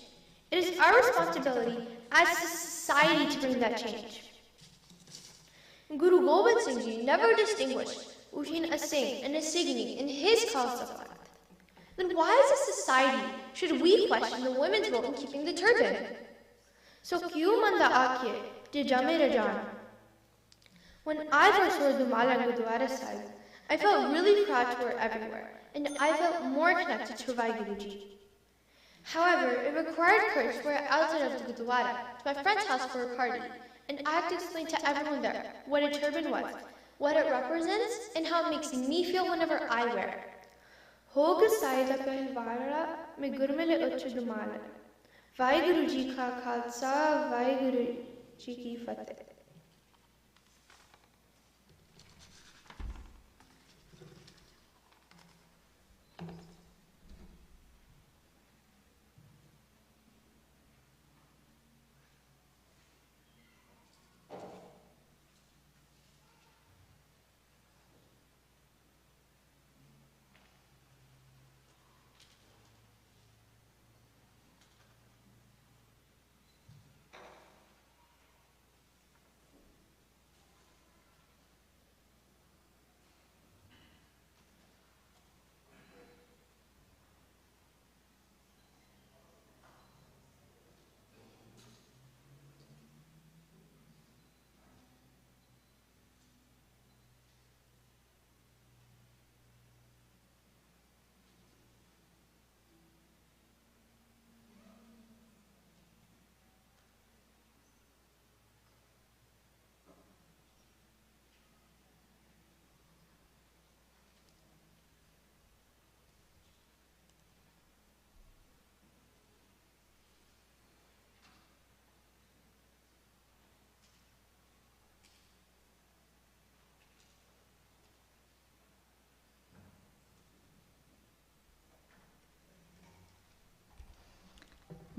It is our responsibility as a society to bring that change. Guru Gobind Singh Ji never distinguished between a Singh and a Sighni in his Khalsa Fath. Then why as a society should we question the women's role in keeping the turban? So kyu manda aakye de jame rajan. When I first heard the Mala Gurdwara Sahib, I felt really proud to wear everywhere, and I felt more connected to Vaheguru Ji. However, it required courage to wear it outside of the Gurdwara to my friend's house for a party, and I had to explain to everyone there what a turban was, what it represents, and how it makes me feel whenever I wear it. Hog Saida Pehwara me Gurmile Uchudumala. Vaheguru Ji ka Khalsa, Vaheguru Ji ki Fateh.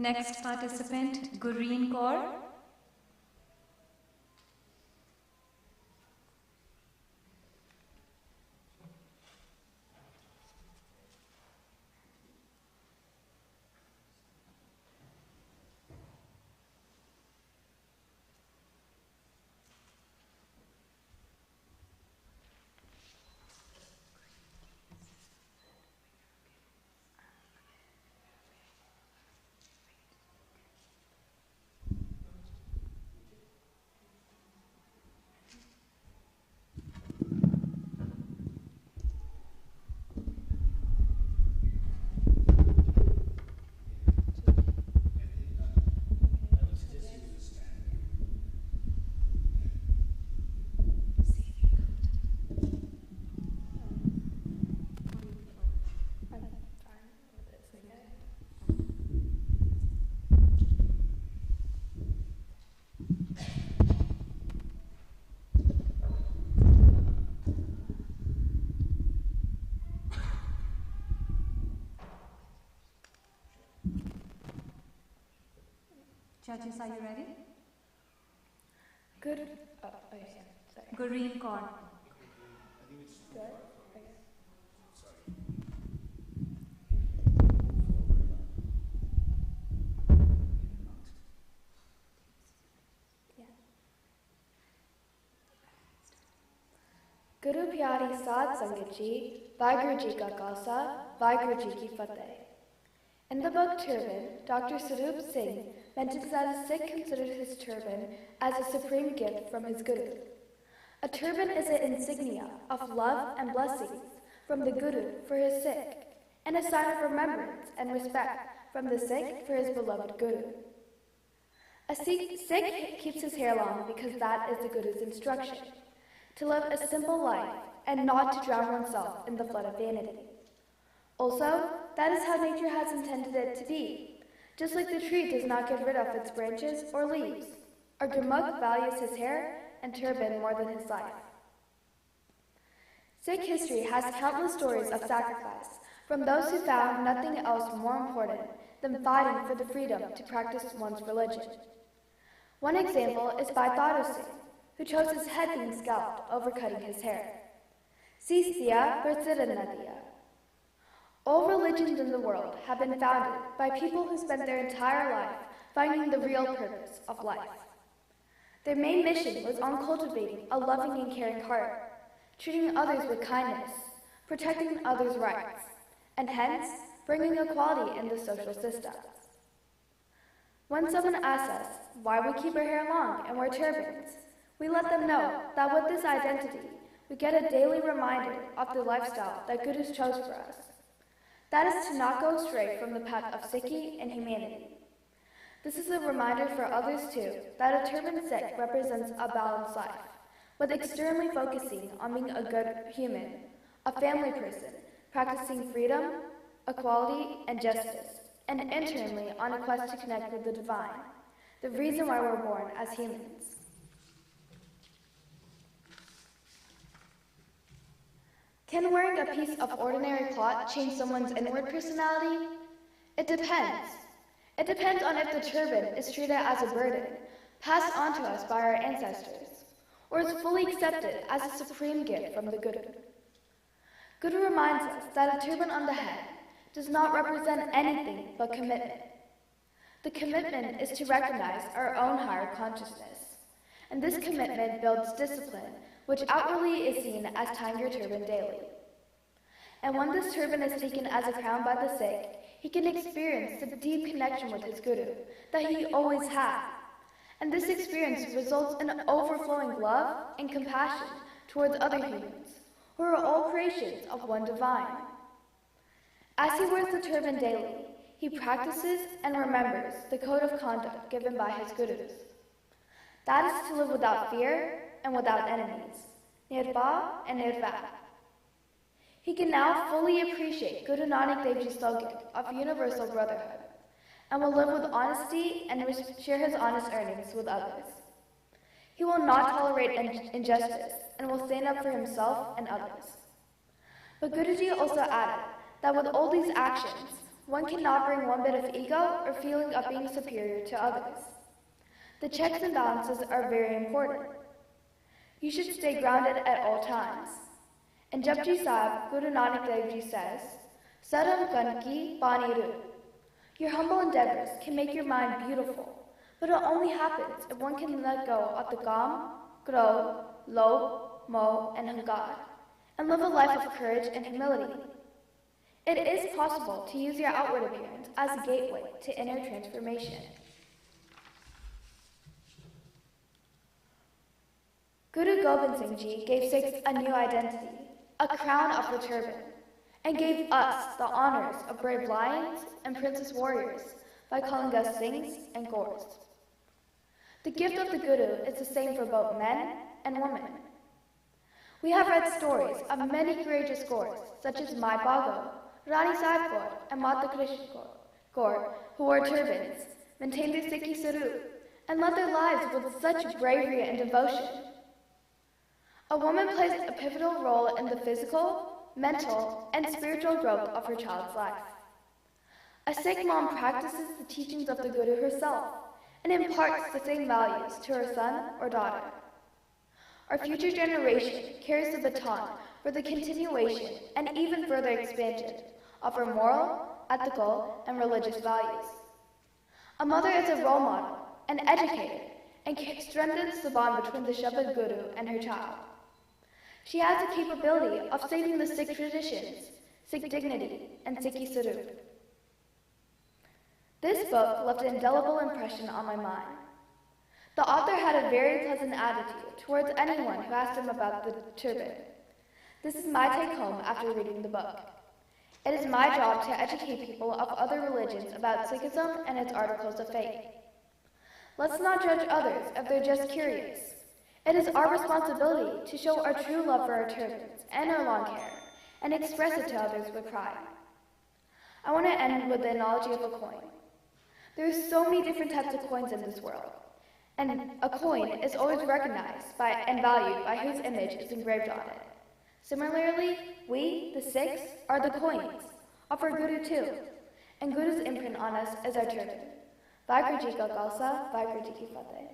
Next participant, Gureen Kaur. Judges, are you ready? Good. Gureen Kaur. Good. Guru Pyari Sad Sangat Ji, Vaheguru Ji Ka Khalsa, Vaheguru Ji Ki Fateh. In the book Turban, Dr. Sarup Singh mentions that a Sikh considers his turban as a supreme gift from his Guru. A turban is an insignia of love and blessings from the Guru for his Sikh, and a sign of remembrance and respect from the Sikh for his beloved Guru. A Sikh keeps his hair long because that is the Guru's instruction, to live a simple life and not to drown oneself in the flood of vanity. Also, that is how nature has intended it to be. Just like the tree does not get rid of its branches or leaves, our Gurmukh values his hair and turban more than his life. Sikh history has countless stories of sacrifice from those who found nothing else more important than fighting for the freedom to practice one's religion. One example is by Taro Singh, who chose his head being scalped over cutting his hair. Sis diya versira na diya. All religions in the world have been founded by people who spent their entire life finding the real purpose of life. Their main mission was on cultivating a loving and caring heart, treating others with kindness, protecting others' rights, and hence bringing equality in the social system. When someone asks us why we keep our hair long and wear turbans, we let them know that with this identity, we get a daily reminder of the lifestyle that Gurus chose for us. That is to not go astray from the path of Sikhi and humanity. This is a reminder for others too that a turban Sikh represents a balanced life, with externally focusing on being a good human, a family person, practicing freedom, equality, and justice, and internally on a quest to connect with the divine, the reason why we're born as humans. Can wearing a piece of ordinary cloth change someone's inward personality? It depends. It depends on if the turban is treated as a burden, passed on to us by our ancestors, or is fully accepted as a supreme gift from the Guru. Guru reminds us that a turban on the head does not represent anything but commitment. The commitment is to recognize our own higher consciousness, and this commitment builds discipline, which outwardly is seen as tying your turban daily. And when this turban is taken as a crown by the Sikh, he can experience the deep connection with his Guru that he always had. And this experience results in overflowing love and compassion towards other humans, who are all creations of one divine. As he wears the turban daily, he practices and remembers the code of conduct given by his Gurus. That is to live without fear and without enemies, nirba and nirvair. He can now fully appreciate Guru Nanak Dev Ji's slogan of universal brotherhood, and will live with honesty and share his honest earnings with others. He will not tolerate injustice and will stand up for himself and others. But Guruji also added that with all these actions, one cannot bring one bit of ego or feeling of being superior to others. The checks and balances are very important. You should stay grounded at all times. In Japji Sahib, Guru Nanak Dev Ji says, Saram Kanki Pani Ru. Your humble endeavors can make your mind beautiful, but it only happens if one can let go of the Kam, Krodh, Lobh, Moh, and Hankar, and live a life of courage and humility. It is possible to use your outward appearance as a gateway to inner transformation. Guru Gobind Singh Ji gave Sikhs a new identity, a crown of the turban, and gave us the honors of brave lions and princess warriors by calling us Singhs and Gaurs. The gift of the Guru is the same for both men and women. We have read stories of many courageous Gaurs, such as Mai Bhago, Rani Sahib Kaur, and Mata Krishna Kaur, who wore turbans, maintained their Sikhi Sarup, and led their lives with such bravery and devotion. A woman plays a pivotal role in the physical, mental, and spiritual growth of her child's life. A Sikh mom practices the teachings of the Guru herself and imparts the same values to her son or daughter. Our future generation carries the baton for the continuation and even further expansion of our moral, ethical, and religious values. A mother is a role model, an educator, and strengthens the bond between the Shabad Guru and her child. She has the capability of saving the Sikh traditions, Sikh dignity, and Sikhi Sarup. This book left an indelible impression on my mind. The author had a very pleasant attitude towards anyone who asked him about the turban. This is my take home after reading the book. It is my job to educate people of other religions about Sikhism and its articles of faith. Let's not judge others if they're just curious. It is our responsibility to show our true love for our turbans and our long hair and express it to others with pride. I want to end with the analogy of a coin. There are so many different types of coins in this world, and a coin is always recognized by and valued by whose image is engraved on it. Similarly, we, the Sikhs, are the coins of our Guru too, and Guru's imprint on us is our turban. Vaheguru Ji Ka Khalsa, Vaheguru Ji Ki Fateh.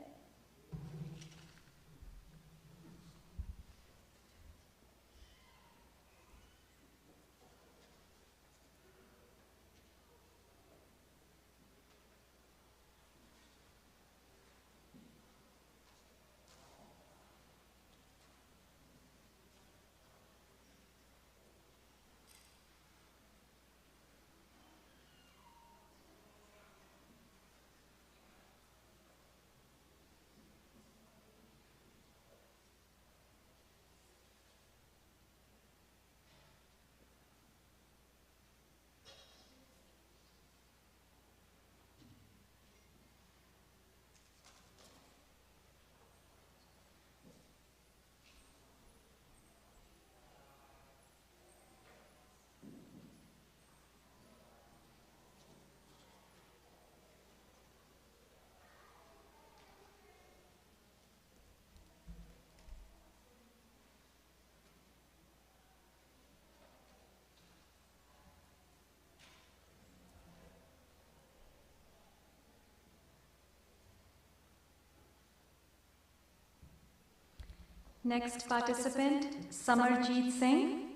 Next participant, Samarjeet Singh.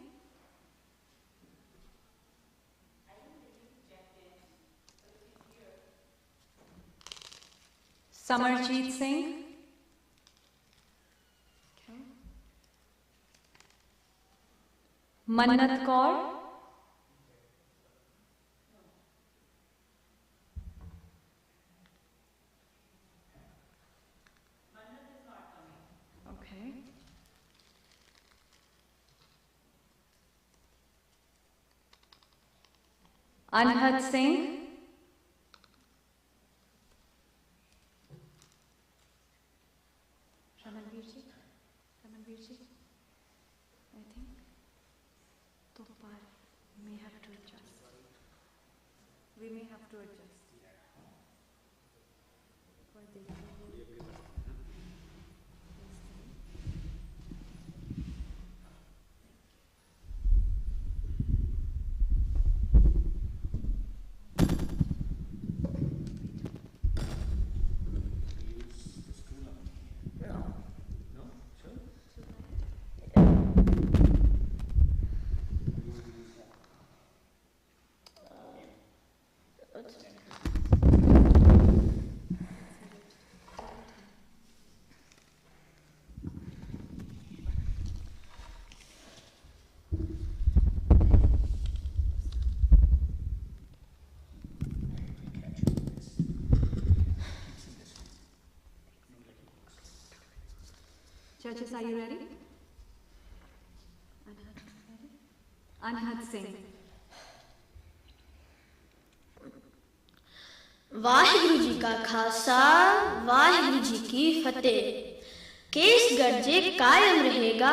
Samarjeet Singh. Okay. Mannat Kaur. Okay. Anhad Singh. Ramanveer ji, I think Topar may have to adjust. We may have to adjust. Judges, are you ready? Anhad Singh. Waheguru ji ਕਾ ਖਾਲਸਾ ਵਾਹਿਗੁਰੂ ਜੀ ਕੀ ਫਤਿਹ। Case ਗਰਜੇ ਕਾਇਮ ਰਹੇਗਾ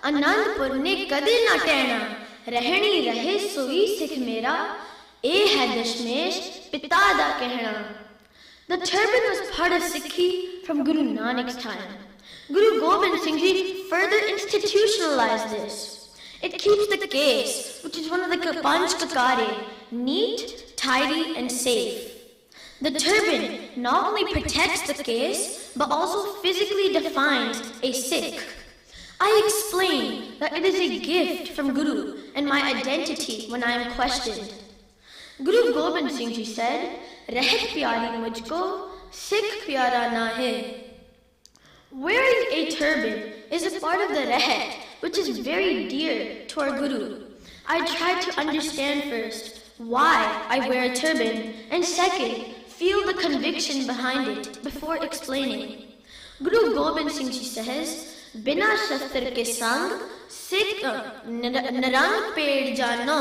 ਆਨੰਦਪੁਰ ਨੇ ਕਦੇ ਨਾ ਟਹਿਣਾ ਰਹਿਣੀ ਰਹੇ ਸੋਈ ਸਿੱਖ ਮੇਰਾ ਇਹ ਹੈ ਦਸ਼ਮੇਸ਼ ਪਿਤਾ ਦਾ ਕਹਿਣਾ। The turban was part of Sikhi from Guru Nanak's time. Guru Gobind Singh Ji further institutionalized this. It keeps the case, which is one of the Panch Kakare, neat, tidy and safe. The turban not only protects the case, but also physically defines a Sikh. I explain that it is a gift from Guru and my identity when I am questioned. Guru Gobind Singh Ji said, "Rehat pyari mujhko, Sikh pyara na hai." Wearing a turban is a part of the rehet, which is very dear to our Guru. I tried to understand first why I wear a turban, and second, feel the conviction behind it before explaining. Guru Gobind Singh Ji says, "Bina shastra ke sang, Sikh narang ped jano."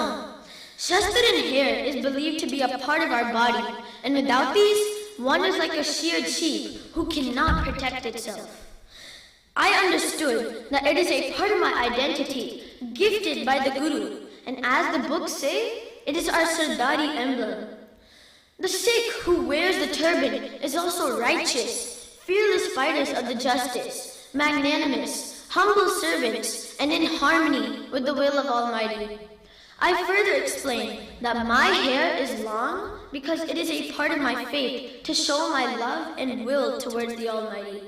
Shastra and hair is believed to be a part of our body, and without these, one is like a sheared sheep who cannot protect itself. I understood that it is a part of my identity, gifted by the Guru, and as the books say, it is our Sardari emblem. The Sikh who wears the turban is also righteous, fearless fighters of the justice, magnanimous, humble servants, and in harmony with the will of Almighty. I further explain that my hair is long because it is a part of my faith to show my love and will towards the Almighty.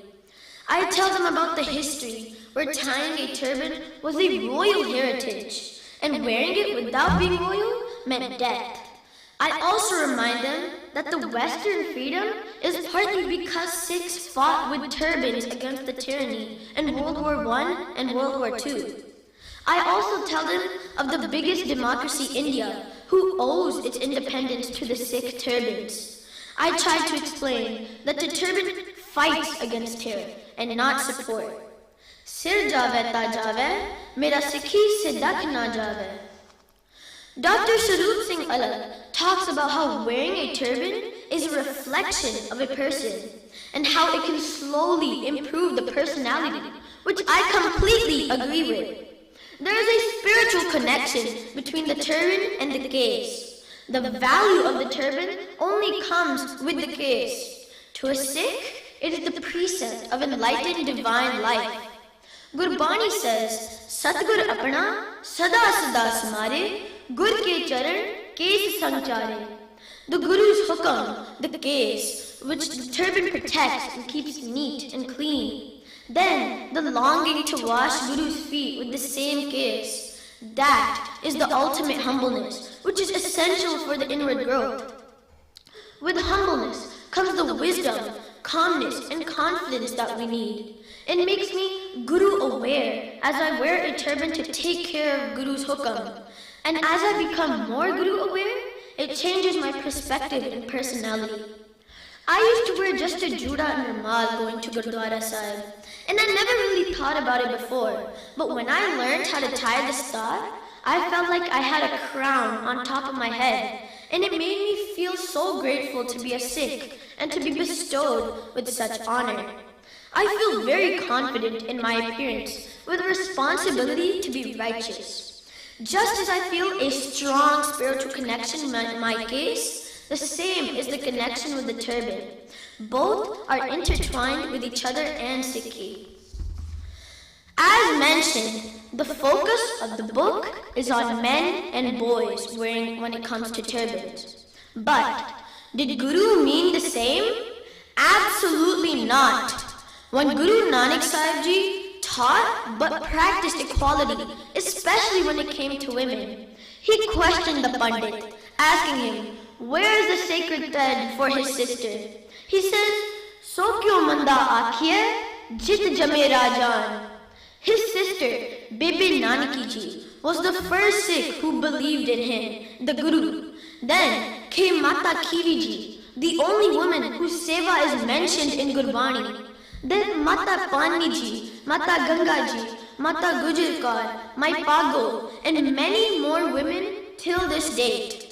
I tell them about the history where tying a turban was a royal heritage, and wearing it without being royal meant death. I also remind them that the Western freedom is partly because Sikhs fought with turbans against the tyranny in World War I and World War II. I also tell them of the biggest democracy, India, who owes its independence to the Sikh turbans. I tried to explain that the turban fights against terror and not support. Sir jave ta jave, mera Sikhi se dakh na jave. Dr. Sarup Singh Alag talks about how wearing a turban is a reflection of a person and how it can slowly improve the personality, which I completely agree with. There is a spiritual connection between the turban and the gaze. The value of the turban only comes with the gaze. To a Sikh, it is the precept of enlightened divine life. Gurbani says, "Satgur apna sada sada smare, gur ke charan kes sanchare." The Guru's hukam, the gaze, which the turban protects and keeps neat and clean. Then the longing to wash Guru's feet with the same kiss. That is the ultimate humbleness, which is essential for the inward growth. With humbleness comes the wisdom, calmness, and confidence that we need. It makes me Guru aware as I wear a turban to take care of Guru's hukam. And as I become more Guru aware, it changes my perspective and personality. I used to wear just a juda and rumal going to Gurdwara Sahib, and I never really thought about it before. But when I learned how to tie the star, I felt like I had a crown on top of my head, and it made me feel so grateful to be a Sikh and to be bestowed with such honor. I feel very confident in my appearance, with a responsibility to be righteous. Just as I feel a strong spiritual connection in my case, the same is the connection with the turban. Both are intertwined with each other and Sikhi. As mentioned, the focus of the book is on men and boys wearing when it comes to turbans. But did Guru mean the same? Absolutely not. When Guru Nanak Sahib Ji taught but practiced equality, especially when it came to women, he questioned the Pandit, asking him, where is the sacred thread for his sister? He says, So kyo manda akhiye, jit jame rajan. His sister, Bibi Nanaki Ji, was the first Sikh who believed in him, the Guru. Then came Mata Khivi Ji, the only woman whose seva is mentioned in Gurbani. Then Mata Pani Ji, Mata Ganga Ji, Mata Gujar Kaur, Mai Pago, and many more women till this date.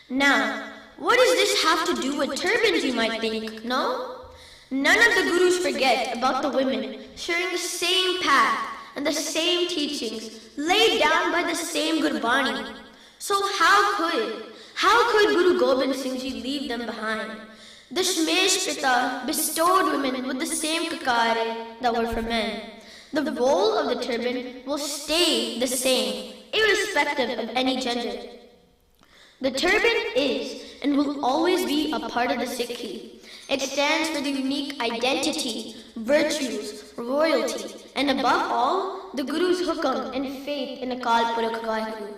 Now, what does this have to do with turbans, you might think, no? None of the Gurus forget about the women sharing the same path and the same teachings laid down by the same Gurbani. So how could Guru Gobind Singh Ji leave them behind? The Shmesh Pita bestowed women with the same kakare that were for men. The role of the turban will stay the same, irrespective of any gender. The turban is and will always be a part of the Sikhi. It stands for the unique identity, virtues, royalty, and above all, the Guru's hukam and faith in Akal Purakh Vaheguru.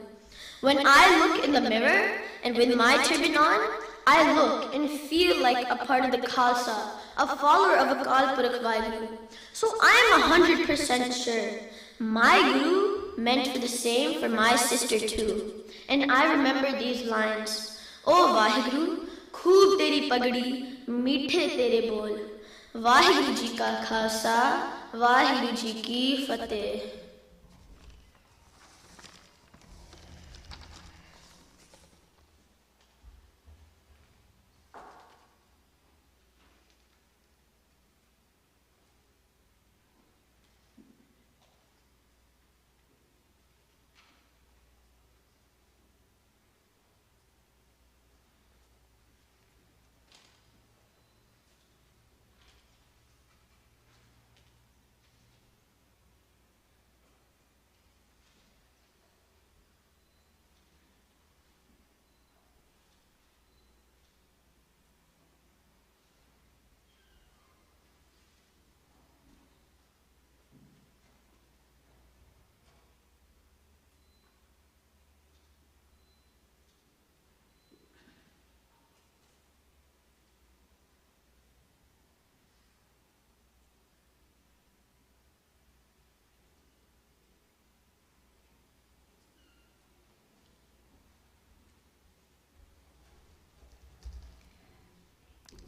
When I look in the mirror and with my turban on, I look and feel like a part of the Khalsa, a follower of Akal Purakh Vaheguru. So I am 100% sure my Guru meant for the same for my sister too. And I remember these lines. O Vaheguru, khoob teri pagdi, meethe tere bol. Vaheguru ji ka khalsa, Vaheguru ji ki fateh.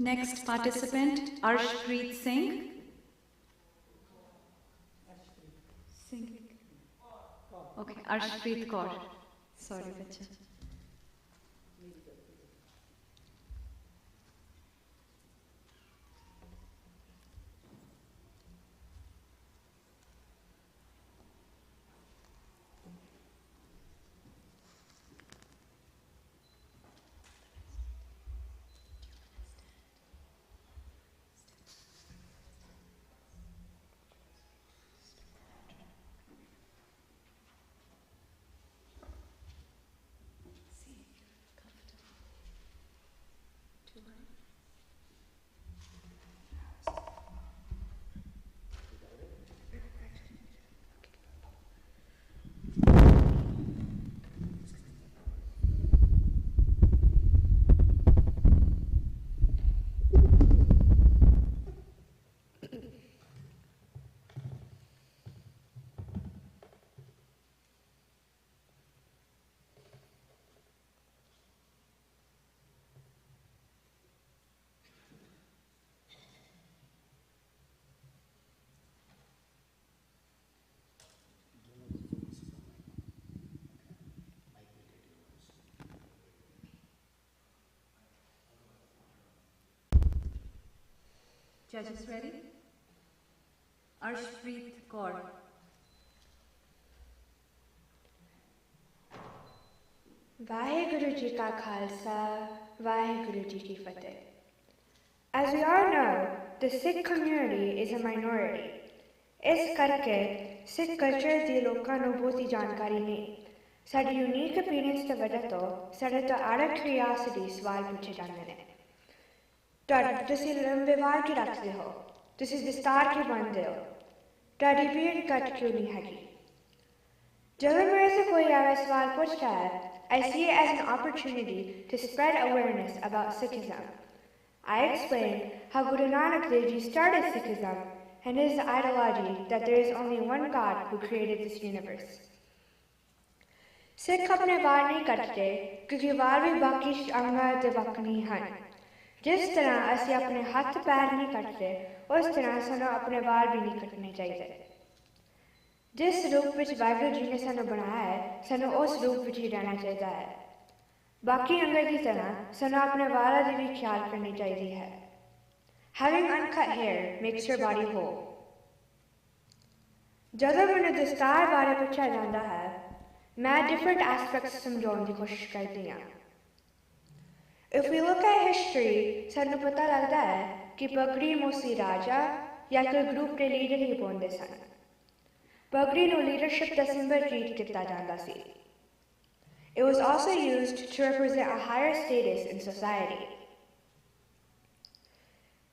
Next participant, Arshpreet Singh. Singh. Okay, Arshpreet Kaur. Sorry, bacha. Judges ready? Arshpreet Kaur. Vaheguru Ji Ka Khalsa, Vaheguru Ji Ki Fateh. As we all know, the Sikh community is a minority. ਇਸ ਕਰਕੇ ਸਿੱਖ culture ਦੀ ਲੋਕਾਂ ਨੂੰ ਬਹੁਤੀ ਜਾਣਕਾਰੀ ਨਹੀਂ। ਸਾਡੀ unique appearance ਦੀ ਵਜ੍ਹਾ ਤੋਂ ਸਾਡੇ ਤੋਂ ਆਰਟ ਕਿਉਰਿਓਸਿਟੀ ਸਵਾਲ ਪੁੱਛੇ ਜਾਂਦੇ ਨੇ। ਤੁਸੀਂ ਲੰਬੇ ਵਾਲ ਕਿਉਂ ਰੱਖਦੇ ਹੋ? ਤੁਸੀਂ ਦਸਤਾਰ ਕਿਉਂ ਬੰਨ੍ਹਦੇ ਹੋ? ਤੁਹਾਡੀ ਬੀਅਰਡ ਕੱਟ ਕਿਉਂ ਨਹੀਂ ਹੈਗੀ? ਜਦੋਂ ਮੇਰੇ ਸੇ ਕੋਈ ਐਵੇਂ ਸਵਾਲ ਪੁੱਛਦਾ ਹੈ, I see it as an opportunity to spread awareness about Sikhism. I explain how Guru Nanak Dev Ji started Sikhism and his ideology that there is only one God who created this universe. Sikh अपने वाल नहीं कटते क्योंकि वाल भी बाकी अंगां ते वक नहीं ਹਨ। जिस तरह ਅਸੀਂ अपने हथ पैर नहीं कटते, उस तरह ਸਾਨੂੰ अपने वाल भी नहीं कटने चाहिए। जिस रूप ਵਿੱਚ ਵਾਹਿਗੁਰੂ ਜੀ ਨੇ ਸਾਨੂੰ ਬਣਾਇਆ ਹੈ, ਸਾਨੂੰ ਉਸ ਰੂਪ ਵਿੱਚ ਹੀ ਰਹਿਣਾ ਚਾਹੀਦਾ ਹੈ। ਬਾਕੀ ਅੰਗਾਂ ਦੀ ਤਰ੍ਹਾਂ ਸਾਨੂੰ ਆਪਣੇ ਵਾਲਾਂ ਦੀ ਵੀ ਖਿਆਲ ਕਰਨੀ ਚਾਹੀਦੀ ਹੈ। Having uncut hair makes your body whole. ਜਦੋਂ ਮੈਨੂੰ ਦਸਤਾਰ ਬਾਰੇ ਪੁੱਛਿਆ ਜਾਂਦਾ ਹੈ, ਮੈਂ different aspects ਸਮਝਾਉਣ ਦੀ ਕੋਸ਼ਿਸ਼ ਕਰਦੀ ਹਾਂ। If we look at history, ਸਾਨੂੰ ਪਤਾ ਲੱਗਦਾ ਹੈ ਕਿ ਪਗੜੀ ਮੋਸੀ ਰਾਜਾ ਜਾਂ ਕੋਈ ਗਰੁੱਪ ਦੇ ਲੀਡਰ ਹੀ ਪਾਉਂਦੇ ਸਨ। ਪਗੜੀ ਨੂੰ ਲੀਡਰਸ਼ਿਪ ਦਾ ਸਿੰਬਲ ਟ੍ਰੀਟ ਕੀਤਾ ਜਾਂਦਾ ਸੀ। It was also used to represent a higher status in society.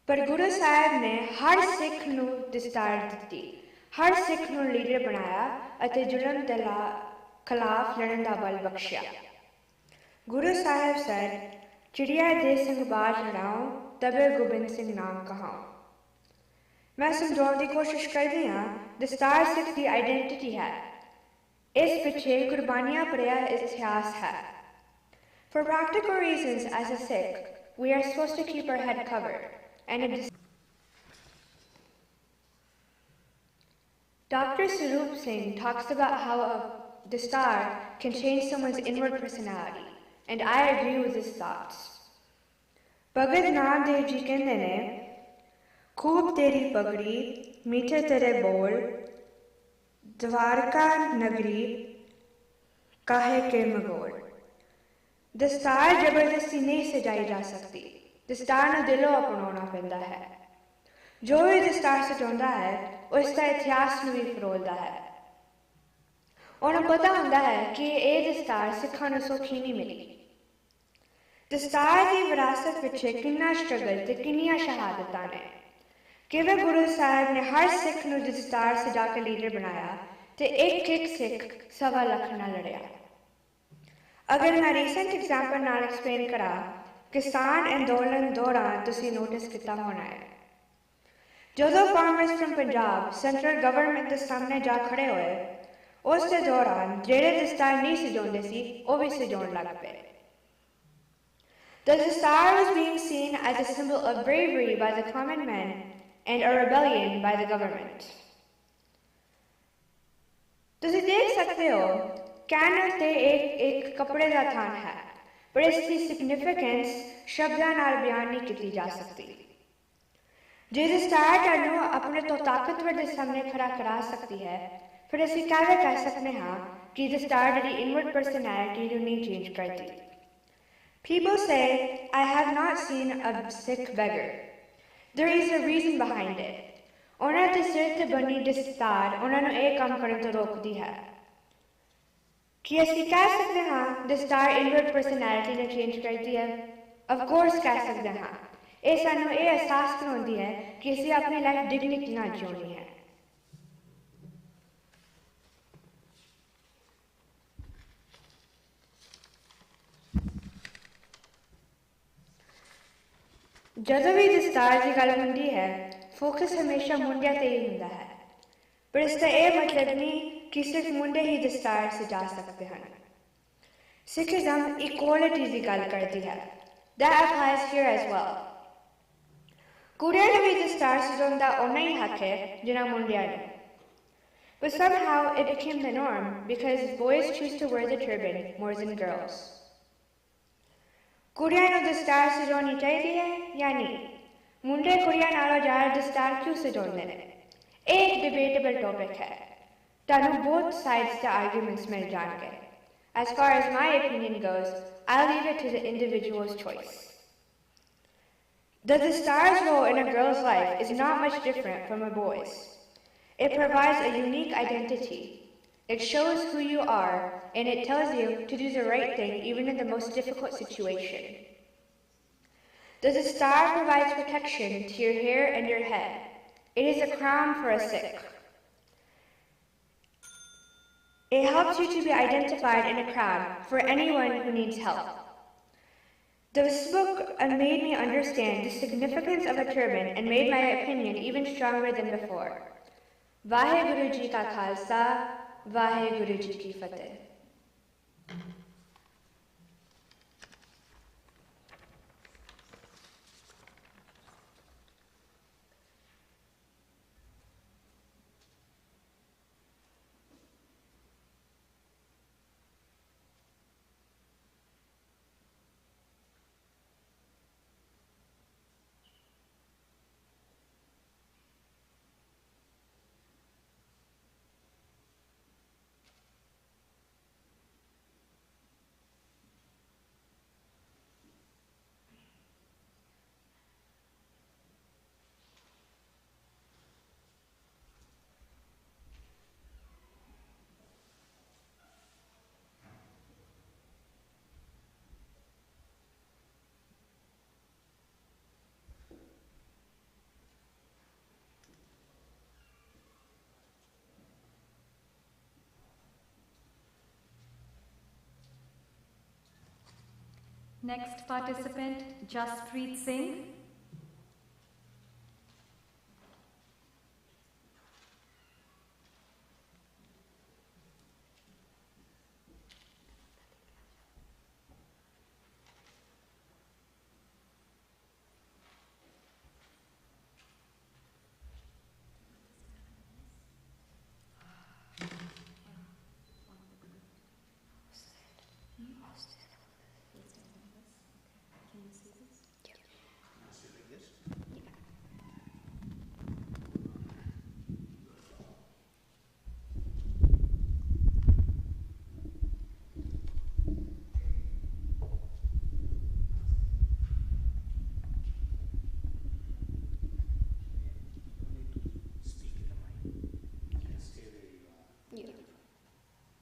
ਪਰ ਗੁਰੂ ਸਾਹਿਬ ਨੇ ਹਰ ਸਿੱਖ ਨੂੰ ਦਸਤਾਰ ਦਿੱਤੀ, ਹਰ ਸਿੱਖ ਨੂੰ ਲੀਡਰ ਬਣਾਇਆ ਅਤੇ ਜ਼ੁਲਮ ਦੇ ਖਿਲਾਫ ਲੜਨ ਦਾ ਬਲ ਬਖਸ਼ਿਆ। ਗੁਰੂ ਸਾਹਿਬ ਸਰ ਚਿੜੀਆ ਦੇ ਸਿੰਘ ਬਾਜ ਲੜਾਓ, ਤਬੇ ਗੋਬਿੰਦ ਸਿੰਘ ਨਾਮ ਕਹਾਓ। ਮੈਂ ਸਮਝਾਉਣ ਦੀ ਕੋਸ਼ਿਸ਼ ਕਰਦੀ ਹਾਂ, ਦਸਤਾਰ ਸਿੱਖ ਦੀ ਆਈਡੈਂਟਿਟੀ ਹੈ। ਇਸ ਪਿੱਛੇ ਕੁਰਬਾਨੀਆਂ ਭਰਿਆ ਇਤਿਹਾਸ ਹੈ। For practical reasons as a Sikh, we are supposed to keep our head covered. And Dr. Sarup Singh talks about how the star can change someone's inward personality, and I agree with his thoughts. Bhagat Namdev ji kehte ne, "Khoob teri pagdi, meethe tere bol, Dwarka nagri, kahe ke magol." ਦਸਤਾਰ ਜ਼ਬਰਦਸਤੀ ਨਹੀਂ ਸਜਾਈ ਜਾ ਸਕਦੀ। ਦਸਤਾਰ ਨੂੰ ਦਿਲੋਂ ਅਪਣਾਉਣਾ ਪੈਂਦਾ ਹੈ। ਜੋ ਵੀ ਦਸਤਾਰ ਸਜਾਉਂਦਾ ਹੈ, ਉਸ ਦਾ ਇਤਿਹਾਸ ਨੂੰ ਵੀ ਫਰੋਲਦਾ ਹੈ। ਉਹਨੂੰ ਪਤਾ ਹੁੰਦਾ ਹੈ ਕਿ ਇਹ ਦਸਤਾਰ ਸਿੱਖਾਂ ਨੂੰ ਸੌਖੀ ਨਹੀਂ ਮਿਲੀ। ਦਸਤਾਰ ਦੀ ਵਿਰਾਸਤ ਪਿੱਛੇ ਕਿੰਨਾ ਸਟਰਗਲ ਤੇ ਕਿੰਨੀਆਂ ਸ਼ਹਾਦਤਾਂ ਨੇ। ਕਿਵੇਂ ਗੁਰੂ ਸਾਹਿਬ ਨੇ ਹਰ ਸਿੱਖ ਨੂੰ ਦਸਤਾਰ ਸਜਾ ਕੇ ਲੀਡਰ ਬਣਾਇਆ ਤੇ ਇੱਕ ਸਿੱਖ 1.25 ਲੱਖ ਨਾਲ ਲੜਿਆ। ਅਗਰ ਮੈਂ ਰੀਸੈਂਟ ਐਗਜ਼ਾਮਪਲ ਨਾਲ ਐਕਸਪਲੇਨ ਕਰਾਂ, ਕਿਸਾਨ ਅੰਦੋਲਨ ਦੌਰਾਨ ਤੁਸੀਂ ਨੋਟਿਸ ਕੀਤਾ ਹੋਣਾ ਹੈ, ਜਦੋਂ farmers from Punjab central government ਦੇ ਸਾਹਮਣੇ ਜਾ ਖੜੇ ਹੋਏ, ਉਸ ਦੇ ਦੌਰਾਨ ਜਿਹੜੇ ਦਸਤਾਰ ਨਹੀਂ ਸਜਾਉਂਦੇ ਸੀ, ਉਹ ਵੀ ਸਜਾਉਣ ਲੱਗ ਪਏ। The dastard was being seen as a symbol of bravery by the common men and a rebellion by the government. ਤੁਸੀਂ ਦੇਖ ਸਕਦੇ ਹੋ, ਕੈਨਲ ਤੇ ਇੱਕ ਕੱਪੜੇ ਦਾ ਥਾਨ ਹੈ, ਪਰ ਇਸ ਦੀ ਸਿਗਨੀਫੀਕੈਂਸ ਸ਼ਬਦਾਂ ਨਾਲ ਬਿਆਨ ਨਹੀਂ ਕੀਤੀ ਜਾ ਸਕਦੀ। ਜੇ ਦਸਤਾਰ ਤੁਹਾਨੂੰ ਆਪਣੇ ਤੋਂ ਤਾਕਤਵਰ ਦੇ ਸਾਹਮਣੇ ਖੜਾ ਕਰਾ ਸਕਦੀ ਹੈ, ਫਿਰ ਅਸੀਂ ਕਿਵੇਂ ਕਹਿ ਸਕਦੇ ਹਾਂ ਕਿ ਦਸਤਾਰ ਜਿਹੜੀ ਇਨਵਰਡ ਪਰਸਨੈਲਿਟੀ ਨੂੰ ਨਹੀਂ ਚੇਂਜ ਕਰਦੀ। People say, "I have not seen a Sikh beggar." There is a reason behind it. ਉਹਨਾਂ ਦੇ ਸਿਰ ਤੇ ਬਣੀ ਦਸਤਾਰ ਉਹਨਾਂ ਨੂੰ ਇਹ ਕੰਮ ਕਰਨ ਤੋਂ ਰੋਕਦੀ ਹੈ। ਕੀ ਅਸੀਂ ਕਹਿ ਸਕਦੇ ਹਾਂ ਦਸਤਾਰ ਇਨਵਰਡ ਪਰਸਨੈਲਿਟੀ ਨੂੰ ਚੇਂਜ ਕਰਦੀ ਹੈ? ਅਫਕੋਰਸ ਕਹਿ ਸਕਦੇ ਹਾਂ। ਇਹ ਸਾਨੂੰ ਇਹ ਅਹਿਸਾਸ ਕਰਾਉਂਦੀ ਹੈ ਕਿ ਅਸੀਂ ਆਪਣੀ ਲਾਈਫ ਡਿਗਨਿਟੀ ਨਾਲ ਜਿਉਣੀ ਹੈ। ਜਦੋਂ ਵੀ ਦਸਤਾਰ ਦੀ ਗੱਲ ਹੁੰਦੀ ਹੈ, ਫੋਕਸ ਹਮੇਸ਼ਾ ਮੁੰਡਿਆਂ ਤੇ ਹੀ ਹੁੰਦਾ ਹੈ, ਪਰ ਇਸ ਦਾ ਇਹ ਮਤਲਬ ਨਹੀਂ ਕਿ ਸਿਰਫ ਮੁੰਡੇ ਹੀ ਦਸਤਾਰ ਸਜਾ ਸਕਦੇ ਹਨ। ਸਿੱਖੀਜ਼ਮ ਇਕੁਆਲਿਟੀ ਦੀ ਗੱਲ ਕਰਦੀ ਹੈ। That applies here as well. ਕੁੜੀਆਂ ਨੂੰ ਵੀ ਦਸਤਾਰ ਸਜਾਉਣ ਦਾ ਓਨਾ ਹੀ ਹੱਕ ਹੈ ਜਿੰਨਾ ਮੁੰਡਿਆਂ ਨੂੰ। But somehow it became the norm because boys choose to wear the turban more than girls. ਕੁੜੀਆਂ ਨੂੰ ਦਸਤਾਰ ਸਜਾਉਣੀ ਚਾਹੀਦੀ ਹੈ ਜਾਂ ਨਹੀਂ? ਮੁੰਡੇ मुंडे कुड़ियां नालों ज़्यादा दस्तार क्यों सजाते हैं? एक debatable topic है. तानु both sides the arguments मिल जाएंगे. As far as my opinion goes, I'll leave it to the individual's choice. The dastar's role in a girl's life is not much different from a boy's. It provides a unique identity. It shows who you are, and it tells you to do the right thing even in the most difficult situation. The dastar provides protection to your hair and your head. It is a crown for a Sikh. It helps you to be identified in a crowd for anyone who needs help. This book made me understand the significance of a turban and made my opinion even stronger than before. Vaheguru Ji Ka Khalsa, Vaheguru Ji Ki Fateh. Next participant, Jaspreet Singh.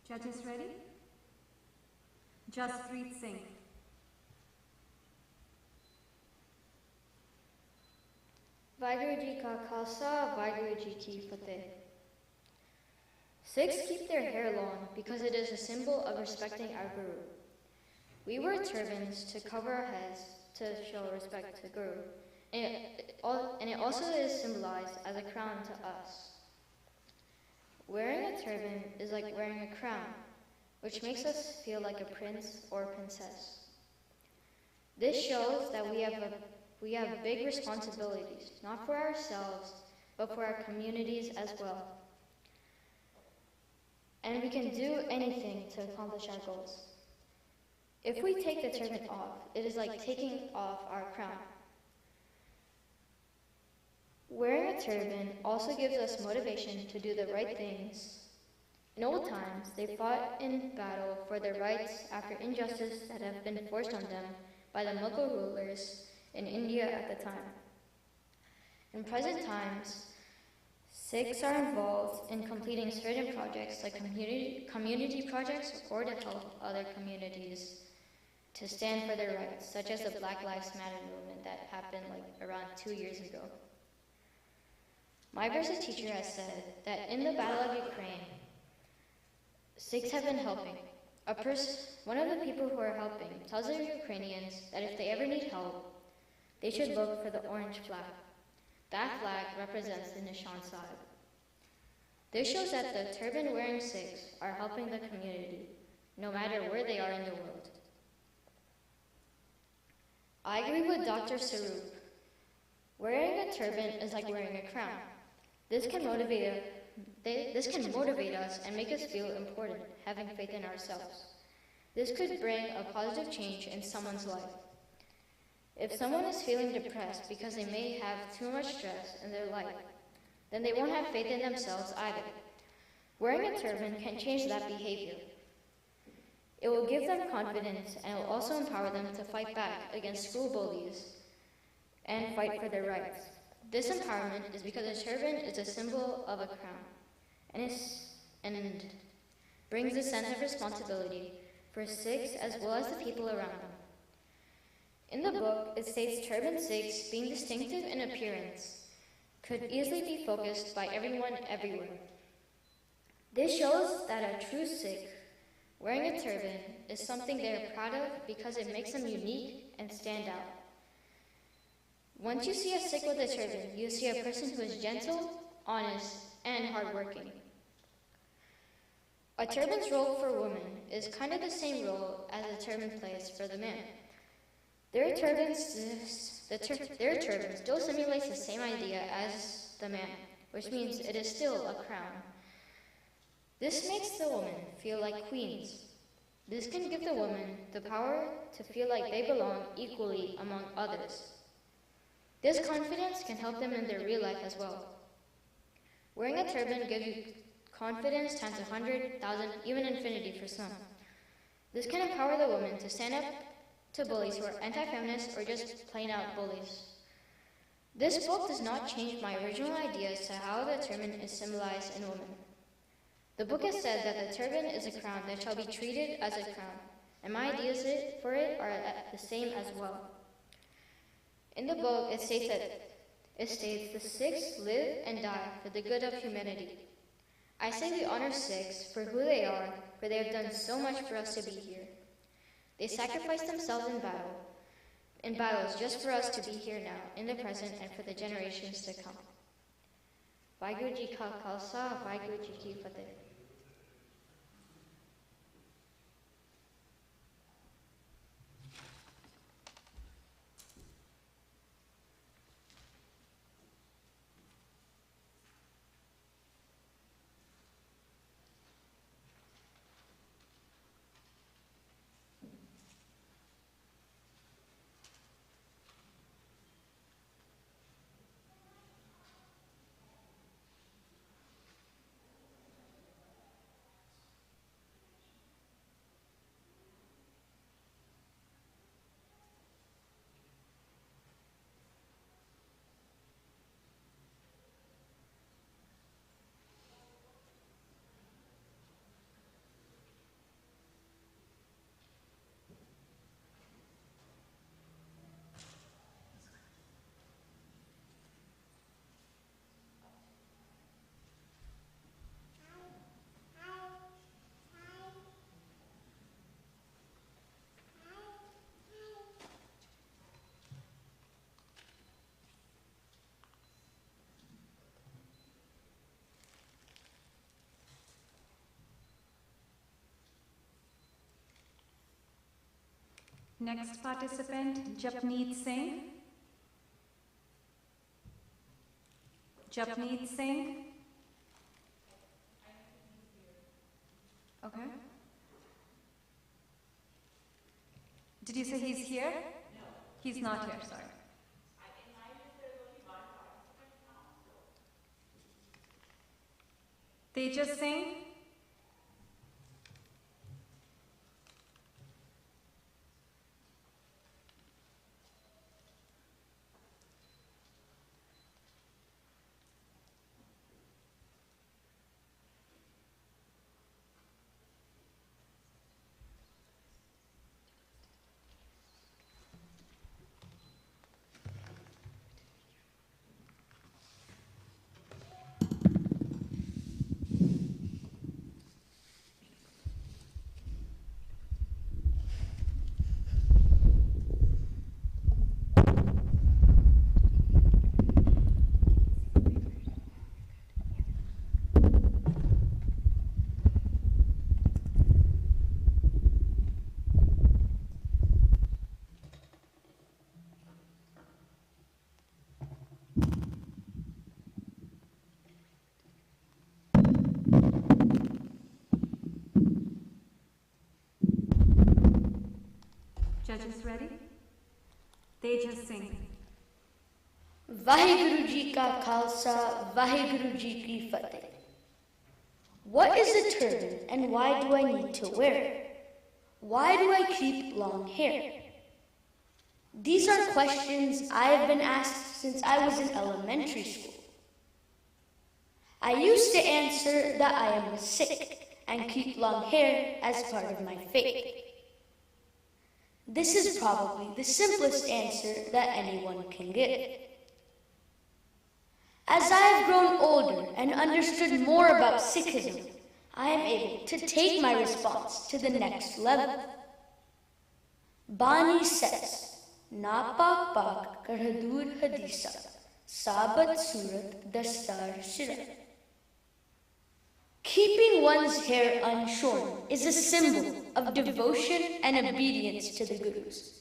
Judges ready? Jaspreet Singh. Vaheguru Ji Ka Khalsa, Vaheguru Ji Ki Fateh. Sikhs keep their hair long because it is a symbol of respecting our Guru. We wear turbans to cover our heads to show respect to Guru, and it also is symbolized as a crown to us. Wearing a turban is like wearing a crown, which makes us feel like a prince or princess. This shows that we have big responsibilities, not for ourselves, but for our communities as well. And we can do anything to accomplish our goals. If we take the turban off, it is like taking off our crown. Wearing a turban also gives us motivation to do the right things. In old times, they fought in battle for their rights after injustice that have been forced on them by the Mughal rulers in India at the time. In present times, Sikhs are involved in completing certain projects like community projects or to help other communities to stand for their rights, such as the Black Lives Matter movement that happened around 2 years ago. My versa teacher has said that in the Battle of Ukraine, Sikhs have been helping. One of the people who are helping tells the Ukrainians that if they ever need help, they should look for the orange flag. That flag represents the Nishan Sahib. This shows that the turban-wearing Sikhs are helping the community, no matter where they are in the world. I agree with Dr. Sarup. Wearing a turban is like wearing a crown. This can motivate us and make us feel important, having faith in ourselves. This could bring a positive change in someone's life. If someone is feeling depressed because they may have too much stress in their life, then they won't have faith in themselves either. Wearing a turban can change that behavior. It will give them confidence and will also empower them to fight back against school bullies and fight for their rights. This empowerment is because a turban is a symbol of a crown and brings a sense of responsibility for Sikhs as well as the people around them. In the book, it states turban Sikhs, being distinctive in appearance, could easily be focused by everyone everywhere. This shows that a true Sikh wearing a turban is something they are proud of because it makes them unique and stand out. Once you see a Sikh with a turban, you see a person who is gentle, honest, and hardworking. A turban's role for women is kind of the same role as a turban plays for the man. Their turbans still simulates the same idea as the man, which means it is still a crown. This makes the woman feel like queens. This can give the woman the power to feel like they belong equally among others. This confidence can help them in their real life as well. Wearing a turban gives you confidence times 100, 1,000, even infinity for some. This can empower the woman to stand up to bullies who are anti-feminist or just plain out bullies. This book does not change my original idea as to how the turban is symbolized in women. The book has said that the turban is a crown that shall be treated as a crown, and my ideas for it are the same as well. In the book, it states the Sikhs live and die for the good of humanity. I say we honor Sikhs for who they are, for they have done so much for us to be here. They sacrificed themselves in battles just for us to be here now, in the present, and for the generations to come. Vaheguru Ji Ka Khalsa, Vaheguru Ji Ki Fateh. Next participant, Japneet Singh. Japneet Singh. Okay. Did you say he's here? No. He's not here, sorry. Tejas Singh. Judges ready? Tejas Singh. Vaheguru Ji Ka Khalsa, Vaheguru Ji Ki Fateh. What is a turban and why do I need to wear it? Why do I keep long hair? These are questions I have been asked since I was in elementary school. I used to answer that I am Sikh and keep long hair as part of my faith. This is probably the simplest answer that anyone can give. As I have grown older and understood more about Sikhism, I am able to take my response to the next level. Bani says, Napak pak karhadur hadisa, sabat surat dastar shira. Keeping one's hair unshorn is a symbol of devotion and obedience to the Gurus.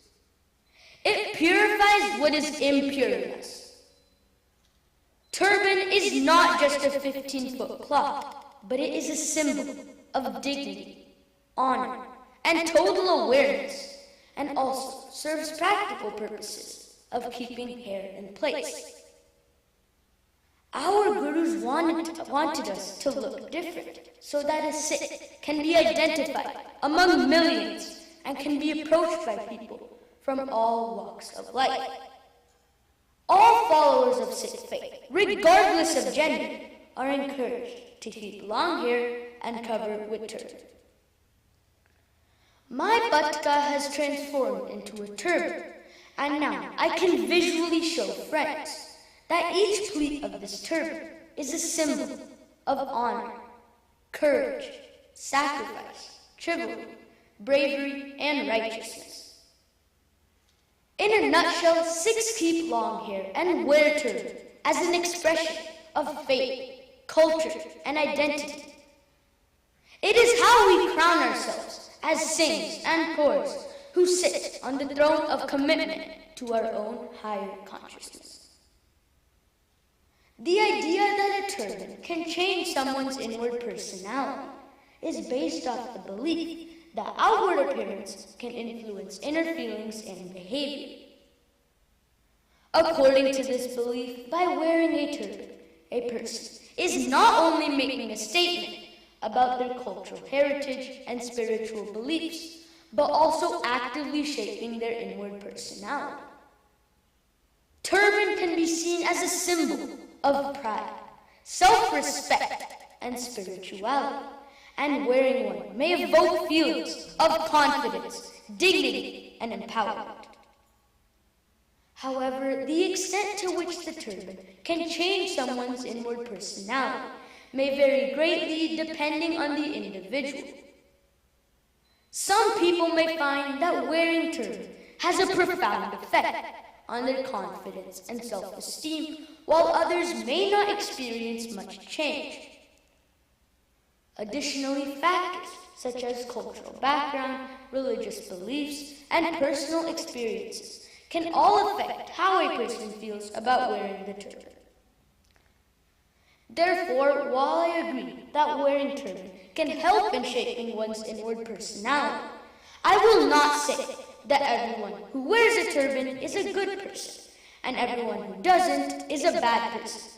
It purifies what is impure in us. Turban is not just a 15-foot cloth, but it is a symbol of dignity, honor, and total awareness, and also serves practical purposes of keeping hair in place. Our Gurus wanted us to look different so that a Sikh can be identified among millions and can be approached by people from all walks of life. All followers of Sikh faith, regardless of gender, are encouraged to keep long hair and cover with turban. My batka has transformed into a turban, and now I can visually show friends that each pleat of this turban is a symbol of honor, courage, sacrifice, chivalry, bravery, and righteousness. In a nutshell, Sikhs keep long hair and wear turban as an expression of faith, culture, and identity. It is how we crown ourselves as Singhs and Kaurs who sit on the throne of commitment to our own higher consciousness. The idea that a turban can change someone's inward personality is based off the belief that outward appearance can influence inner feelings and behavior. According to this belief, by wearing a turban, a person is not only making a statement about their cultural heritage and spiritual beliefs, but also actively shaping their inward personality. Turban can be seen as a symbol of pride, self-respect, and spirituality, and wearing one may evoke feelings of confidence, dignity, and empowerment. However, the extent to which the turban can change someone's inward personality may vary greatly depending on the individual. Some people may find that wearing turban has a profound effect on their confidence and self-esteem, while others may not experience much change. Additionally, factors such as cultural background, religious beliefs, and personal experiences can all affect how a person feels about wearing the turban. Therefore, while I agree that wearing turban can help in shaping one's inward personality, I will not say that everyone who wears a turban is a good person, and everyone who doesn't is a bad person.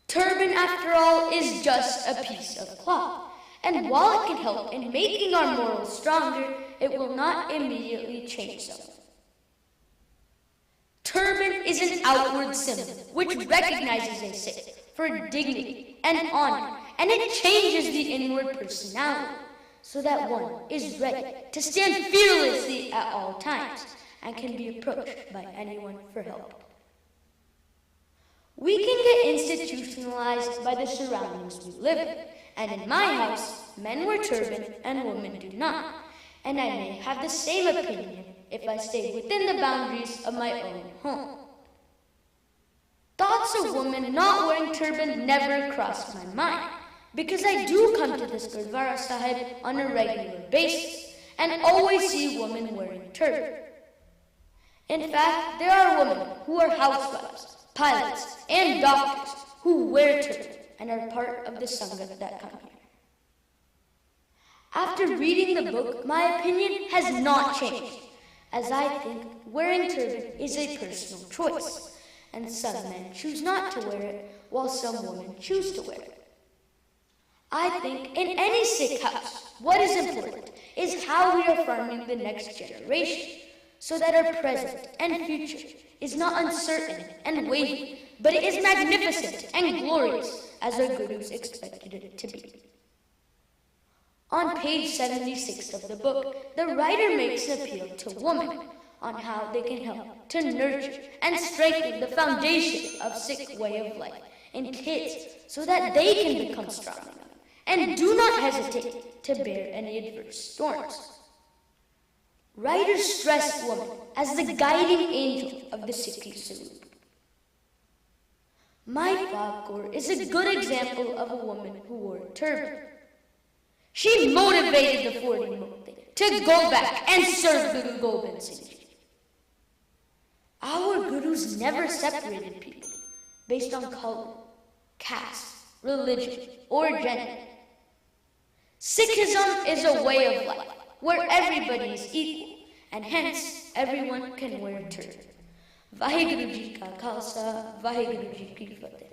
Turban, after all, is just a piece of cloth, and while it can help in making our morals stronger, it will not immediately change someone. Turban is an outward symbol which recognizes a Sikh for dignity and honor, and it changes the inward personality so that one is ready to stand fearlessly at all times and can be approached by anyone for help. We can get institutionalized by the surroundings we live in, and in my house, men wear turban and women do not, and I may have the same opinion if I stay within the boundaries of my own home. Thoughts of women not wearing turban never crossed my mind, because I do come to this Gurdwara Sahib on a regular basis and always see women wearing turban. In fact, there are women who are housewives, pilots, and doctors who wear turban and are part of the Sangha that come here. After reading the book, my opinion has not changed. as I think wearing turban is a personal choice, and some men choose not to wear it, while some women choose to wear it. I think in any Sikh house, what is important is how we are farming the next generation, so that our present and future is not uncertain and wavy, but it is magnificent and glorious, as our gurus expected it to be. On page 76 of the book, the writer makes an appeal to women on how they can help to nurture and strengthen the foundation of Sikh way of life in kids so that they can become strong enough and do not hesitate to bear any adverse storms. Writers stress woman as the guiding angel of the Sikhi Saroop. Mai Kaur is a good example of a woman who wore a turban. She motivated the 40 Mukti to go back and serve Guru Gobind Singh Ji. Our gurus never separated people based on color, caste, religion, or gender. Sikhism is a way of life where everybody is equal, and hence everyone can wear a turban. Vaheguru Ji Ka Khalsa, Vaheguru Ji Ki Fateh.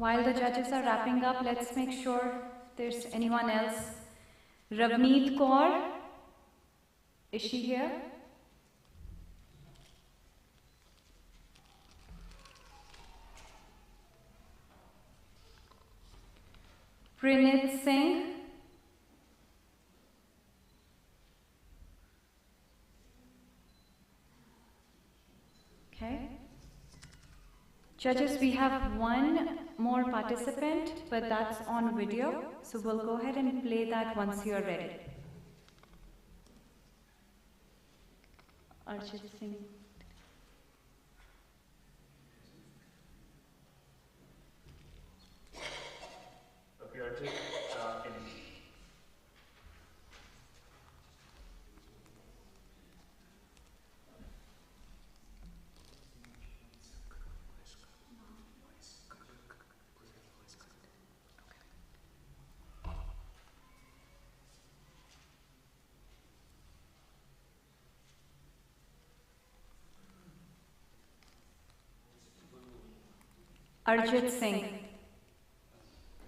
While the judges are wrapping up, let's make sure there's anyone else. Ravneet Kaur, is she here? Prinit Singh. Okay. Judges, we have one more participant, but that's on video, so we'll go ahead and play that once you're ready. Arjit Singh. Okay, Arjit, Arjit Singh.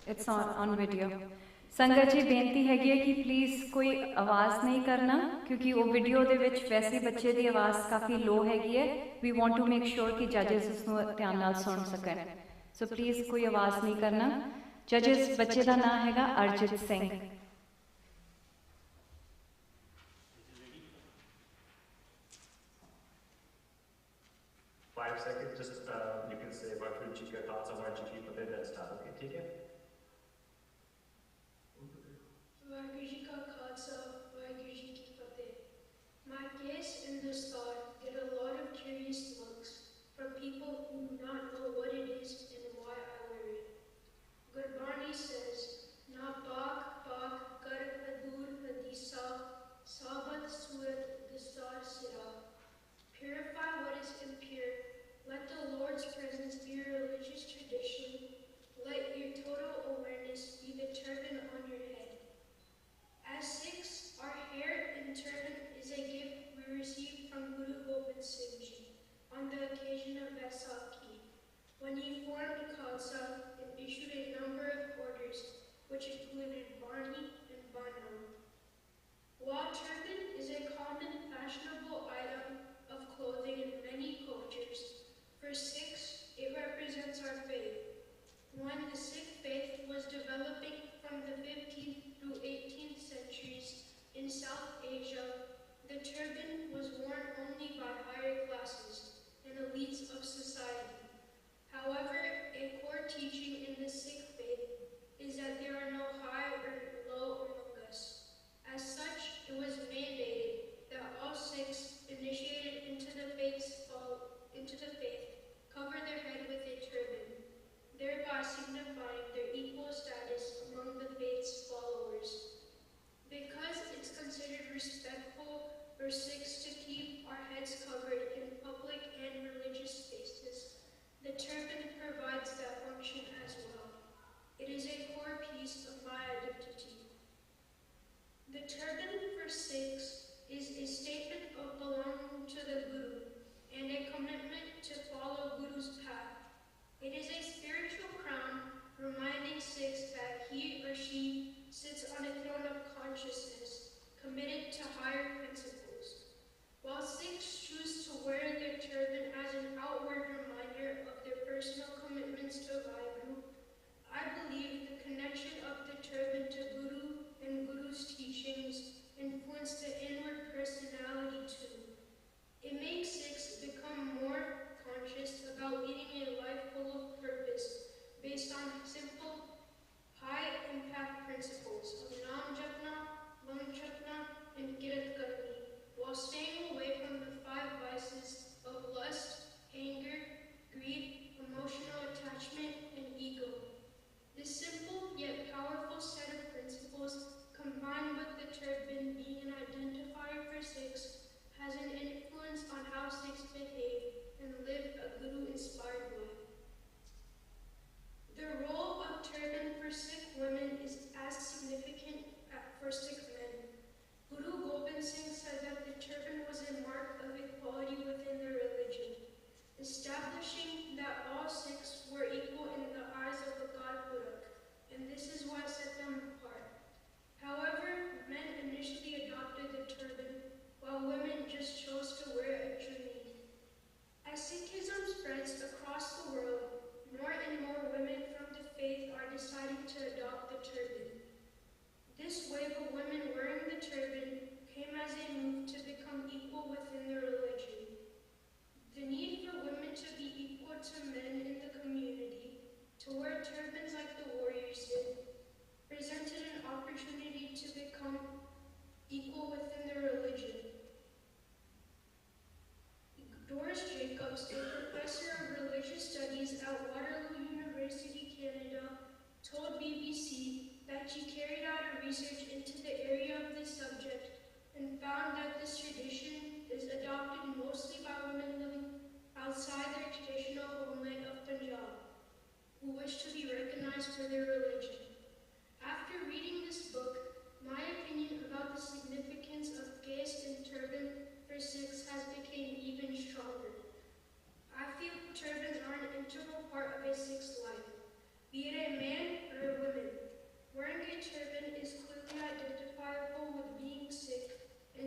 It's on video. संगत जी बेनती हैगी है कि please कोई आवाज़ नहीं करना क्योंकि वो वीडियो ਦੇ ਵਿੱਚ ਵੈਸੇ ਬੱਚੇ ਦੀ ਆਵਾਜ਼ ਕਾਫੀ ਲੋ ਹੈਗੀ ਹੈ we want to make sure ਕਿ ਜੱਜਸ ਉਸ ਨੂੰ ਧਿਆਨ ਨਾਲ ਸੁਣ ਸਕਣ ਸੋ ਪਲੀਜ਼ ਕੋਈ ਆਵਾਜ਼ ਨਹੀਂ ਕਰਨਾ ਜੱਜਸ ਬੱਚੇ ਦਾ ਨਾਮ ਹੈਗਾ ਅਰਜਿਤ Singh 5 seconds, just you can say Vaheguru Ji Ka Khalsa, Vaheguru Ji Ki Fateh, then start, okay? ठीक है? Vaheguru Ji Ka Khalsa, Vaheguru Ji Ki Fateh. My case in this thought get a lot of curious looks from people who do not know what it is and why I wear it. Gurbani says, Na pak pak kar hadur hadisa, sabat surat dastar sira. Purify what is impure. Let the Lord's presence be your religious tradition. Let your total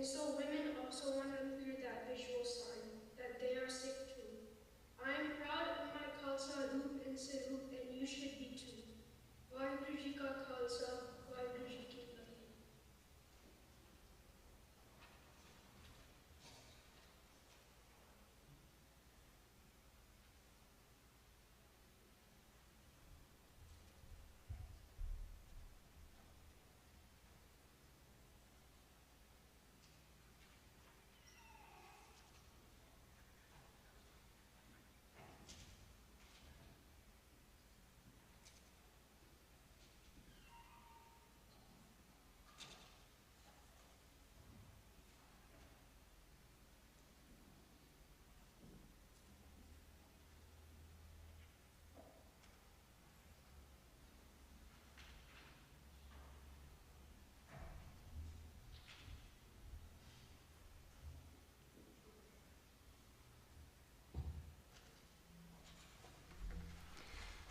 so women also want to hear that visual sign, that they are sick too. I am proud of my Khalsa Roop and Siroop, and you should be too. Vaheguru Ji Ka Khalsa, Vaheguru Ji Ki Fateh.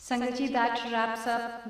Sangat ji, that wraps up